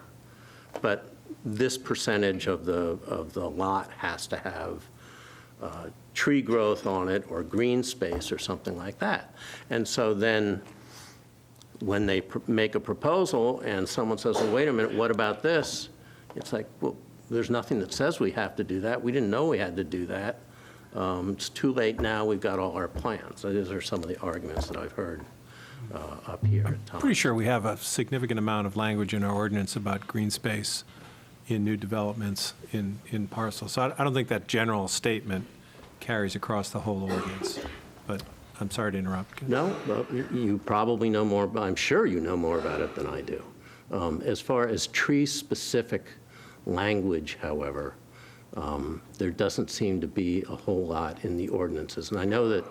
but this percentage of the lot has to have tree growth on it or green space or something like that. And so then when they make a proposal and someone says, well, wait a minute, what about this? It's like, well, there's nothing that says we have to do that. We didn't know we had to do that. It's too late now. We've got all our plans. Those are some of the arguments that I've heard up here at times. Pretty sure we have a significant amount of language in our ordinance about green space in new developments in parcels. So I don't think that general statement carries across the whole ordinance, but I'm sorry to interrupt. No, well, you probably know more, I'm sure you know more about it than I do. As far as tree-specific language, however, there doesn't seem to be a whole lot in the ordinances. And I know that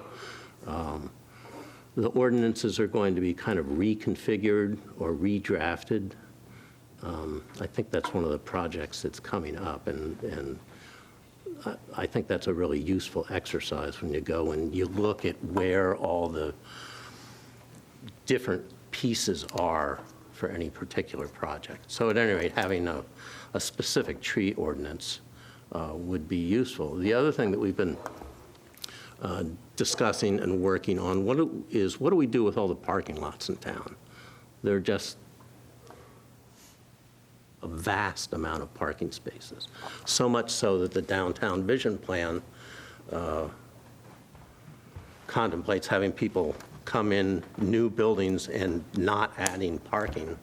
the ordinances are going to be kind of reconfigured or redrafted. I think that's one of the projects that's coming up, and I think that's a really useful exercise when you go and you look at where all the different pieces are for any particular project. So at any rate, having a specific tree ordinance would be useful. The other thing that we've been discussing and working on what do we do with all the parking lots in town? They're just a vast amount of parking spaces, so much so that the downtown vision plan contemplates having people come in new buildings and not adding parking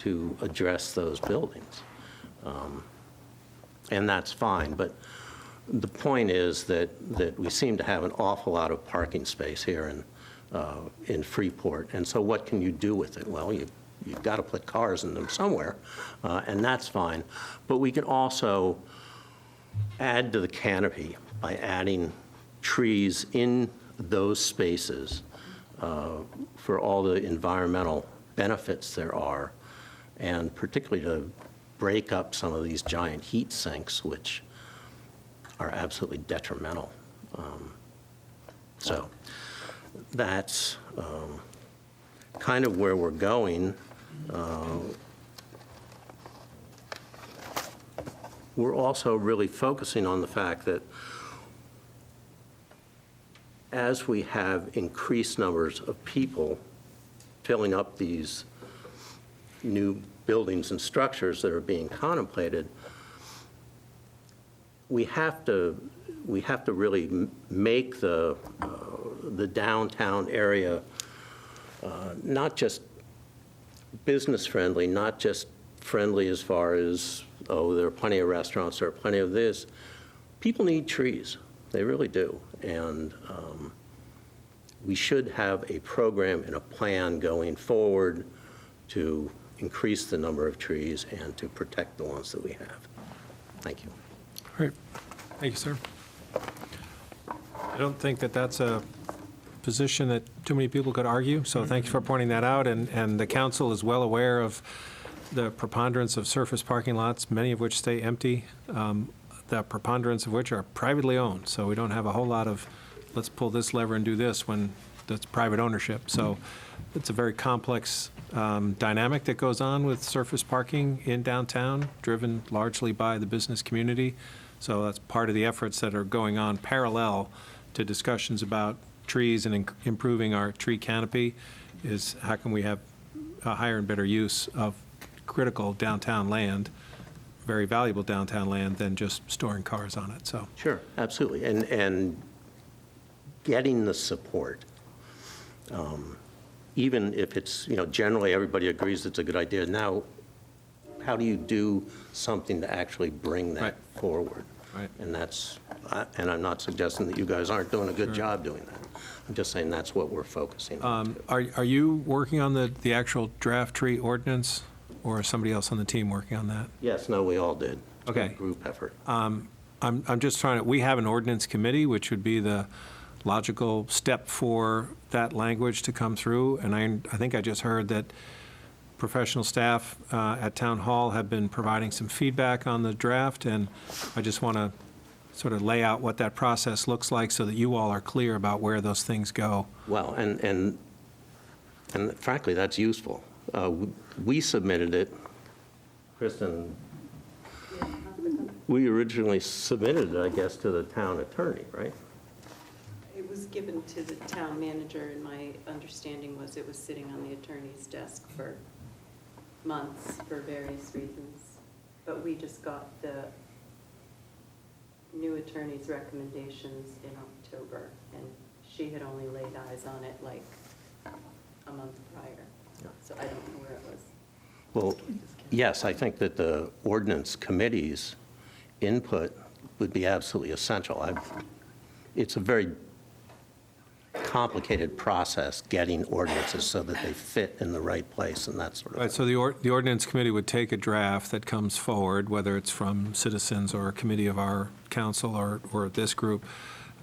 to address those buildings. And that's fine, but the point is that we seem to have an awful lot of parking space here in Freeport, and so what can you do with it? Well, you've got to put cars in them somewhere, and that's fine. But we can also add to the canopy by adding trees in those spaces for all the environmental benefits there are, and particularly to break up some of these giant heat sinks, which are absolutely detrimental. So that's kind of where we're going. We're also really focusing on the fact that as we have increased numbers of people filling up these new buildings and structures that are being contemplated, we have to really make the downtown area not just business-friendly, not just friendly as far as, oh, there are plenty of restaurants, there are plenty of this. People need trees. They really do. And we should have a program and a plan going forward to increase the number of trees and to protect the ones that we have. Thank you. All right. Thank you, sir. I don't think that that's a position that too many people could argue, so thank you for pointing that out. And the council is well aware of the preponderance of surface parking lots, many of which stay empty, the preponderance of which are privately owned. So we don't have a whole lot of, let's pull this lever and do this when that's private ownership. So it's a very complex dynamic that goes on with surface parking in downtown, driven largely by the business community. So that's part of the efforts that are going on parallel to discussions about trees and improving our tree canopy, is how can we have a higher and better use of critical downtown land, very valuable downtown land, than just storing cars on it. So sure, absolutely. And getting the support, even if it's, generally everybody agrees it's a good idea. Now, how do you do something to actually bring that forward? Right. And and I'm not suggesting that you guys aren't doing a good job doing that. I'm just saying that's what we're focusing on. Are you working on the actual draft tree ordinance, or is somebody else on the team working on that? Yes, no, we all did. It's been a Okay. group effort. I'm just trying to, we have an ordinance committee, which would be the logical step for that language to come through, and I think I just heard that professional staff at Town Hall have been providing some feedback on the draft, and I just want to sort of lay out what that process looks like so that you all are clear about where those things go. Well, and frankly, that's useful. We submitted it, Kristen, we originally submitted it, I guess, to the town attorney, right? It was given to the town manager, and my understanding was it was sitting on the attorney's desk for months for various reasons. But we just got the new attorney's recommendations in October, and she had only laid eyes on it like a month prior. So I don't know where it was. Well, yes, I think that the ordinance committee's input would be absolutely essential. It's a very complicated process getting ordinances so that they fit in the right place and that sort of Right, so the ordinance committee would take a draft that comes forward, whether it's from citizens or a committee of our council or this group,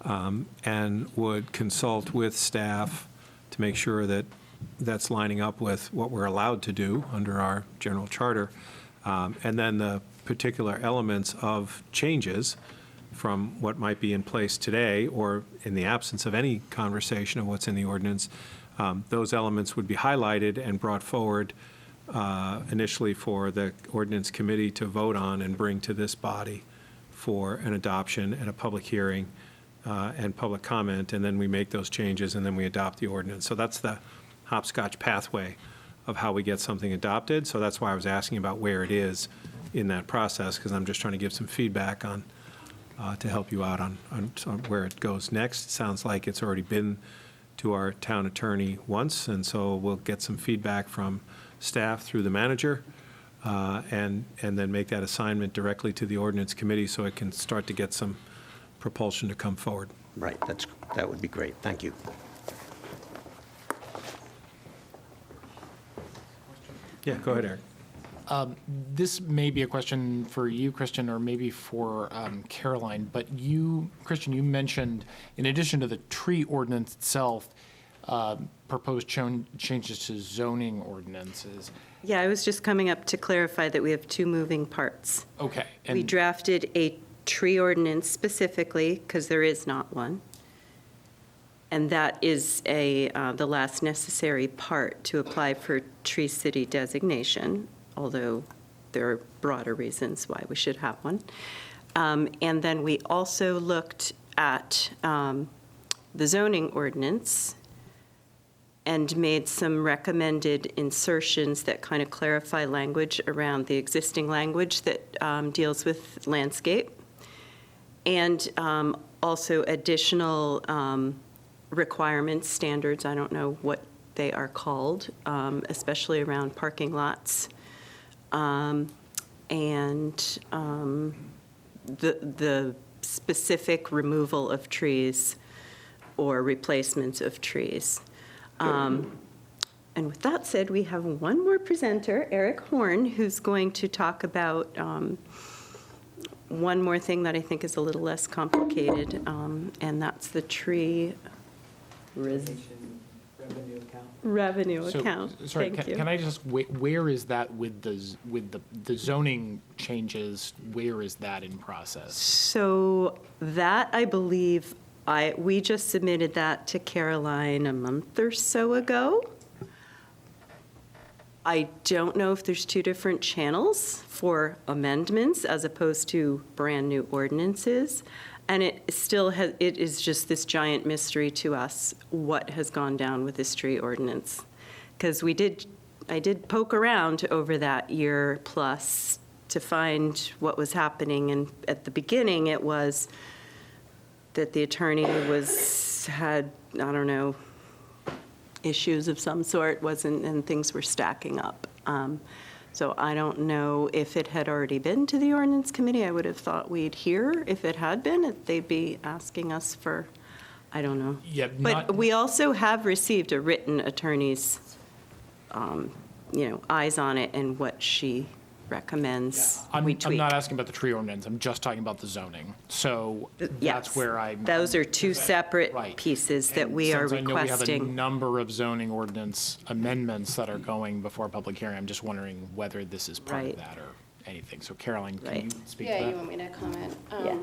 and would consult with staff to make sure that that's lining up with what we're allowed to do under our general charter. And then the particular elements of changes from what might be in place today, or in the absence of any conversation of what's in the ordinance, those elements would be highlighted and brought forward initially for the ordinance committee to vote on and bring to this body for an adoption and a public hearing and public comment, and then we make those changes and then we adopt the ordinance. So that's the hopscotch pathway of how we get something adopted. So that's why I was asking about where it is in that process, because I'm just trying to give some feedback on to help you out on where it goes next. It sounds like it's already been to our town attorney once, and so we'll get some feedback from staff through the manager, and then make that assignment directly to the ordinance committee so it can start to get some propulsion to come forward. Right, that would be great. Thank you. Yeah, go ahead, Eric. This may be a question for you, Christian, or maybe for Caroline, but Christian, you mentioned, in addition to the tree ordinance itself, proposed changes to zoning ordinances. Yeah, I was just coming up to clarify that we have two moving parts. Okay. We drafted a tree ordinance specifically, because there is not one. And that is the last necessary part to apply for Tree City designation, although there are broader reasons why we should have one. And then we also looked at the zoning ordinance and made some recommended insertions that kind of clarify language around the existing language that deals with landscape, and also additional requirements, standards, I don't know what they are called, especially around parking lots, and the specific removal of trees or replacements of trees. And with that said, we have one more presenter, Eric Horn, who's going to talk about one more thing that I think is a little less complicated, and that's the tree revenue account. Sorry, Thank you. can I just, where is that with the zoning changes? Where is that in process? So that, I believe, we just submitted that to Caroline a month or so ago. I don't know if there's two different channels for amendments as opposed to brand-new ordinances. And it still has, it is just this giant mystery to us what has gone down with this tree ordinance. Because I did poke around over that year plus to find what was happening. And at the beginning, it was that the attorney was had, I don't know, issues of some sort, and things were stacking up. So I don't know if it had already been to the ordinance committee. I would have thought we'd hear if it had been, they'd be asking us for, I don't know. Yeah, But we also have received a written attorney's, eyes on it and what she recommends I'm we tweak. not asking about the tree ordinance, I'm just talking about the zoning. So Yes. that's where Those are two separate pieces that we are Since I know we have a requesting. number of zoning ordinance amendments that are going before public hearing, I'm just wondering whether this is part of Right. that or anything. So Caroline, can Right. you speak to Yeah, that? you want me to comment? Yeah.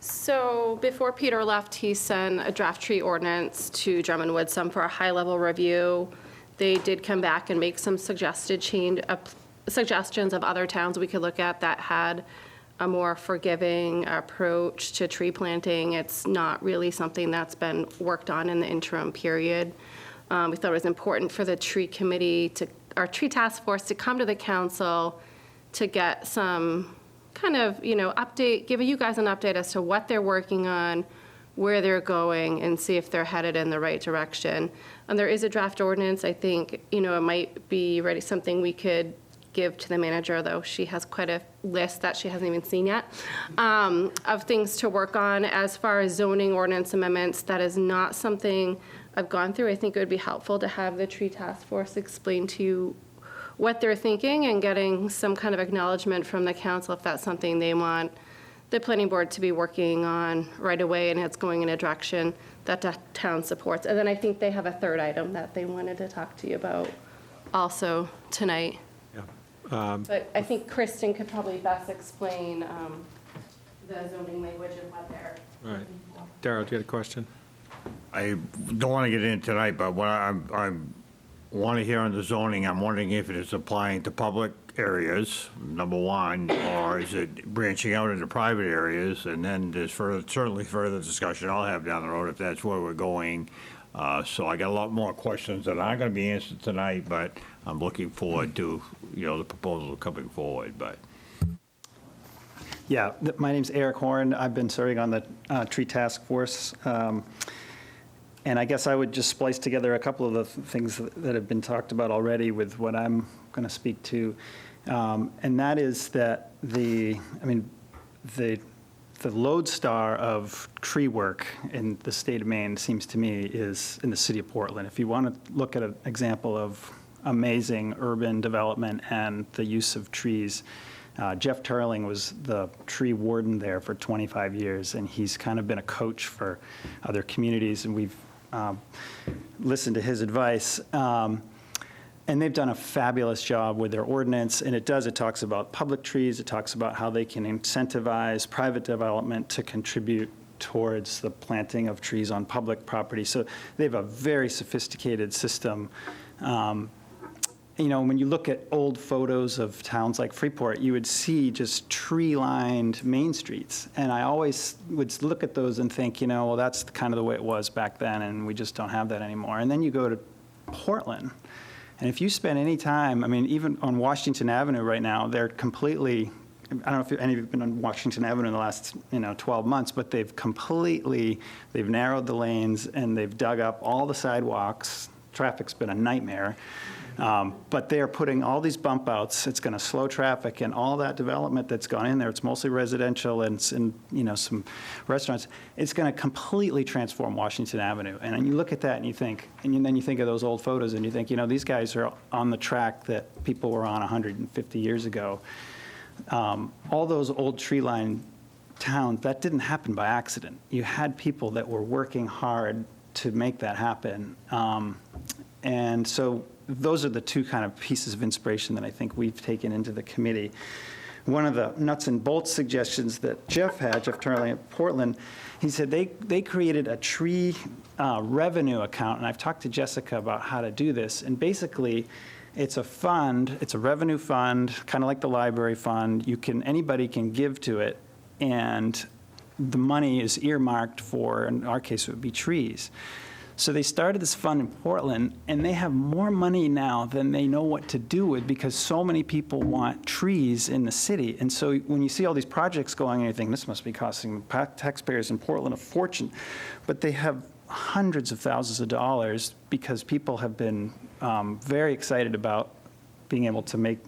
So before Peter left, he sent a draft tree ordinance to Drummond Woodsum for a high-level review. They did come back and make some suggestions of other towns we could look at that had a more forgiving approach to tree planting. It's not really something that's been worked on in the interim period. We thought it was important for the tree committee our tree task force to come to the council to get some kind of, update, give you guys an update as to what they're working on, where they're going, and see if they're headed in the right direction. And there is a draft ordinance. I think, it might be ready, something we could give to the manager, though she has quite a list that she hasn't even seen yet, of things to work on. As far as zoning ordinance amendments, that is not something I've gone through. I think it would be helpful to have the tree task force explain to you what they're thinking and getting some kind of acknowledgement from the council if that's something they want the planning board to be working on right away and it's going in a direction that the town supports. And then I think they have a third item that they wanted to talk to you about also tonight. But I think Kristen could probably best explain the zoning language and what they're. All right. Darrell, do you have a question? I don't want to get in tonight, but what I want to hear on the zoning, I'm wondering if it is applying to public areas, number one, or is it branching out into private areas? And then there's certainly further discussion I'll have down the road if that's where we're going. So I got a lot more questions that aren't going to be answered tonight, but I'm looking forward to, the proposal coming forward, but. Yeah, my name's Eric Horn. I've been serving on the tree task force. And I guess I would just splice together a couple of the things that have been talked about already with what I'm going to speak to. And that is that the lodestar of tree work in the state of Maine seems to me is in the city of Portland. If you want to look at an example of amazing urban development and the use of trees, Jeff Turling was the tree warden there for 25 years, and he's kind of been a coach for other communities, and we've listened to his advice. And they've done a fabulous job with their ordinance, and it talks about public trees, it talks about how they can incentivize private development to contribute towards the planting of trees on public property. So they have a very sophisticated system. When you look at old photos of towns like Freeport, you would see just tree-lined main streets. And I always would look at those and think, well, that's kind of the way it was back then, and we just don't have that anymore. And then you go to Portland, and if you spend any time, even on Washington Avenue right now, they're completely, I don't know if any of you have been on Washington Avenue in the last 12 months, but they've narrowed the lanes, and they've dug up all the sidewalks. Traffic's been a nightmare. But they're putting all these bump outs. It's going to slow traffic, and all that development that's gone in there, it's mostly residential and some restaurants. It's going to completely transform Washington Avenue. And then you look at that and you think, then you think of those old photos and you think, these guys are on the track that people were on 150 years ago. All those old tree-lined towns, that didn't happen by accident. You had people that were working hard to make that happen. And so those are the two kind of pieces of inspiration that I think we've taken into the committee. One of the nuts and bolts suggestions that Jeff Turley at Portland, he said they created a tree revenue account, and I've talked to Jessica about how to do this. And basically, it's a fund, it's a revenue fund, kind of like the library fund. Anybody can give to it, and the money is earmarked for, in our case, it would be trees. So they started this fund in Portland, and they have more money now than they know what to do with because so many people want trees in the city. And so when you see all these projects going, and you think, this must be costing taxpayers in Portland a fortune. But they have hundreds of thousands of dollars because people have been very excited about being able to make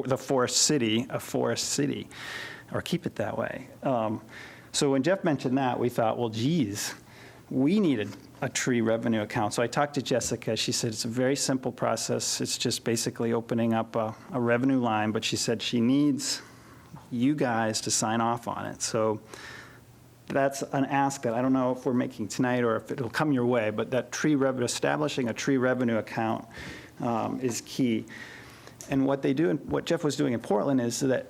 the forest city a forest city, or keep it that way. So when Jeff mentioned that, we thought, well, geez, we needed a tree revenue account. So I talked to Jessica. She said it's a very simple process. It's just basically opening up a revenue line, but she said she needs you guys to sign off on it. So that's an ask that I don't know if we're making tonight or if it'll come your way, but that establishing a tree revenue account is key. And what they do, and what Jeff was doing in Portland is that,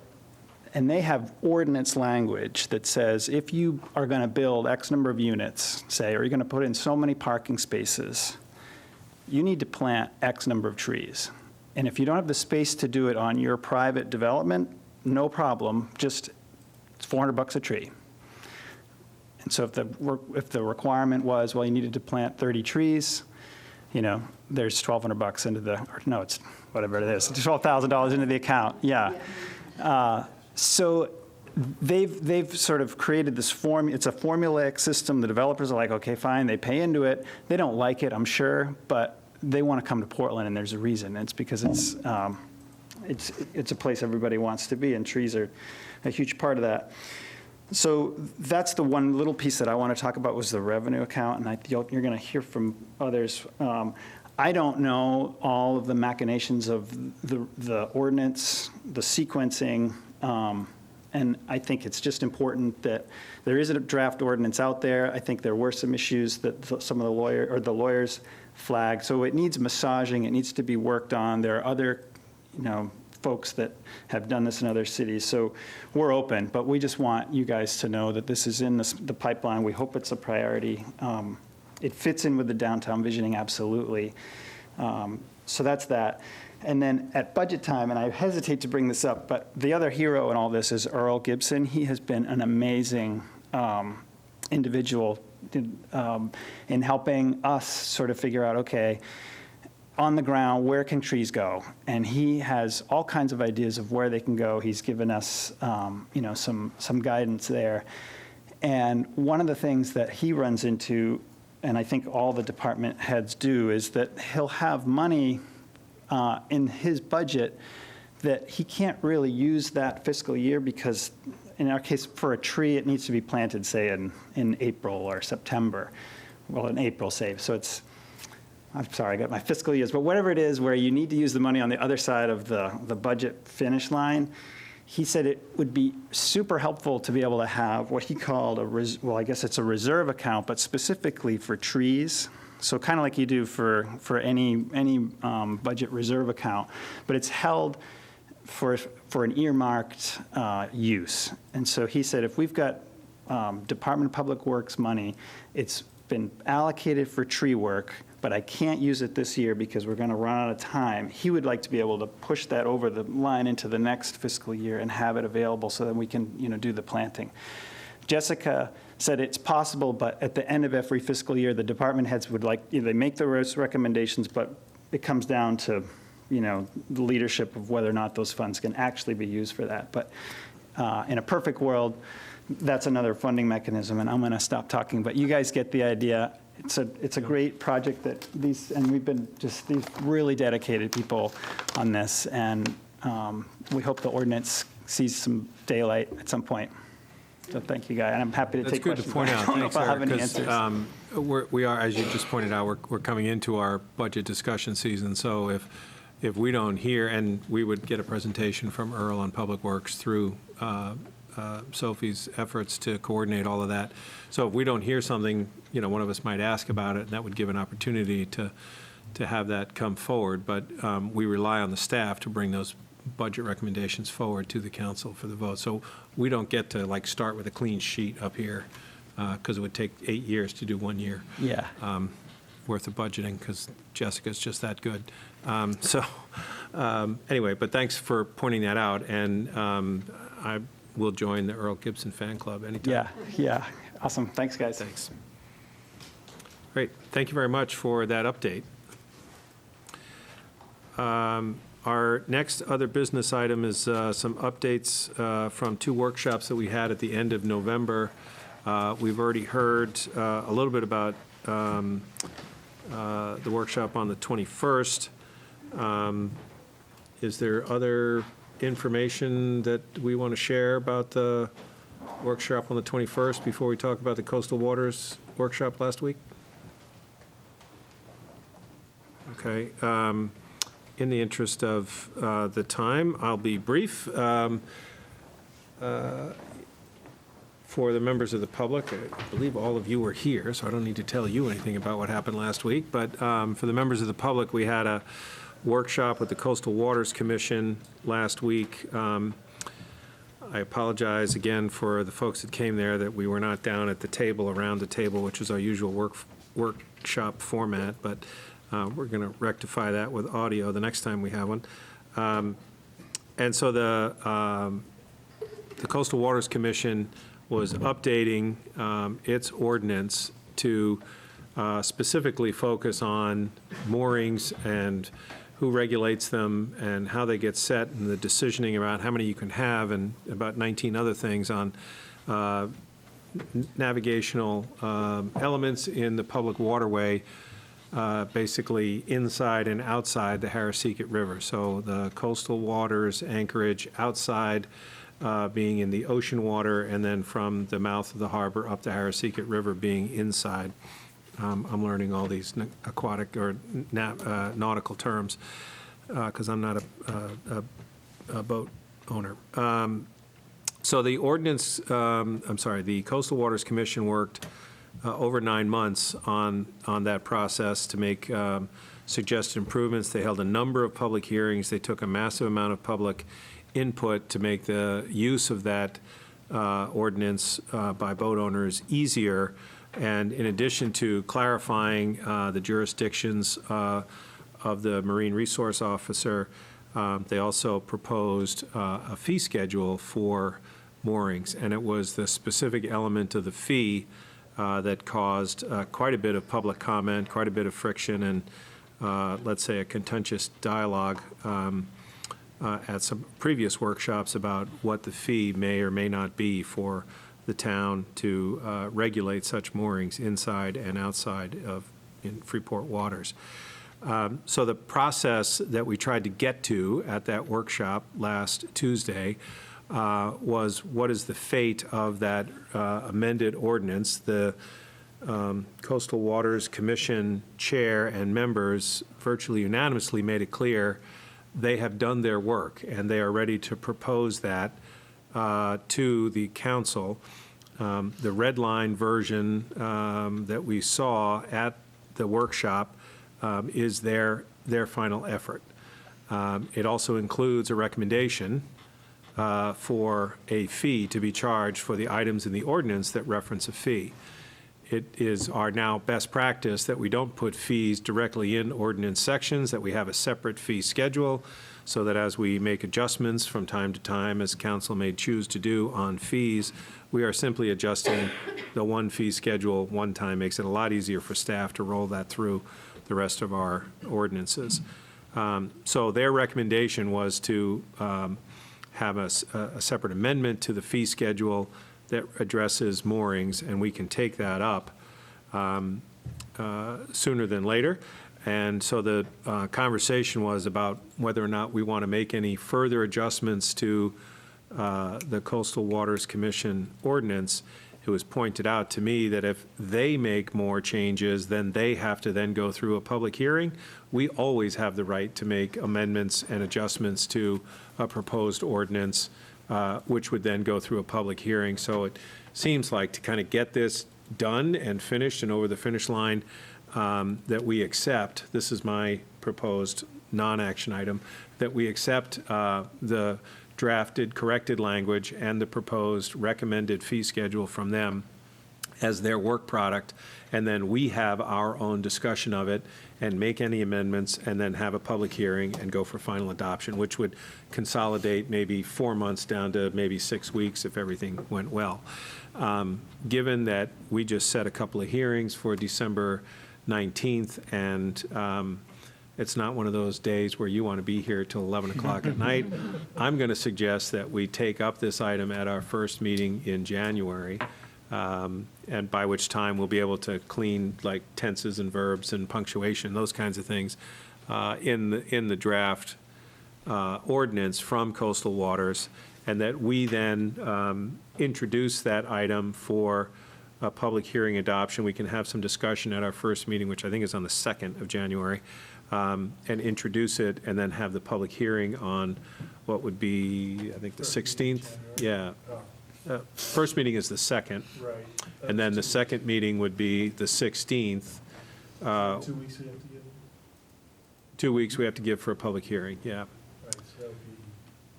and they have ordinance language that says if you are going to build X number of units, say, or you're going to put in so many parking spaces, you need to plant X number of trees. And if you don't have the space to do it on your private development, no problem, just it's $400 a tree. And so if the requirement was, well, you needed to plant 30 trees, there's $1,200 into the, or no, it's whatever it is, $12,000 into the account, yeah. So they've sort of created this it's a formulaic system. The developers are like, okay, fine, they pay into it. They don't like it, I'm sure, but they want to come to Portland, and there's a reason. It's because it's a place everybody wants to be, and trees are a huge part of that. So that's the one little piece that I want to talk about was the revenue account, and you're going to hear from others. I don't know all of the machinations of the ordinance, the sequencing, and I think it's just important that there is a draft ordinance out there. I think there were some issues that some of the lawyers flagged. So it needs massaging. It needs to be worked on. There are other, folks that have done this in other cities. So we're open, but we just want you guys to know that this is in the pipeline. We hope it's a priority. It fits in with the downtown visioning, absolutely. So that's that. And then at budget time, and I hesitate to bring this up, but the other hero in all this is Earl Gibson. He has been an amazing individual in helping us sort of figure out, okay, on the ground, where can trees go? And he has all kinds of ideas of where they can go. He's given us, some guidance there. And one of the things that he runs into, and I think all the department heads do, is that he'll have money in his budget that he can't really use that fiscal year because, in our case, for a tree, it needs to be planted, say, in April or September. Well, in April, say. So I'm sorry, I got my fiscal years, but whatever it is where you need to use the money on the other side of the budget finish line, he said it would be super helpful to be able to have what he called I guess it's a reserve account, but specifically for trees. So kind of like you do for any budget reserve account, but it's held for an earmarked use. And so he said if we've got Department of Public Works money, it's been allocated for tree work, but I can't use it this year because we're going to run out of time. He would like to be able to push that over the line into the next fiscal year and have it available so that we can, do the planting. Jessica said it's possible, but at the end of every fiscal year, the department heads would they make the recommendations, but it comes down to, the leadership of whether or not those funds can actually be used for that. But in a perfect world, that's another funding mechanism, and I'm going to stop talking. But you guys get the idea. It's a great project and we've been just these really dedicated people on this, and we hope the ordinance sees some daylight at some point. So thank you, guys, and I'm happy to take questions. That's good to point out. I don't know if I'll have any answers. We are, as you just pointed out, we're coming into our budget discussion season, so if we don't hear, and we would get a presentation from Earl on Public Works through Sophie's efforts to coordinate all of that. So if we don't hear something, one of us might ask about it, and that would give an opportunity to have that come forward. But we rely on the staff to bring those budget recommendations forward to the council for the vote. So we don't get to start with a clean sheet up here because it would take 8 years to do 1 year worth of budgeting because Jessica's just that good. Anyway, but thanks for pointing that out. And I will join the Earl Gibson fan club anytime. Yeah. Awesome. Thanks, guys. Thanks. Great. Thank you very much for that update. Our next other business item is some updates from 2 workshops that we had at the end of November. We've already heard a little bit about the workshop on the 21st. Is there other information that we want to share about the workshop on the 21st before we talk about the coastal waters workshop last week? Okay. In the interest of the time, I'll be brief. For the members of the public, I believe all of you were here, so I don't need to tell you anything about what happened last week. But for the members of the public, we had a workshop with the Coastal Waters Commission last week. I apologize again for the folks that came there that we were not down at the table, around the table, which is our usual workshop format, but we're going to rectify that with audio the next time we have one. And so the Coastal Waters Commission was updating its ordinance to specifically focus on moorings and who regulates them and how they get set and the decisioning about how many you can have and about 19 other things on navigational elements in the public waterway, basically inside and outside the Harrisseekit River. So the coastal waters anchorage outside being in the ocean water, and then from the mouth of the harbor up the Harrisseekit River being inside. I'm learning all these aquatic or nautical terms because I'm not a boat owner. So the ordinance, the Coastal Waters Commission worked over 9 months on that process to make suggested improvements. They held a number of public hearings. They took a massive amount of public input to make the use of that ordinance by boat owners easier. And in addition to clarifying the jurisdictions of the Marine Resource Officer, they also proposed a fee schedule for moorings. And it was the specific element of the fee that caused quite a bit of public comment, quite a bit of friction, and let's say a contentious dialogue at some previous workshops about what the fee may or may not be for the town to regulate such moorings inside and outside of in Freeport waters. So the process that we tried to get to at that workshop last Tuesday was what is the fate of that amended ordinance. The Coastal Waters Commission chair and members virtually unanimously made it clear they have done their work and they are ready to propose that to the council. The red line version that we saw at the workshop is their final effort. It also includes a recommendation for a fee to be charged for the items in the ordinance that reference a fee. It is our now best practice that we don't put fees directly in ordinance sections, that we have a separate fee schedule, so that as we make adjustments from time to time, as council may choose to do on fees, we are simply adjusting the one fee schedule one time. Makes it a lot easier for staff to roll that through the rest of our ordinances. So their recommendation was to have a separate amendment to the fee schedule that addresses moorings, and we can take that up sooner than later. And so the conversation was about whether or not we want to make any further adjustments to the Coastal Waters Commission ordinance. It was pointed out to me that if they make more changes, then they have to then go through a public hearing. We always have the right to make amendments and adjustments to a proposed ordinance, which would then go through a public hearing. So it seems like to kind of get this done and finished and over the finish line, that we accept, this is my proposed non-action item, that we accept the drafted, corrected language and the proposed recommended fee schedule from them as their work product, and then we have our own discussion of it and make any amendments and then have a public hearing and go for final adoption, which would consolidate maybe 4 months down to maybe 6 weeks if everything went well. Given that we just set a couple of hearings for December 19th, and it's not one of those days where you want to be here till 11 o'clock at night, I'm going to suggest that we take up this item at our first meeting in January, and by which time we'll be able to clean like tenses and verbs and punctuation, those kinds of things, in the draft ordinance from Coastal Waters, and that we then introduce that item for a public hearing adoption. We can have some discussion at our first meeting, which I think is on the 2nd of January, and introduce it, and then have the public hearing on what would be, I think, the 16th? Yeah. First meeting is the 2nd. Right. And then the second meeting would be the 16th. 2 weeks we have to give? 2 weeks we have to give for a public hearing, yeah. Right, so that would be.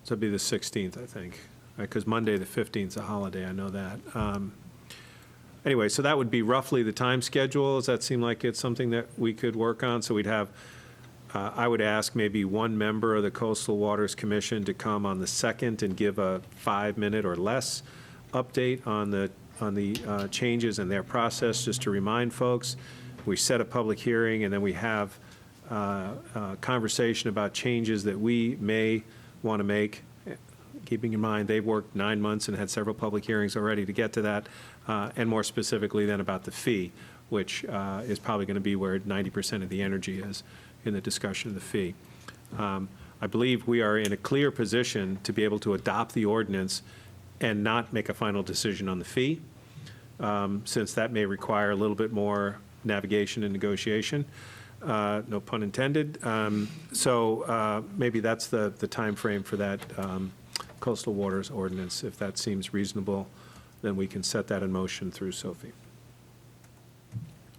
So it'd be the 16th, I think, because Monday, the 15th is a holiday, I know that. Anyway, so that would be roughly the time schedule. Does that seem like it's something that we could work on? So we'd have, I would ask maybe one member of the Coastal Waters Commission to come on the 2nd and give a 5-minute or less update on the changes in their process, just to remind folks. We set a public hearing, and then we have a conversation about changes that we may want to make, keeping in mind they've worked 9 months and had several public hearings already to get to that, and more specifically then about the fee, which is probably going to be where 90% of the energy is in the discussion of the fee. I believe we are in a clear position to be able to adopt the ordinance and not make a final decision on the fee, since that may require a little bit more navigation and negotiation. No pun intended. So maybe that's the timeframe for that Coastal Waters ordinance. If that seems reasonable, then we can set that in motion through Sophie.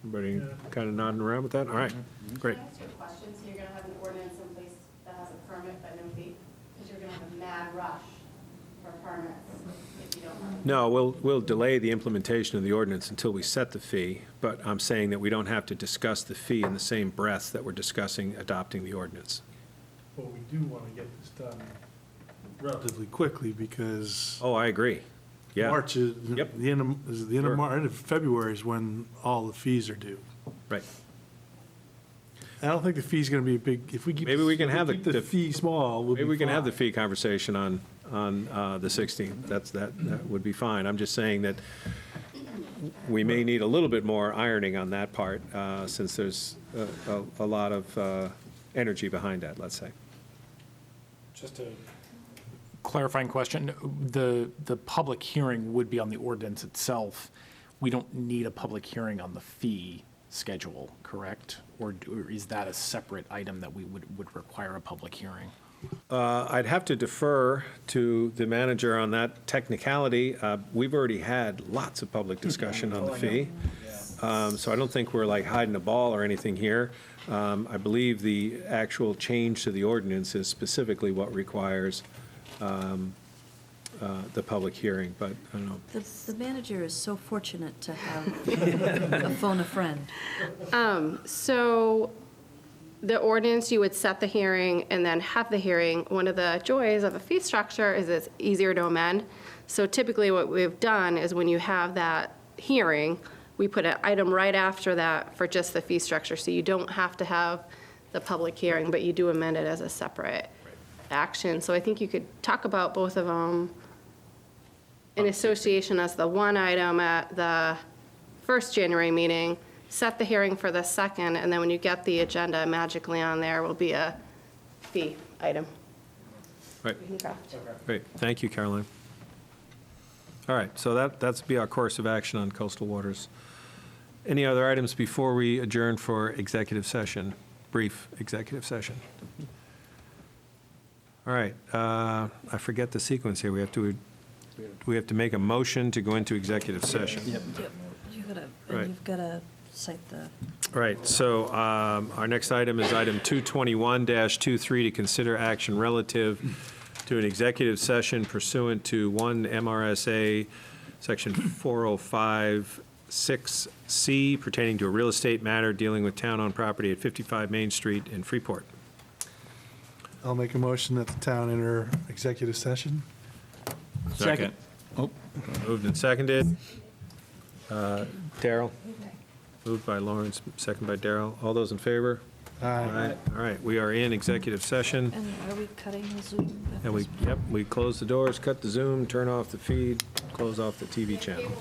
Everybody kind of nodding around with that? All right, great. Can I ask you a question? So you're going to have an ordinance in place that has a permit but no fee? Because you're going to have a mad rush for permits if you don't have a No, we'll delay the implementation of the ordinance until we set the fee, but I'm saying that we don't have to discuss the fee in the same breath that we're discussing adopting the ordinance. But we do want to get this done relatively quickly because. Oh, I agree. Yeah. March is, Yep. the end of Sure. March, end of February is when all the fees are due. Right. I don't think the fee's going to be a big, if we keep. Maybe we can if have keep the the fee small, we'll be Maybe we can have the fine. fee conversation on the 16th. That would be fine. I'm just saying that we may need a little bit more ironing on that part, since there's a lot of energy behind that, let's say. Just a clarifying question, the public hearing would be on the ordinance itself. We don't need a public hearing on the fee schedule, correct? Or is that a separate item that we would require a public hearing? I'd have to defer to the manager on that technicality. We've already had lots of public discussion on the fee. So I don't think we're like hiding a ball or anything here. I believe the actual change to the ordinance is specifically what requires the public hearing, but I don't know. The manager is so fortunate to have a phone a friend. So the ordinance, you would set the hearing and then have the hearing. One of the joys of a fee structure is it's easier to amend. So typically what we've done is when you have that hearing, we put an item right after that for just the fee structure. So you don't have to have the public hearing, but you do amend it as a separate action. So I think you could talk about both of them in association as the one item at the first January meeting, set the hearing for the second, and then when you get the agenda, magically on there will be a fee item. Right. We can draft. Great, thank you, Caroline. All right, so that's be our course of action on coastal waters. Any other items before we adjourn for executive session, brief executive session? All right, I forget the sequence here. We have to make a motion to go into executive session. Yep. Right. You've got to cite the. Right, so our next item is item 221-23, to consider action relative to an executive session pursuant to 1 MRSA, Section 405(6)C, pertaining to a real estate matter dealing with town-owned property at 55 Main Street in Freeport. I'll make a motion that the town enter executive session. Second. Oh. Moved and seconded. Darrell? Moved by Lawrence, second by Darrell. All those in favor? Aye. All right, we are in executive session. And are we cutting the Zoom? And we close the doors, cut the Zoom, turn off the feed, close off the TV channel.